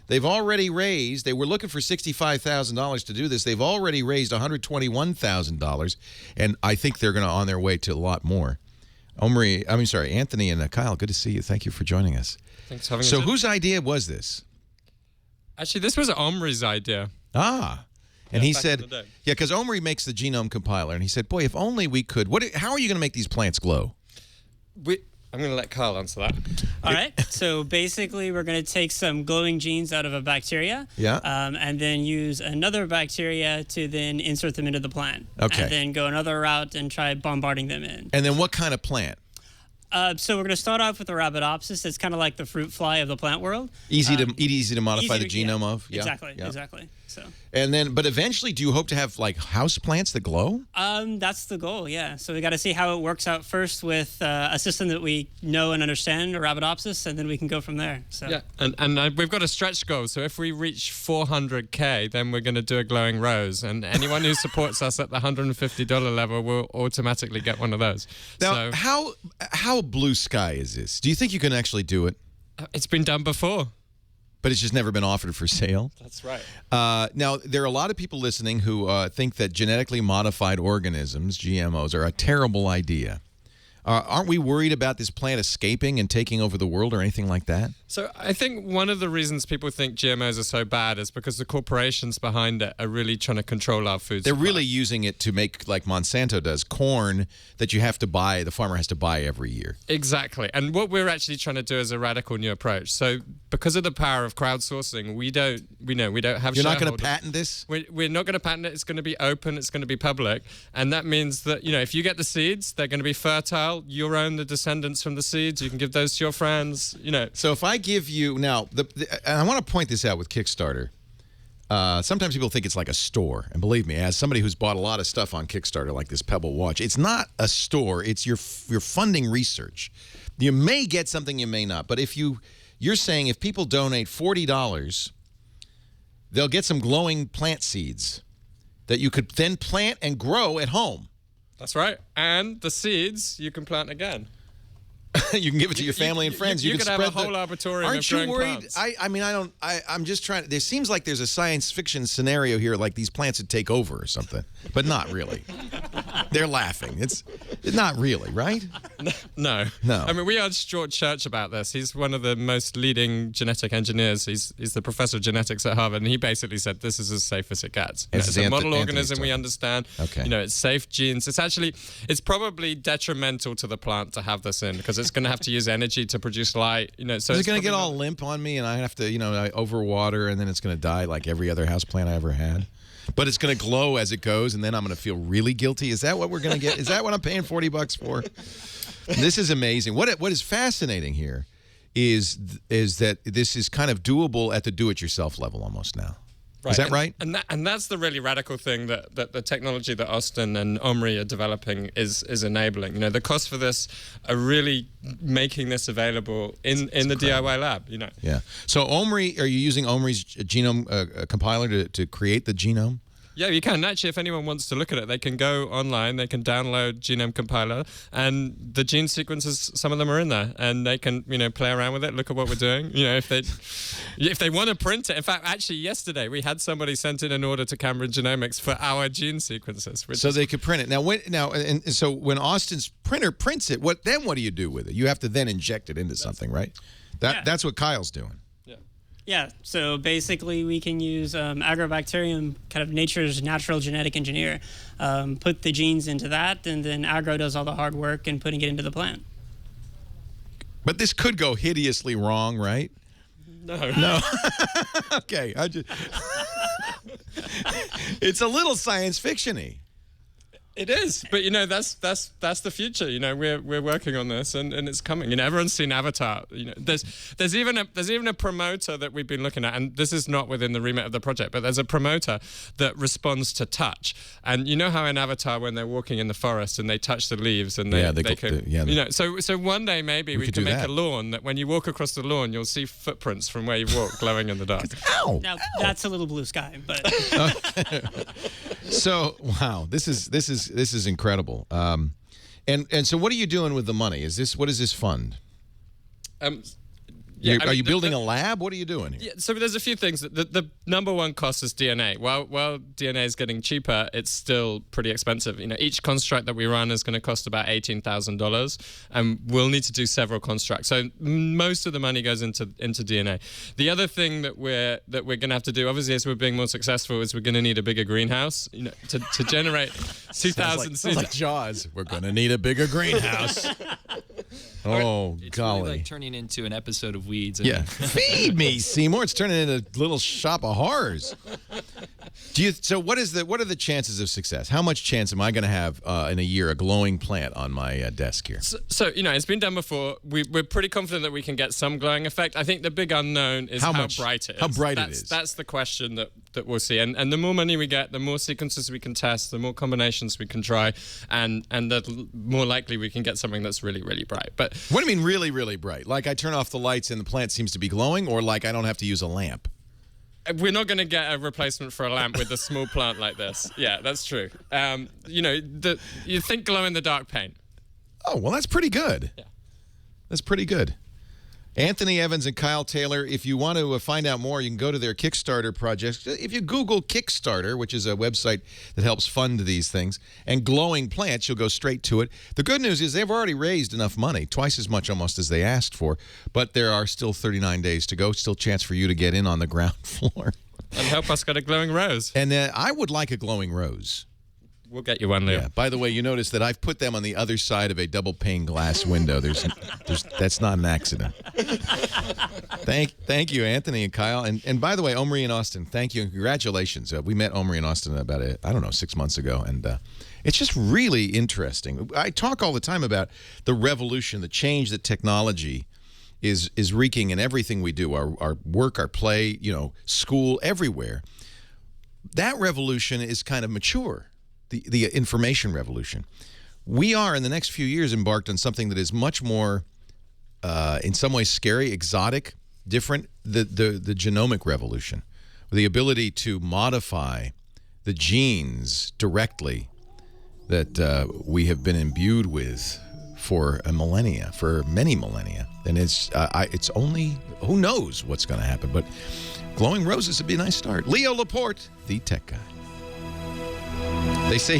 They've already raised, they were looking for $65,000 to do this. They've already raised $121,000, and I think they're going to on their way to a lot more. Anthony and Kyle, good to see you. Thank you for joining us. Thanks for having us. So whose idea was this? Actually, this was Omri's idea. Ah. And Yeah, he back said, in the day. yeah, because Omri makes the genome compiler, and he said, boy, if only we could. How are you going to make these plants glow? I'm going to let Kyle answer that. All right. So basically, we're going to take some glowing genes out of a bacteria. Yeah. And then use another bacteria to then insert them into the plant. Okay. And then go another route and try bombarding them in. And then what kind of plant? So we're going to start off with the Arabidopsis. It's kind of like the fruit fly of the plant world. Easy to modify the easy to- genome yeah, of? Yeah. Exactly, Yeah. exactly. So. And then, but eventually, do you hope to have like house plants that glow? That's the goal, yeah. So we got to see how it works out first with a system that we know and understand, Arabidopsis, and then we can go from there. So. Yeah, and we've got a stretch goal. So if we reach 400K, then we're going to do a glowing rose, and anyone who supports us at the $150 level will automatically get one of those. Now, So, how blue sky is this? Do you think you can actually do it? It's been done before. But it's just never been offered for sale? That's right. Now, there are a lot of people listening who think that genetically modified organisms, GMOs, are a terrible idea. Aren't we worried about this plant escaping and taking over the world or anything like that? So I think one of the reasons people think GMOs are so bad is because the corporations behind it are really trying to control our food They're supply. really using it to make, like Monsanto does, corn that you have to buy, the farmer has to buy every year. Exactly. And what we're actually trying to do is a radical new approach. So because of the power of crowdsourcing, we don't have You're not going to shareholders. patent this? We're not going to patent it. It's going to be open. It's going to be public. And that means that, if you get the seeds, they're going to be fertile. You'll own the descendants from the seeds. You can give those to your friends, So if I give you, now, and I want to point this out with Kickstarter. Sometimes people think it's like a store. And believe me, as somebody who's bought a lot of stuff on Kickstarter, like this Pebble watch, it's not a store. It's you're funding research. You may get something, you may not. But if you're saying if people donate $40, they'll get some glowing plant seeds that you could then plant and grow at home. That's right. And the seeds you can plant again. You can give it to your family and friends. You can could have spread a whole arboretum Aren't of you growing worried? plants. I'm just trying. There seems like there's a science fiction scenario here, like these plants would take over or something, but not really. They're laughing. It's not really, right? No. No. I mean, we asked George Church about this. He's one of the most leading genetic engineers. He's the professor of genetics at Harvard, and he basically said this is as safe as it gets. It's a model organism we understand. Okay. It's safe genes. It's probably detrimental to the plant to have this in because it's going to have to use energy to produce light. So Is it it's going to get probably all limp on me, and I have to, I overwater, and then it's going to die like every other houseplant I ever had? But it's going to glow as it goes, and then I'm going to feel really guilty. Is that what we're going to get? Is that what I'm paying $40 for? This is amazing. What is fascinating here is that this is kind of doable at the do-it-yourself level almost now. Is that right? And that's the really radical thing that the technology that Austin and Omri are developing is enabling. The cost for this are really making this available in the DIY lab. Yeah. So Omri, are you using Omri's genome compiler to create the genome? Yeah, you can. Actually, if anyone wants to look at it, they can go online, they can download Genome Compiler, and the gene sequences, some of them are in there, and they can, play around with it, look at what we're doing. If they want to print it. In fact, actually, yesterday, we had somebody sent in an order to Cambridge Genomics for our gene sequences. So they could print it. Now, so when Austin's printer prints it, what do you do with it? You have to then inject it into something, right? That's what Kyle's doing. Yeah, so basically we can use agrobacterium, kind of nature's natural genetic engineer, put the genes into that, and then agro does all the hard work in putting it into the plant. But this could go hideously wrong, right? No. Okay. It's a little science fiction-y. It is, but that's the future. We're working on this, and it's coming. Everyone's seen Avatar. There's even a promoter that we've been looking at, and this is not within the remit of the project, but there's a promoter that responds to touch. And you know how in Avatar when they're walking in the forest and they touch the leaves and so one day maybe we can make a lawn that when you walk across the lawn you'll see footprints from where you've walked glowing in the dark. Ow! Now that's a little blue sky, but. So wow, this is incredible. And so what are you doing with the money? What is this fund? Are you building a lab? What are you doing here? Yeah, so there's a few things. The number one cost is DNA. While DNA is getting cheaper, it's still pretty expensive. Each construct that we run is going to cost about $18,000, and we'll need to do several constructs. So most of the money goes into DNA. The other thing that we're going to have to do, obviously, as we're being more successful, is we're going to need a bigger greenhouse. To generate 2,000 sounds like Jaws. We're going to need a bigger greenhouse. Oh, it's golly. Really like turning into an episode of Weeds. Yeah. Feed me, Seymour. It's turning into a little shop of horrors. So what are the chances of success? How much chance am I going to have in a year a glowing plant on my desk here? So it's been done before. We're pretty confident that we can get some glowing effect. I think the big unknown is how bright it is. How bright it is. That's the question that we'll see. And the more money we get, the more sequences we can test, the more combinations we can try, and the more likely we can get something that's really, really bright. But what do you mean really, really bright? Like I turn off the lights and the plant seems to be glowing, or like I don't have to use a lamp? We're not going to get a replacement for a lamp with a small plant like this. Yeah, that's true. You think glow-in-the-dark paint. Oh, well, that's pretty good. Yeah. That's pretty good. Anthony Evans and Kyle Taylor, if you want to find out more, you can go to their Kickstarter project. If you Google Kickstarter, which is a website that helps fund these things, and glowing plants, you'll go straight to it. The good news is they've already raised enough money, twice as much almost as they asked for, but there are still 39 days to go, still a chance for you to get in on the ground floor. And help us get a glowing rose. And I would like a glowing rose. We'll get you one, Leo. Yeah. By the way, you notice that I've put them on the other side of a double pane glass window. That's not an accident. Thank you, Anthony and Kyle. And by the way, Omri and Austin, thank you and congratulations. We met Omri and Austin about 6 months ago, and it's just really interesting. I talk all the time about the revolution, the change that technology is wreaking in everything we do, our work, our play, school, everywhere. That revolution is kind of mature. The information revolution. We are, in the next few years, embarked on something that is much more, in some ways, scary, exotic, different, the genomic revolution. The ability to modify the genes directly that we have been imbued with for many millennia. And it's only, who knows what's going to happen, but glowing roses would be a nice start. Leo Laporte, the tech guy. They say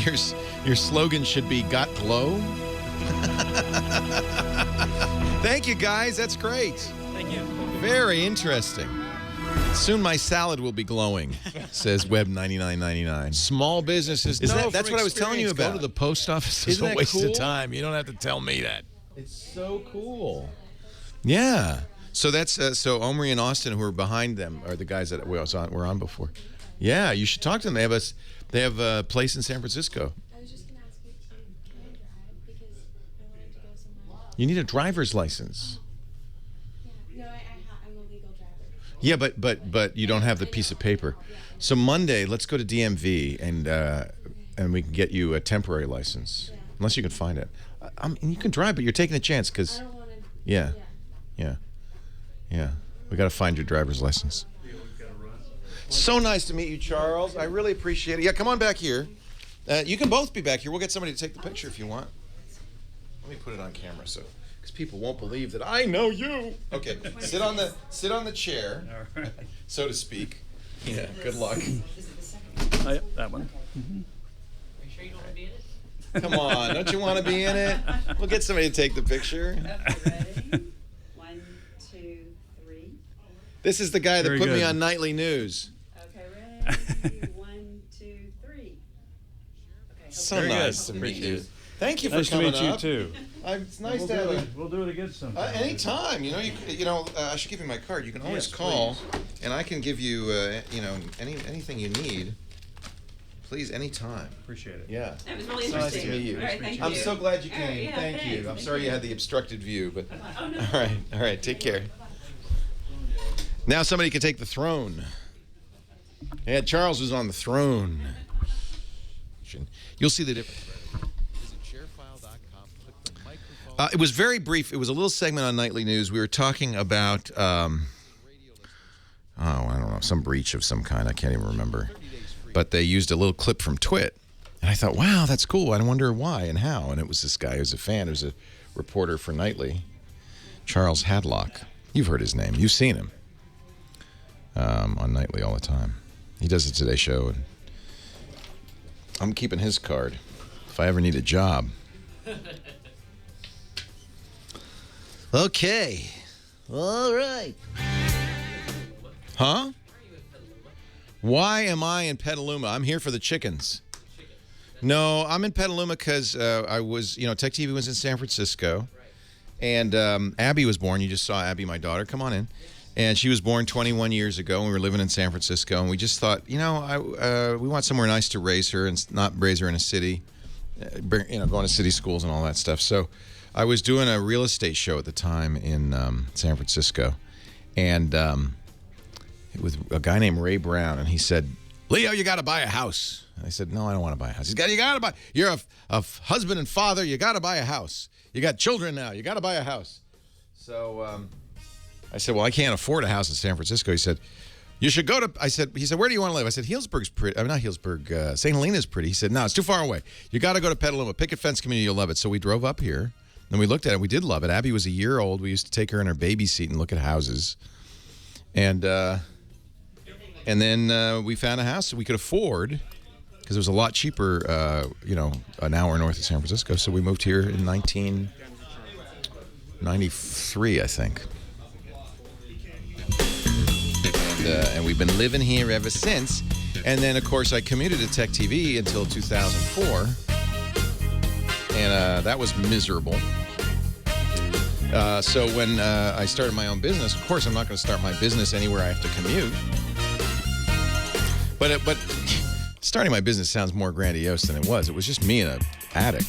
your slogan should be "Got Glow." Thank you, guys. That's great. Thank you. Very interesting. Soon my salad will be glowing, says Web9999. Small businesses. That's what I was telling you about. Go to the post office. It's a waste of time. You don't have to tell me that. It's so cool. Yeah. So that's so Omri and Austin, who are behind them, are the guys that were on before. Yeah, you should talk to them. They have a place in San Francisco. I was just going to ask you, can I drive? Because I wanted to go somewhere. You need a driver's license. Yeah. No, I'm a legal driver. Yeah, but you don't have the piece of paper. So Monday, let's go to DMV and we can get you a temporary license, unless you can find it. You can drive, but you're taking a chance because. I don't want to. Yeah. We got to find your driver's license. So nice to meet you, Charles. I really appreciate it. Yeah, come on back here. You can both be back here. We'll get somebody to take the picture if you want. Let me put it on camera because people won't believe that I know you. Okay, sit on the chair, so to speak. Yeah, good luck. Oh, yeah, that one. Mm-hmm. Are you sure you don't want to be in it? Come on, don't you want to be in it? We'll get somebody to take the picture. Okay, ready? 1, 2, 3. This is the guy that Very put me good. on nightly news. Okay, ready? 1, 2, 3. Okay. So Very nice good. to meet Appreciate you. it. Thank you for Nice to coming meet you up. too. It's nice We'll to have a. We'll do it again sometime. Anytime, I should give you my card. You can always Yes, call, and I can give you, anything you need. Please, anytime. Appreciate it. Yeah. That was really It's nice to interesting. meet you. All right, thank I'm you. so glad you All right, came. yeah, Thank you. thanks. I'm sorry you had the obstructed view, but Oh, no. all right. Take care. Now somebody can take the throne. Yeah, Charles was on the throne. You'll see the difference. It was very brief. It was a little segment on Nightly News. We were talking about, I don't know, some breach of some kind. I can't even remember. But they used a little clip from Twit. And I thought, wow, that's cool. I wonder why and how. And it was this guy who's a fan, who's a reporter for Nightly, Charles Hadlock. You've heard his name. You've seen him on Nightly all the time. He does the Today Show. And I'm keeping his card if I ever need a job. Okay. All right. Huh? Why am I in Petaluma? I'm here for the chickens. No, I'm in Petaluma because I was, Tech TV was in San Francisco. And Abby was born. You just saw Abby, my daughter. Come on in. And she was born 21 years ago, and we were living in San Francisco, and we just thought, we want somewhere nice to raise her and not raise her in a city, going to city schools and all that stuff. So I was doing a real estate show at the time in San Francisco, and with a guy named Ray Brown, and he said, Leo, you got to buy a house. And I said, no, I don't want to buy a house. He said, you got to buy, you're a husband and father, you got to buy a house. You got children now, you got to buy a house. So I said, well, I can't afford a house in San Francisco. He said, you should go to, he said, where do you want to live? I said, Healdsburg's pretty, not Healdsburg, St. Helena's pretty. He said, no, it's too far away. You got to go to Petaluma, picket fence community, you'll love it. So we drove up here, and we looked at it. We did love it. Abby was a year old. We used to take her in her baby seat and look at houses. And then we found a house that we could afford, because it was a lot cheaper, an hour north of San Francisco. So we moved here in 1993, I think. And we've been living here ever since. And then, of course, I commuted to Tech TV until 2004. And that was miserable. So when I started my own business, of course, I'm not going to start my business anywhere I have to commute. But starting my business sounds more grandiose than it was. It was just me in an attic.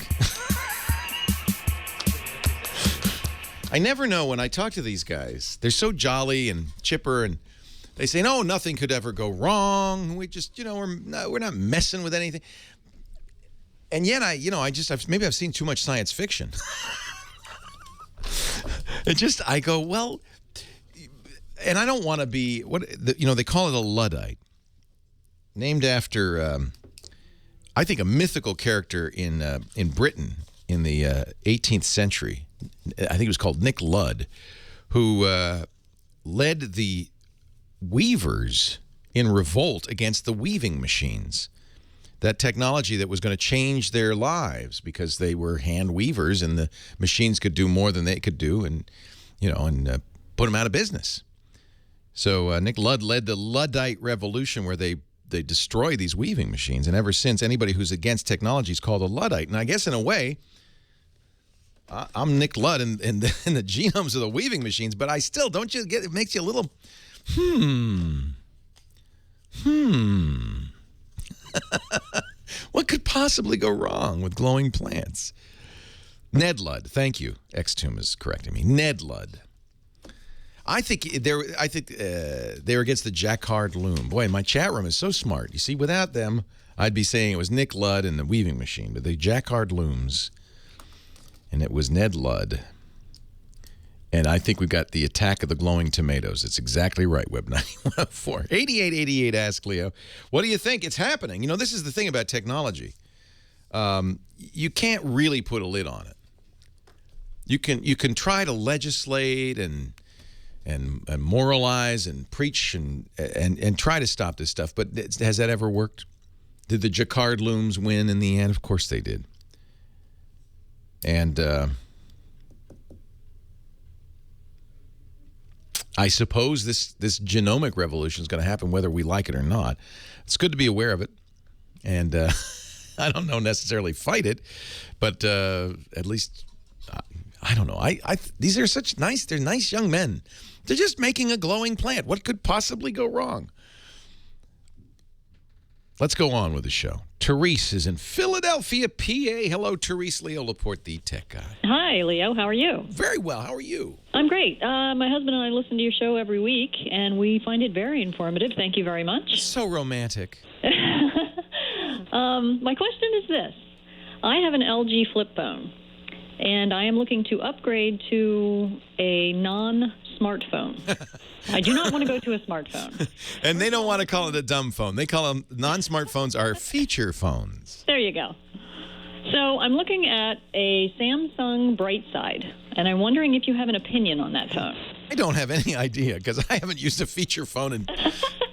I never know when I talk to these guys. They're so jolly and chipper, and they say, no, nothing could ever go wrong. We just, we're not messing with anything. And yet maybe I've seen too much science fiction. I go, well, and I don't want to be, they call it a Luddite. Named after, I think, a mythical character in Britain in the 18th century. I think it was called Nick Ludd, who led the weavers in revolt against the weaving machines. That technology that was going to change their lives, because they were hand weavers and the machines could do more than they could do, and put them out of business. So Nick Ludd led the Luddite revolution, where they destroy these weaving machines. And ever since, anybody who's against technology is called a Luddite. And I guess in a way, I'm Nick Ludd in the genomes of the weaving machines, but I still, don't you get, it makes you a little, What could possibly go wrong with glowing plants? Ned Ludd, thank you. Xtomb is correcting me. Ned Ludd. I think they're against the Jacquard loom. Boy, my chat room is so smart. You see, without them, I'd be saying it was Nick Ludd and the weaving machine, but the Jacquard looms, and it was Ned Ludd. And I think we've got the attack of the glowing tomatoes. It's exactly right, Web 9104. 8888, ask Leo. What do you think? It's happening. This is the thing about technology. You can't really put a lid on it. You can try to legislate and moralize and preach and try to stop this stuff, but has that ever worked? Did the Jacquard looms win in the end? Of course they did. And I suppose this genomic revolution is going to happen whether we like it or not. It's good to be aware of it, and I don't know necessarily fight it, but at least I don't know. These are they're nice young men. They're just making a glowing plant. What could possibly go wrong? Let's go on with the show. Therese is in Philadelphia, PA. Hello, Therese. Leo Laporte, the tech guy. Hi, Leo. How are you? Very well. How are you? I'm great. My husband and I listen to your show every week, and we find it very informative. Thank you very much. So romantic. My question is this. I have an LG flip phone, and I am looking to upgrade to a non-smartphone. I do not want to go to a smartphone. And they don't want to call it a dumb phone. They call them, non-smartphones are feature phones. There you go. So I'm looking at a Samsung Brightside, and I'm wondering if you have an opinion on that phone. I don't have any idea, because I haven't used a feature phone in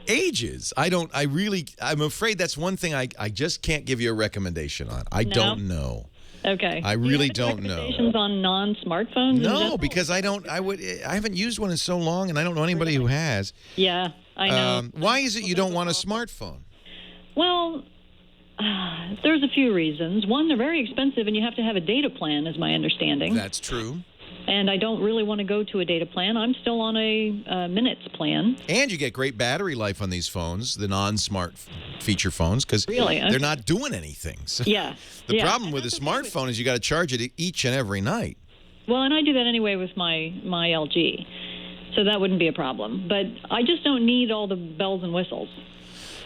ages. I'm afraid that's one thing I just can't give you a recommendation on. I don't know. Okay. I really don't know. Recommendations on non-smartphones? No, because I haven't used one in so long, and I don't know anybody who has. Yeah, I know. Why is it you don't want a smartphone? Well, there's a few reasons. One, they're very expensive, and you have to have a data plan, is my understanding. That's true. and I don't really want to go to a data plan. I'm still on a minutes plan. And you get great battery life on these phones, the non-smart feature phones, because Really? they're not doing anything. So Yeah. the Yeah. problem with a smartphone is you got to charge it each and every night. Well, and I do that anyway with my LG, so that wouldn't be a problem. But I just don't need all the bells and whistles.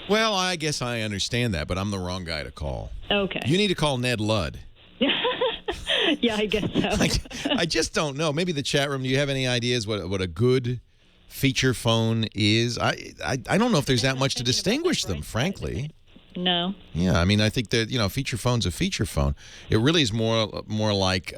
Well, I guess I understand that, but I'm the wrong guy to call. Okay. You need to call Ned Ludd. Yeah, I guess so. I just don't know. Maybe the chat room, do you have any ideas what a good feature phone is? I don't know if there's that much to distinguish them, frankly. No. Yeah, I mean, I think that, feature phone's a feature phone. It really is more like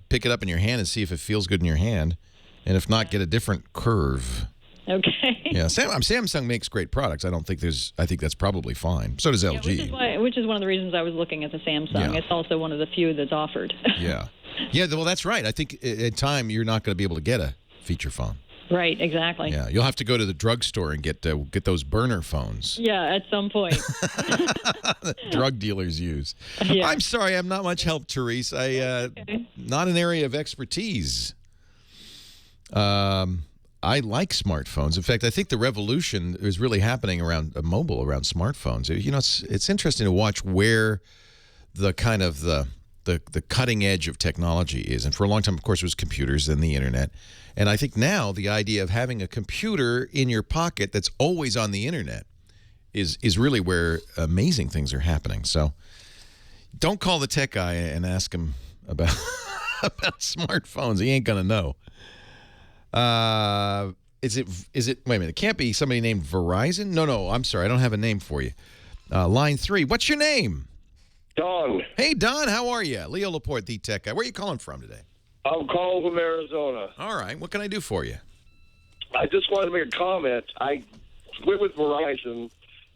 pick it up in your hand and see if it feels good in your hand, and if not, get a different curve. Okay. Yeah, Samsung makes great products. I think that's probably fine. So does LG. Which is one of the reasons I was looking at the Samsung. Yeah. It's also one of the few that's offered. Yeah. Yeah, well, that's right. I think at time you're not going to be able to get a feature phone. Right, exactly. Yeah, you'll have to go to the drugstore and get those burner phones. Yeah, at some point. that drug dealers use. Yeah. I'm sorry, I'm not much help, Therese. Not an area of expertise. I like smartphones. In fact, I think the revolution is really happening around mobile, around smartphones. It's interesting to watch where the kind of the cutting edge of technology is. And for a long time, of course, it was computers and the internet. And I think now the idea of having a computer in your pocket that's always on the internet is really where amazing things are happening. So don't call the tech guy and ask him about about smartphones. He ain't gonna know. Is it wait a minute, it can't be somebody named Verizon? No, I'm sorry, I don't have a name for you. Line 3, what's your name? Don. Hey, Don, how are you? Leo Laporte, the tech guy. Where are you calling from today? I'm calling from Arizona. All right, what can I do for you? I just wanted to make a comment. I went with Verizon.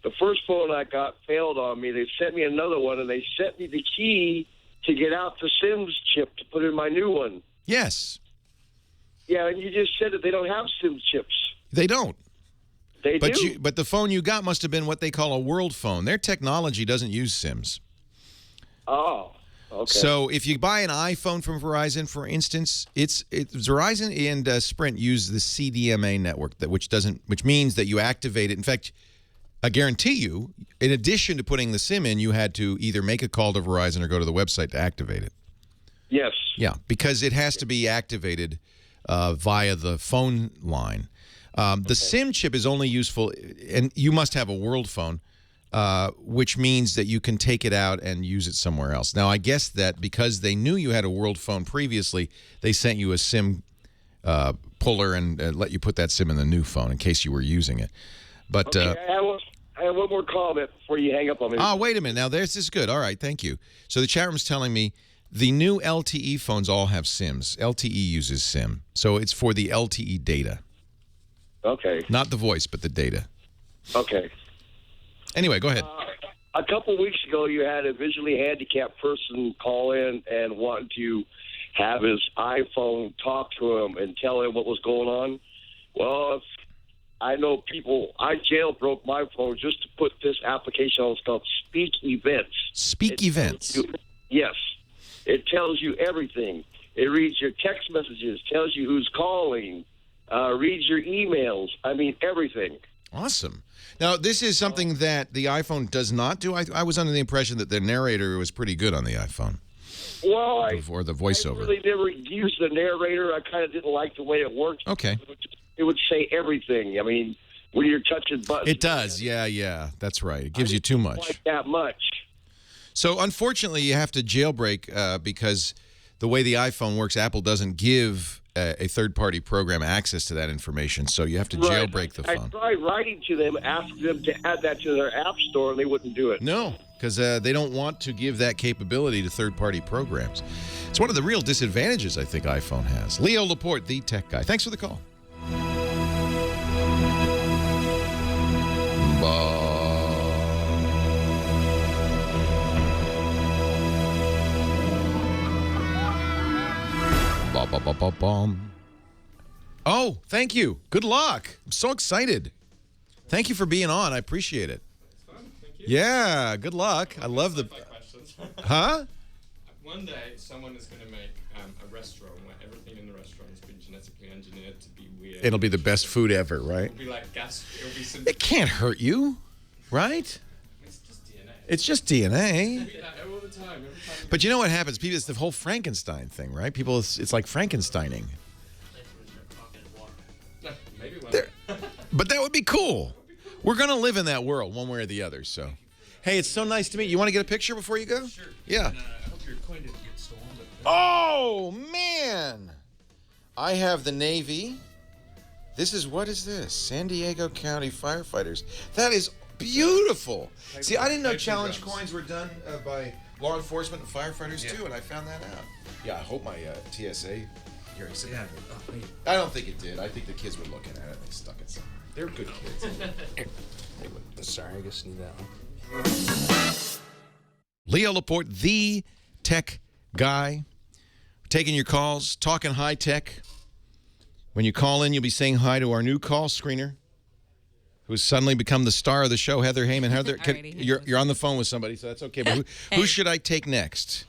The first phone I got failed on me. They sent me another one, and they sent me the key to get out the SIMS chip to put in my new one. Yes. Yeah, and you just said that they don't have SIM chips. They don't. They do. But the phone you got must have been what they call a world phone. Their technology doesn't use SIMs. Oh, okay. So if you buy an iPhone from Verizon, for instance, it's Verizon and Sprint use the CDMA network, which means that you activate it. In fact, I guarantee you, in addition to putting the SIM in, you had to either make a call to Verizon or go to the website to activate it. Yes. Yeah, because it has to be activated via the phone line. The SIM chip is only useful, and you must have a world phone, which means that you can take it out and use it somewhere else. Now, I guess that because they knew you had a world phone previously, they sent you a SIM puller and let you put that SIM in the new phone in case you were using it. But I have one more comment before you hang up on me. Oh, wait a minute. Now, this is good. All right, thank you. So the chat room's telling me the new LTE phones all have SIMs. LTE uses SIM. So it's for the LTE data. Okay. Not the voice, but the data. Okay. Anyway, go ahead. A couple of weeks ago, you had a visually handicapped person call in and want to have his iPhone talk to him and tell him what was going on. Well, I know people, I jailbroke my phone just to put this application on. It's called Speak Events. Speak Events? Yes. It tells you everything. It reads your text messages, tells you who's calling, reads your emails. I mean, everything. Awesome. Now, this is something that the iPhone does not do. I was under the impression that the narrator was pretty good on the iPhone. Well, or the voiceover. I really never used the narrator. I kind of didn't like the way it worked. Okay. It would say everything. I mean, when you're touching buttons. It does. Yeah. That's right. It gives you too much. Like that much. So, unfortunately, you have to jailbreak because the way the iPhone works, Apple doesn't give a third-party program access to that information. So you have to jailbreak the phone. I tried writing to them, asking them to add that to their app store, and they wouldn't do it. No, because they don't want to give that capability to third-party programs. It's one of the real disadvantages I think iPhone has. Leo Laporte, the tech guy. Thanks for the call. Oh, thank you. Good luck. I'm so excited. Thank you for being on. I appreciate it. It's fun. Thank you. Yeah, good luck. I love the... Huh? one day someone is going to make a restaurant where everything in the restaurant has been genetically engineered to be weird. It'll be the best food ever, right? It'll be like gas. It'll be some. It can't hurt you, right? It's just DNA. It's just DNA. We do that all the time. Every time. But you know what happens? People, it's the whole Frankenstein thing, right? People, it's like Frankensteining. Maybe one. But that would be cool. We're going to live in that world one way or the other, so. Hey, it's so nice to meet you. You want to get a picture before you go? Sure. Yeah. And, I hope your coin didn't get stolen. Oh, man. I have the Navy. What is this? San Diego County Firefighters. That is beautiful. See, I didn't know challenge coins were done by law enforcement and firefighters, too, and I found that out. Yeah, I hope my TSA hearing sit down here. I don't think it did. I think the kids were looking at it and they stuck it somewhere. They're good kids. Sorry, I guess you need that one. Leo Laporte, the tech guy, taking your calls, talking high tech. When you call in, you'll be saying hi to our new call screener, who's suddenly become the star of the show, Heather Heyman. Heather, you're on the phone with somebody, so that's okay. But who should I take next?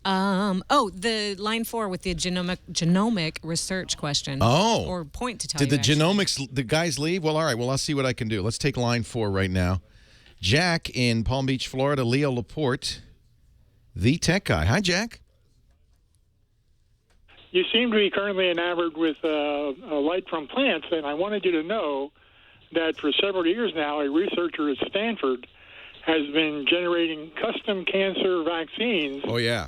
The line 4 with the genomic research question. Oh. Or point to tell Did you. the genomics, the guys leave? Well, all right. Well, I'll see what I can do. Let's take line 4 right now. Jack in Palm Beach, Florida. Leo Laporte, the tech guy. Hi, Jack. You seem to be currently enamored with light from plants, and I wanted you to know that for several years now, a researcher at Stanford has been generating custom cancer vaccines. Oh, yeah.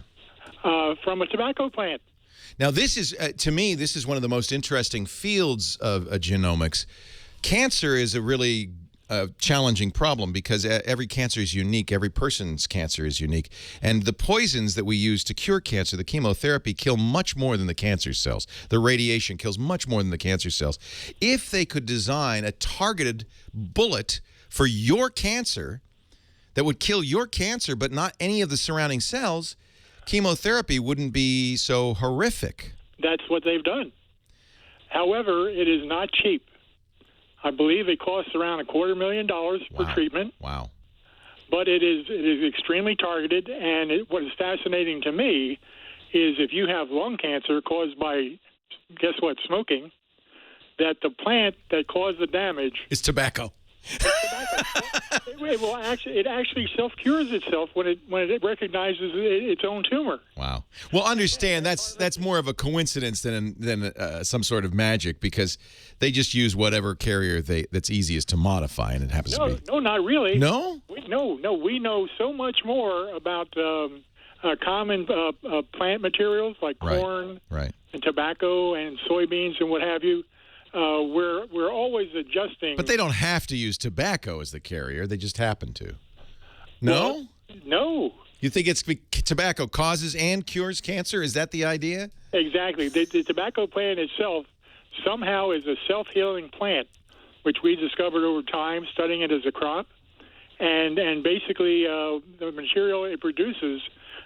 From a tobacco plant. Now, this is, to me, this is one of the most interesting fields of genomics. Cancer is a really challenging problem because every cancer is unique. Every person's cancer is unique. And the poisons that we use to cure cancer, the chemotherapy, kill much more than the cancer cells. The radiation kills much more than the cancer cells. If they could design a targeted bullet for your cancer that would kill your cancer but not any of the surrounding cells, chemotherapy wouldn't be so horrific. That's what they've done. However, it is not cheap. I believe it costs around $250,000 per treatment. Wow. But it is extremely targeted, and what is fascinating to me is if you have lung cancer caused by, guess what, smoking, that the plant that caused the damage is tobacco. It actually self-cures itself when it recognizes its own tumor. Wow. Well, understand that's more of a coincidence than some sort of magic because they just use whatever carrier that's easiest to modify, and it happens to be. No, not really. No? No. We know so much more about common plant materials like corn and tobacco and soybeans and what have you. We're always adjusting. But they don't have to use tobacco as the carrier. They just happen to. No? Well, no. You think tobacco causes and cures cancer? Is that the idea? Exactly. The tobacco plant itself somehow is a self-healing plant, which we discovered over time studying it as a crop. And basically the material it produces,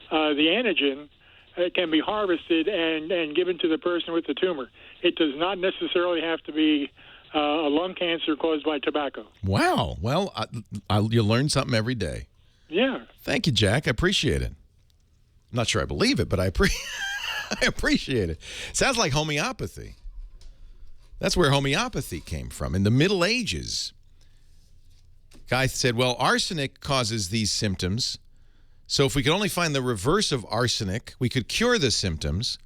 the antigen, it can be harvested and given to the person with the tumor. It does not necessarily have to be a lung cancer caused by tobacco. Wow. Well, you learn something every day. Yeah. Thank you, Jack. I appreciate it. I'm not sure I believe it, but I appreciate it. Sounds like homeopathy. That's where homeopathy came from. In the Middle Ages, guy said, well, arsenic causes these symptoms. So if we could only find the reverse of arsenic, we could cure the symptoms.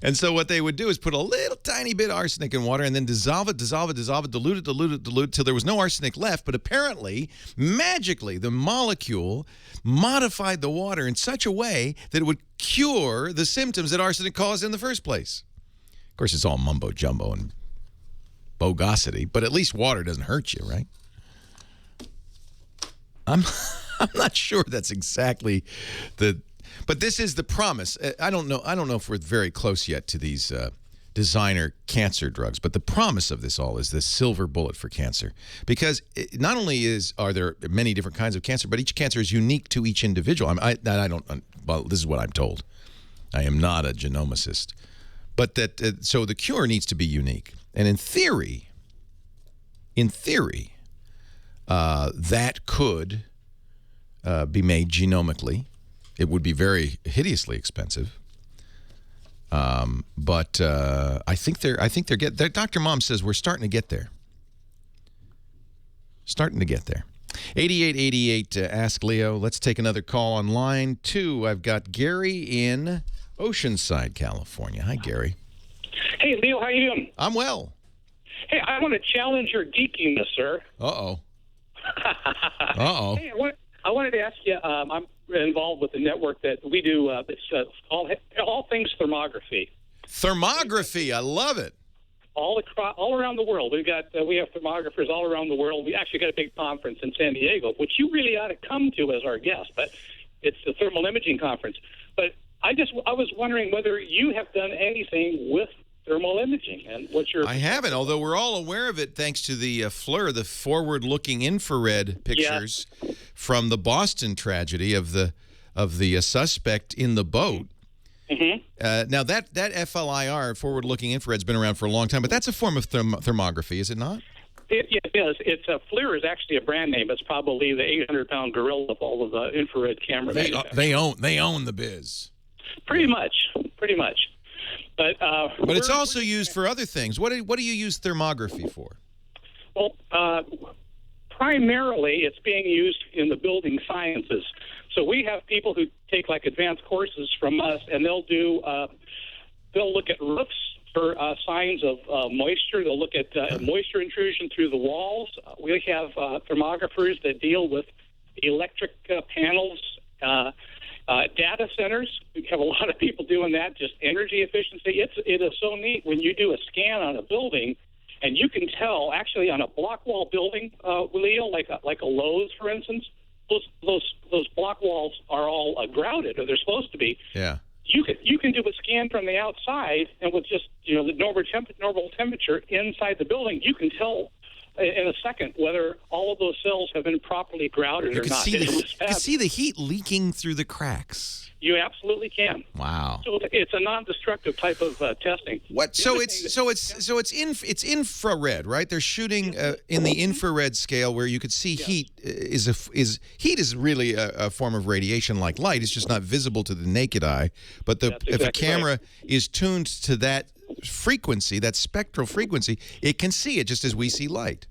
And so what they would do is put a little tiny bit of arsenic in water and then dissolve it, dilute it, till there was no arsenic left. But apparently, magically, the molecule modified the water in such a way that it would cure the symptoms that arsenic caused in the first place. Of course, it's all mumbo-jumbo and bogosity, but at least water doesn't hurt you, right? I'm not sure that's exactly but this is the promise. I don't know if we're very close yet to these designer cancer drugs, but the promise of this all is this silver bullet for cancer. Because not only are there many different kinds of cancer, but each cancer is unique to each individual. Well, this is what I'm told. I am not a genomicist. But so the cure needs to be unique. And in theory, that could be made genomically. It would be very hideously expensive. But I think they're Dr. Mom says we're starting to get there. Starting to get there. 8888 Ask Leo. Let's take another call on line 2. I've got Gary in Oceanside, California. Hi, Gary. Hey, Leo, how you doing? I'm well. Hey, I want to challenge your geekiness, sir. Uh-oh. Uh-oh. Hey, I wanted to ask you, I'm involved with a network that we do all things thermography. Thermography, I love it. All around the world. We have thermographers all around the world. We actually got a big conference in San Diego, which you really ought to come to as our guest, but it's the thermal imaging conference. But I was wondering whether you have done anything with thermal imaging and what your... I haven't, although we're all aware of it thanks to the FLIR, the forward-looking infrared pictures from the Boston tragedy of the suspect in the boat. Mm-hmm. Now, that FLIR, forward-looking infrared, has been around for a long time, but that's a form of thermography, is it not? It is. FLIR is actually a brand name. It's probably the 800-pound gorilla of all of the infrared camera manufacturers. They own the biz. Pretty much. But it's also used for other things. What do you use thermography for? Well, primarily it's being used in the building sciences. So we have people who take like advanced courses from us, and they'll look at roofs for signs of moisture. They'll look at moisture intrusion through the walls. We have thermographers that deal with electric panels. Data centers, we have a lot of people doing that, just energy efficiency. It is so neat when you do a scan on a building, and you can tell, actually, on a block wall building, Leo, like a Lowe's, for instance, those block walls are all grouted, or they're supposed to be. Yeah. You can do a scan from the outside, and with just the normal temperature inside the building, you can tell in a second whether all of those cells have been properly grouted or not. You can see the heat leaking through the cracks. You absolutely can. Wow. So it's a non-destructive type of testing. What? It's infrared, right? They're shooting in the infrared scale where you could see heat heat is really a form of radiation like light. It's just not visible to the naked eye. But if a camera is tuned to that frequency, that spectral frequency, it can see it just as we see light.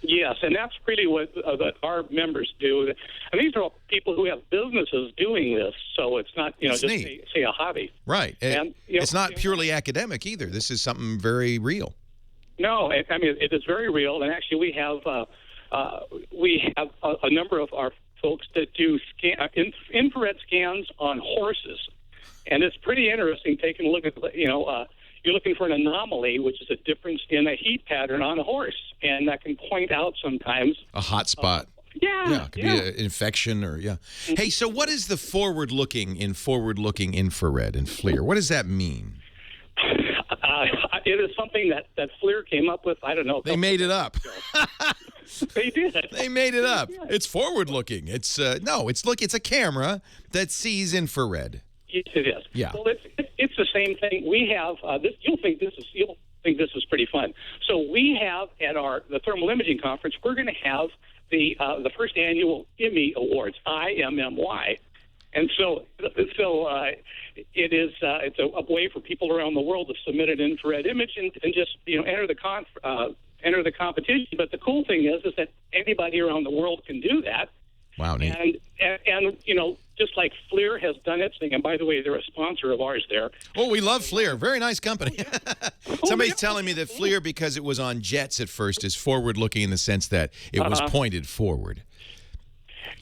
Yes, and that's really what our members do. And these are all people who have businesses doing this, so it's not just say a hobby. Right, and it's not purely academic either. This is something very real. No, I mean it is very real, and actually we have a number of our folks that do infrared scans on horses, and it's pretty interesting taking a look at you're looking for an anomaly, which is a difference in a heat pattern on a horse, and that can point out sometimes a hot spot. It could be an infection or Hey, so what is the forward-looking infrared and FLIR? What does that mean? It is something that FLIR came up with. I don't know. They made it up. They did. They made it up. Yeah. It's forward-looking. It's it's a camera that sees infrared. Yes, it is. Yeah. Well, it's the same thing. We have this. You'll think this is pretty fun. So we have at the thermal imaging conference, we're going to have the first annual IMMY Awards, IMMY, and so it's a way for people around the world to submit an infrared image and just enter the competition. But the cool thing is that anybody around the world can do that. Wow, neat. And just like FLIR has done its thing, and by the way, they're a sponsor of ours there. Oh, we love FLIR. Very nice company. Somebody's telling me that FLIR, because it was on jets at first, is forward-looking in the sense that it was pointed forward.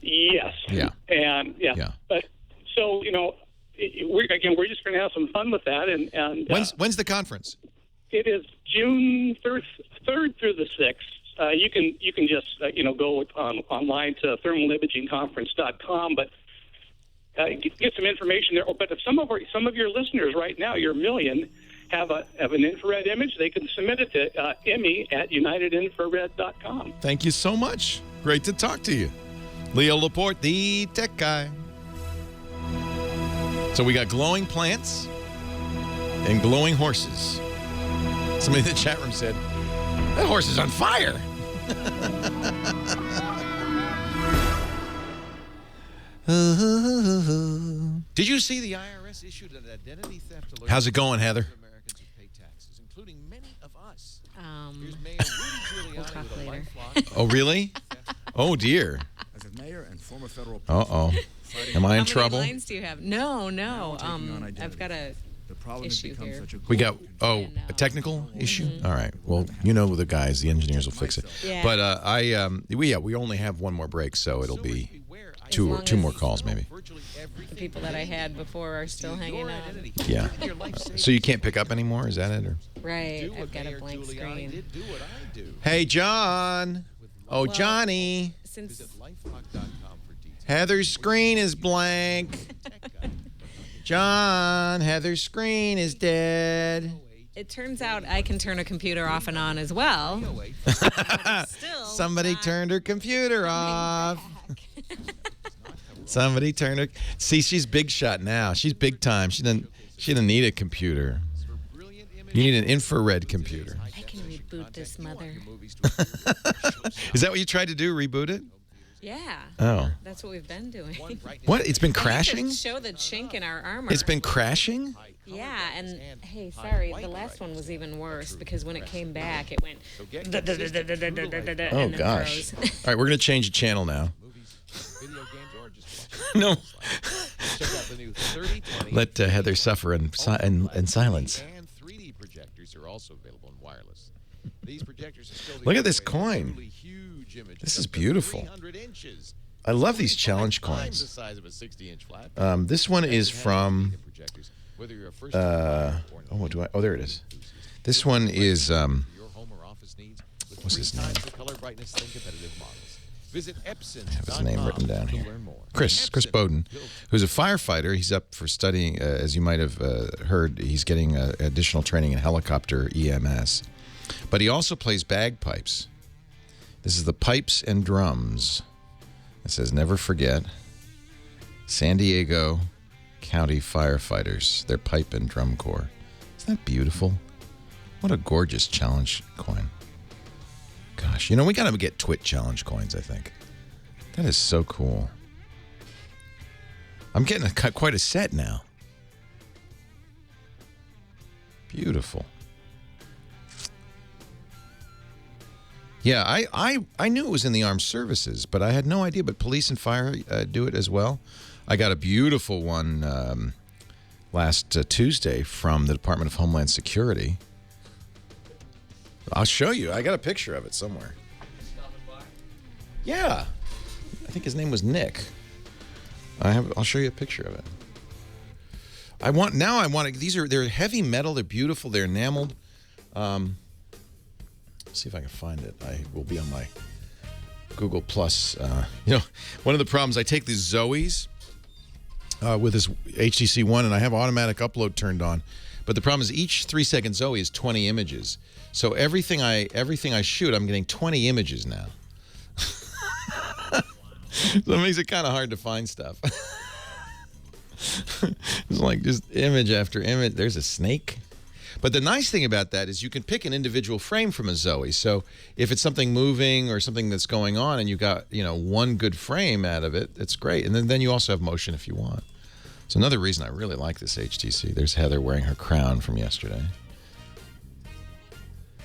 Yes. Yeah. And but so we're just going to have some fun with that. And when's the conference? It is June 3rd through the 6th. You can just go online to thermalimagingconference.com, but get some information there. But if some of your listeners right now, your million, have an infrared image, they can submit it to Emmy at unitedinfrared.com. Thank you so much. Great to talk to you, Leo Laporte, the tech guy. So we got glowing plants and glowing horses. Somebody in the chat room said, that horse is on fire. Did you see the IRS issued an identity theft alert? How's it going, Heather? Americans who pay taxes, including many of us. Here's Mayor Rudy Giuliani we'll talk with a later. lifeline. Oh, really? Oh, dear. As a mayor and former federal Uh-oh. Am I in How trouble? many lines do you have? No. I've got a issue here. We got, a technical issue? All right. Well, you know the guys, the engineers will fix it. Yeah. But we only have one more break, so it'll be two more calls maybe. The people that I had before are still hanging on. Yeah. So you can't pick up anymore? Is that it? Or? Right. I've got a blank screen. Hey, John. Oh, Well, Johnny. Since Heather's screen is blank. John, Heather's screen is dead. it turns out I can turn a computer off and on as well. Somebody turned her computer off. Somebody turned her. See, she's big shot now. She's big time. She didn't need a computer. You need an infrared computer. I can reboot this mother. Is that what you tried to do? Reboot it? Yeah. Oh. That's what we've been doing. What? It's been crashing? Show the chink in our armor. It's been crashing? Yeah, and hey, sorry, the last one was even worse because when it came back, it went. Oh gosh! All right, we're gonna change the channel now. No. Let Heather suffer in silence. And 3D projectors are also available in wireless. These projectors are still Look at this coin. This is beautiful. I love these challenge coins. This one is from. Oh, there it is. This one is. What's his name? I have his name written down here. Chris Bowden, who's a firefighter. He's up for studying, as you might have heard, he's getting additional training in helicopter EMS. But he also plays bagpipes. This is the Pipes and Drums. It says, never forget, San Diego County Firefighters, their pipe and drum corps. Isn't that beautiful? What a gorgeous challenge coin. Gosh, we got to get Twit challenge coins, I think. That is so cool. I'm getting quite a set now. Beautiful. Yeah, I knew it was in the armed services, but I had no idea. But police and fire do it as well. I got a beautiful one last Tuesday from the Department of Homeland Security. I'll show you. I got a picture of it somewhere. Yeah, I think his name was Nick. I'll show you a picture of it. They're heavy metal. They're beautiful. They're enameled. See if I can find it. I will be on my Google Plus. One of the problems, I take these Zoes with this HTC One, and I have automatic upload turned on. But the problem is each 3-second Zoe is 20 images. So everything I shoot, I'm getting 20 images now. So it makes it kind of hard to find stuff. It's like just image after image. There's a snake. But the nice thing about that is you can pick an individual frame from a Zoe. So if it's something moving or something that's going on and you got, one good frame out of it, it's great. And then you also have motion if you want. So another reason I really like this HTC. There's Heather wearing her crown from yesterday.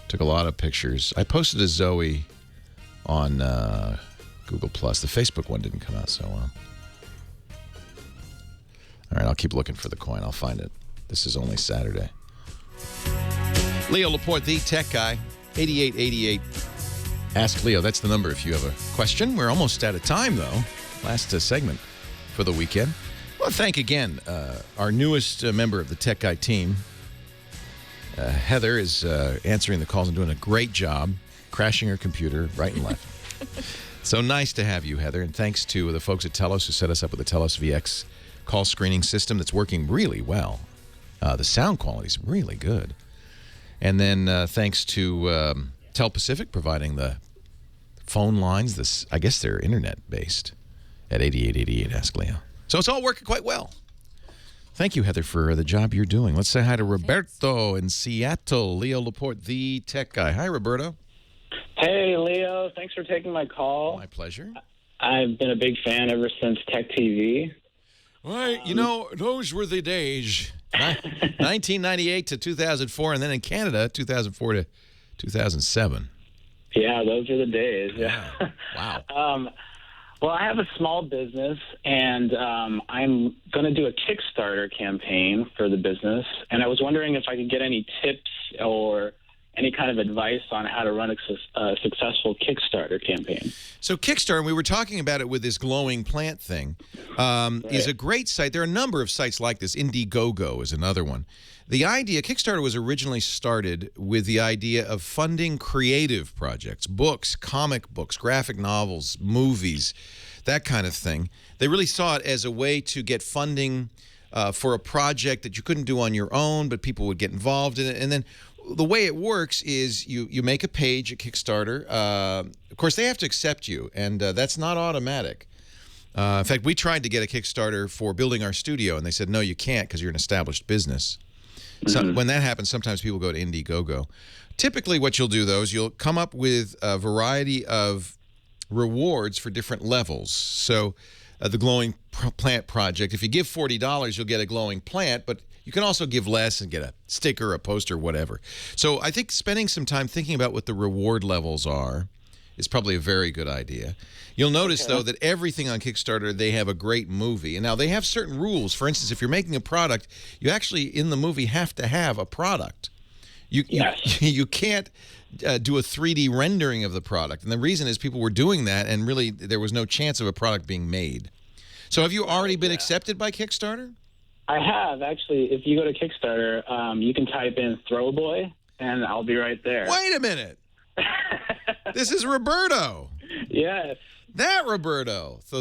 Took a lot of pictures. I posted a Zoe on Google Plus. The Facebook one didn't come out so well. All right, I'll keep looking for the coin. I'll find it. This is only Saturday. Leo Laporte, the tech guy, 8888. Ask Leo. That's the number if you have a question. We're almost out of time, though. Last segment for the weekend. Well, thank again our newest member of the Tech Guy team. Heather is answering the calls and doing a great job, crashing her computer right and left. So nice to have you, Heather. And thanks to the folks at Telos who set us up with the Telos VX call screening system that's working really well. The sound quality is really good. And then thanks to Tel Pacific providing the phone lines. I guess they're internet-based at 8888 Ask Leo. So it's all working quite well. Thank you, Heather, for the job you're doing. Let's say hi to Roberto in Seattle. Leo Laporte, the tech guy. Hi, Roberto. Hey, Leo. Thanks for taking my call. My pleasure. I've been a big fan ever since Tech TV. Right, those were the days. 1998 to 2004, and then in Canada, 2004 to 2007. Yeah, those are the days. Yeah. Wow. Well, I have a small business, and I'm going to do a Kickstarter campaign for the business, and I was wondering if I could get any tips or any kind of advice on how to run a successful Kickstarter campaign. So Kickstarter, and we were talking about it with this glowing plant thing, is a great site. There are a number of sites like this. Indiegogo is another one. The idea, Kickstarter was originally started with the idea of funding creative projects, books, comic books, graphic novels, movies, that kind of thing. They really saw it as a way to get funding for a project that you couldn't do on your own, but people would get involved in it. And then the way it works is you make a page at Kickstarter. Of course, they have to accept you, and that's not automatic. In fact, we tried to get a Kickstarter for building our studio, and they said, no, you can't because you're an established business. So when that happens, sometimes people go to Indiegogo. Typically what you'll do, though, is you'll come up with a variety of rewards for different levels. So the glowing plant project, if you give $40, you'll get a glowing plant, but you can also give less and get a sticker, a poster, whatever. So I think spending some time thinking about what the reward levels are is probably a very good idea. You'll notice, though, that everything on Kickstarter, they have a great movie. And now they have certain rules. For instance, if you're making a product, you actually, in the movie, have to have a product. You can't do a 3D rendering of the product. And the reason is people were doing that, and really there was no chance of a product being made. So have you already been accepted by Kickstarter? I have, actually. If you go to Kickstarter, you can type in Throwboy, and I'll be right there. Wait a minute. This is Roberto. Yes. That Roberto. So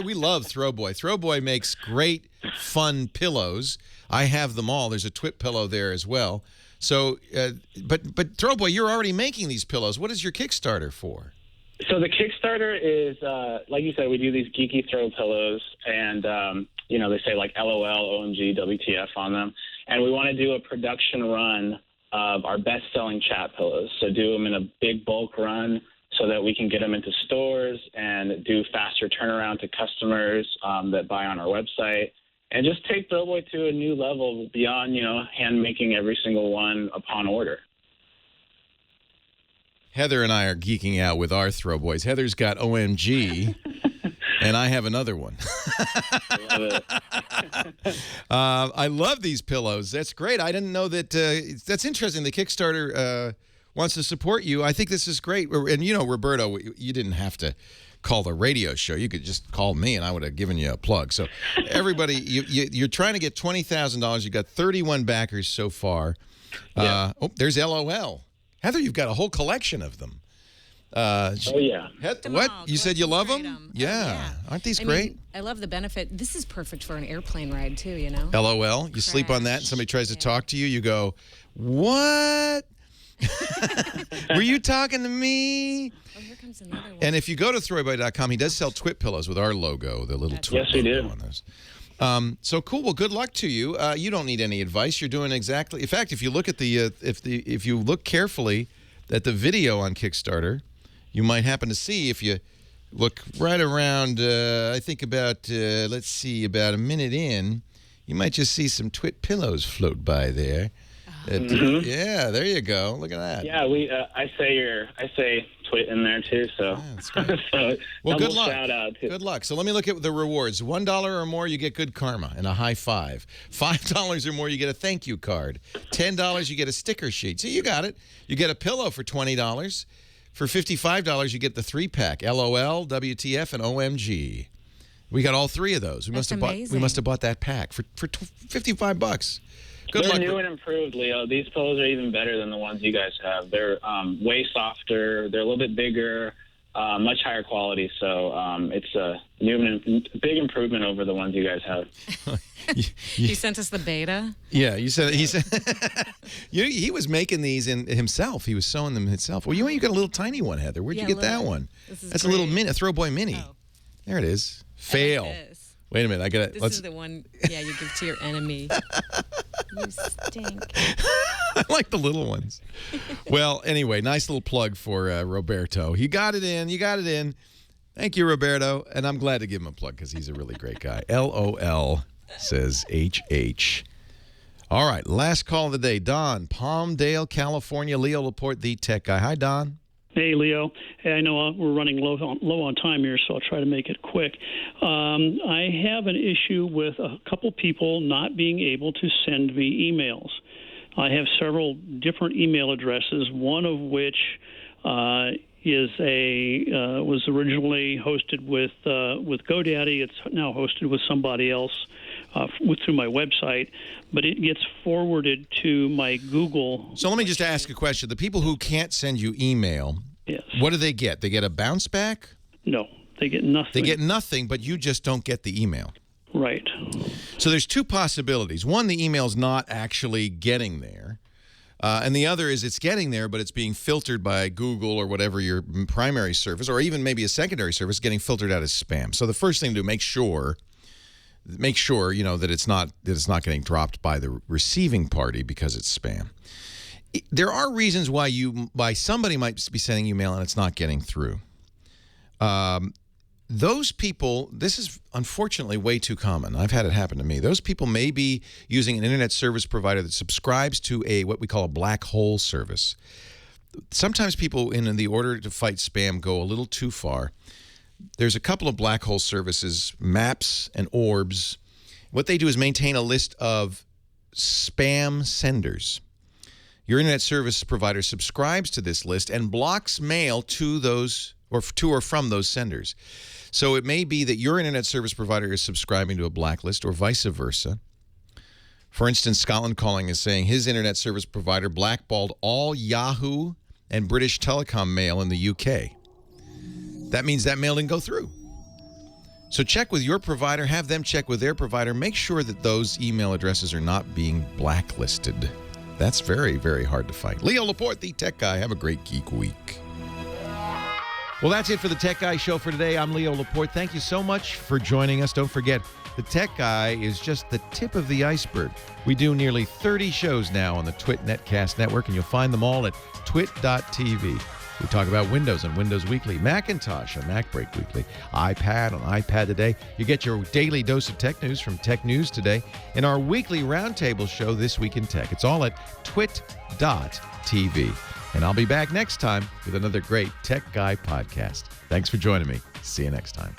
we love Throwboy. Throwboy makes great, fun pillows. I have them all. There's a Twit pillow there as well. So, but Throwboy, you're already making these pillows. What is your Kickstarter for? So the Kickstarter is, like you said, we do these geeky throw pillows, and they say like LOL, OMG, WTF on them, and we want to do a production run of our best-selling chat pillows. So do them in a big bulk run so that we can get them into stores and do faster turnaround to customers that buy on our website, and just take Throwboy to a new level beyond, hand making every single one upon order. Heather and I are geeking out with our Throwboys. Heather's got OMG, and I have another one. I love these pillows. That's great. I didn't know that. That's interesting. The Kickstarter wants to support you. I think this is great. And, Roberto, you didn't have to call the radio show. You could just call me, and I would have given you a plug. So, everybody, you're trying to get $20,000. You've got 31 backers so far. Yeah. There's LOL. Heather, you've got a whole collection of them. Oh, yeah. What? You said you love them? Yeah. Aren't these great? I love the benefit. This is perfect for an airplane ride, too, LOL. You sleep on that and somebody tries to talk to you, you go, what? Were you talking to me? Oh, here comes another one. And if you go to throwboy.com, he does sell Twit pillows with our logo, the little Twit Yes, we do. on those. So cool. Well, good luck to you. You don't need any advice. You're doing exactly. In fact, if you look at if you look carefully at the video on Kickstarter, you might happen to see, if you look right around, I think about about a minute in, you might just see some Twit pillows float by there. Yeah, there you go. Look at that. Yeah, I say Twit in there too. So, that's great. Well, good luck. Shout out too. Good luck. So let me look at the rewards. $1 or more, you get good karma and a high five. $5 or more, you get a thank you card. $10, you get a sticker sheet. So you got it. You get a pillow for $20. For $55, you get the 3-pack. LOL, WTF, and OMG. We got all three of those. We must have bought that pack for $55. Good luck. They're new and improved, Leo. These pillows are even better than the ones you guys have. They're way softer. They're a little bit bigger, much higher quality. So it's a big improvement over the ones you guys have. You sent us the beta? Yeah, he said he was making these himself. He was sewing them himself. Well, you got a little tiny one, Heather. Where'd you get that one? That's a little mini, a Throwboy mini. Oh. There it is. Fail. Like wait a minute, I got it. This is the one, you give to your enemy. You stink. I like the little ones. Well, anyway, nice little plug for Roberto. You got it in. Thank you, Roberto. And I'm glad to give him a plug because he's a really great guy. LOL, says HH. All right, last call of the day. Don, Palmdale, California. Leo Laporte, the tech guy. Hi, Don. Hey, Leo. Hey, I know we're running low on time here, so I'll try to make it quick. I have an issue with a couple people not being able to send me emails. I have several different email addresses, one of which was originally hosted with GoDaddy. It's now hosted with somebody else through my website, but it gets forwarded to my Google. So let me just ask a question. The people who can't send you email, yes, what do they get? They get a bounce back? No, they get nothing. They get nothing, but you just don't get the email. Right. So there's two possibilities. One, the email's not actually getting there. And the other is it's getting there, but it's being filtered by Google or whatever your primary service, or even maybe a secondary service, getting filtered out as spam. So the first thing to do, make sure that it's not getting dropped by the receiving party because it's spam. There are reasons why somebody might be sending you mail and it's not getting through. Those people, this is unfortunately way too common. I've had it happen to me. Those people may be using an internet service provider that subscribes to what we call a black hole service. Sometimes people, in the order to fight spam, go a little too far. There's a couple of black hole services, Maps and Orbs. What they do is maintain a list of spam senders. Your internet service provider subscribes to this list and blocks mail to those or from those senders. So it may be that your internet service provider is subscribing to a blacklist or vice versa. For instance, Scotland Calling is saying his internet service provider blackballed all Yahoo and British Telecom mail in the UK. That means that mail didn't go through. So check with your provider, have them check with their provider, make sure that those email addresses are not being blacklisted. That's very, very hard to fight. Leo Laporte, the tech guy. Have a great geek week. Well, that's it for the Tech Guy Show for today. I'm Leo Laporte. Thank you so much for joining us. Don't forget, the Tech Guy is just the tip of the iceberg. We do nearly 30 shows now on the Twit Netcast Network, and you'll find them all at twit.tv. We talk about Windows on Windows Weekly, Macintosh on MacBreak Weekly, iPad on iPad Today. You get your daily dose of tech news from Tech News Today, and our weekly roundtable show, This Week in Tech. It's all at twit.tv. And I'll be back next time with another great Tech Guy podcast. Thanks for joining me. See you next time.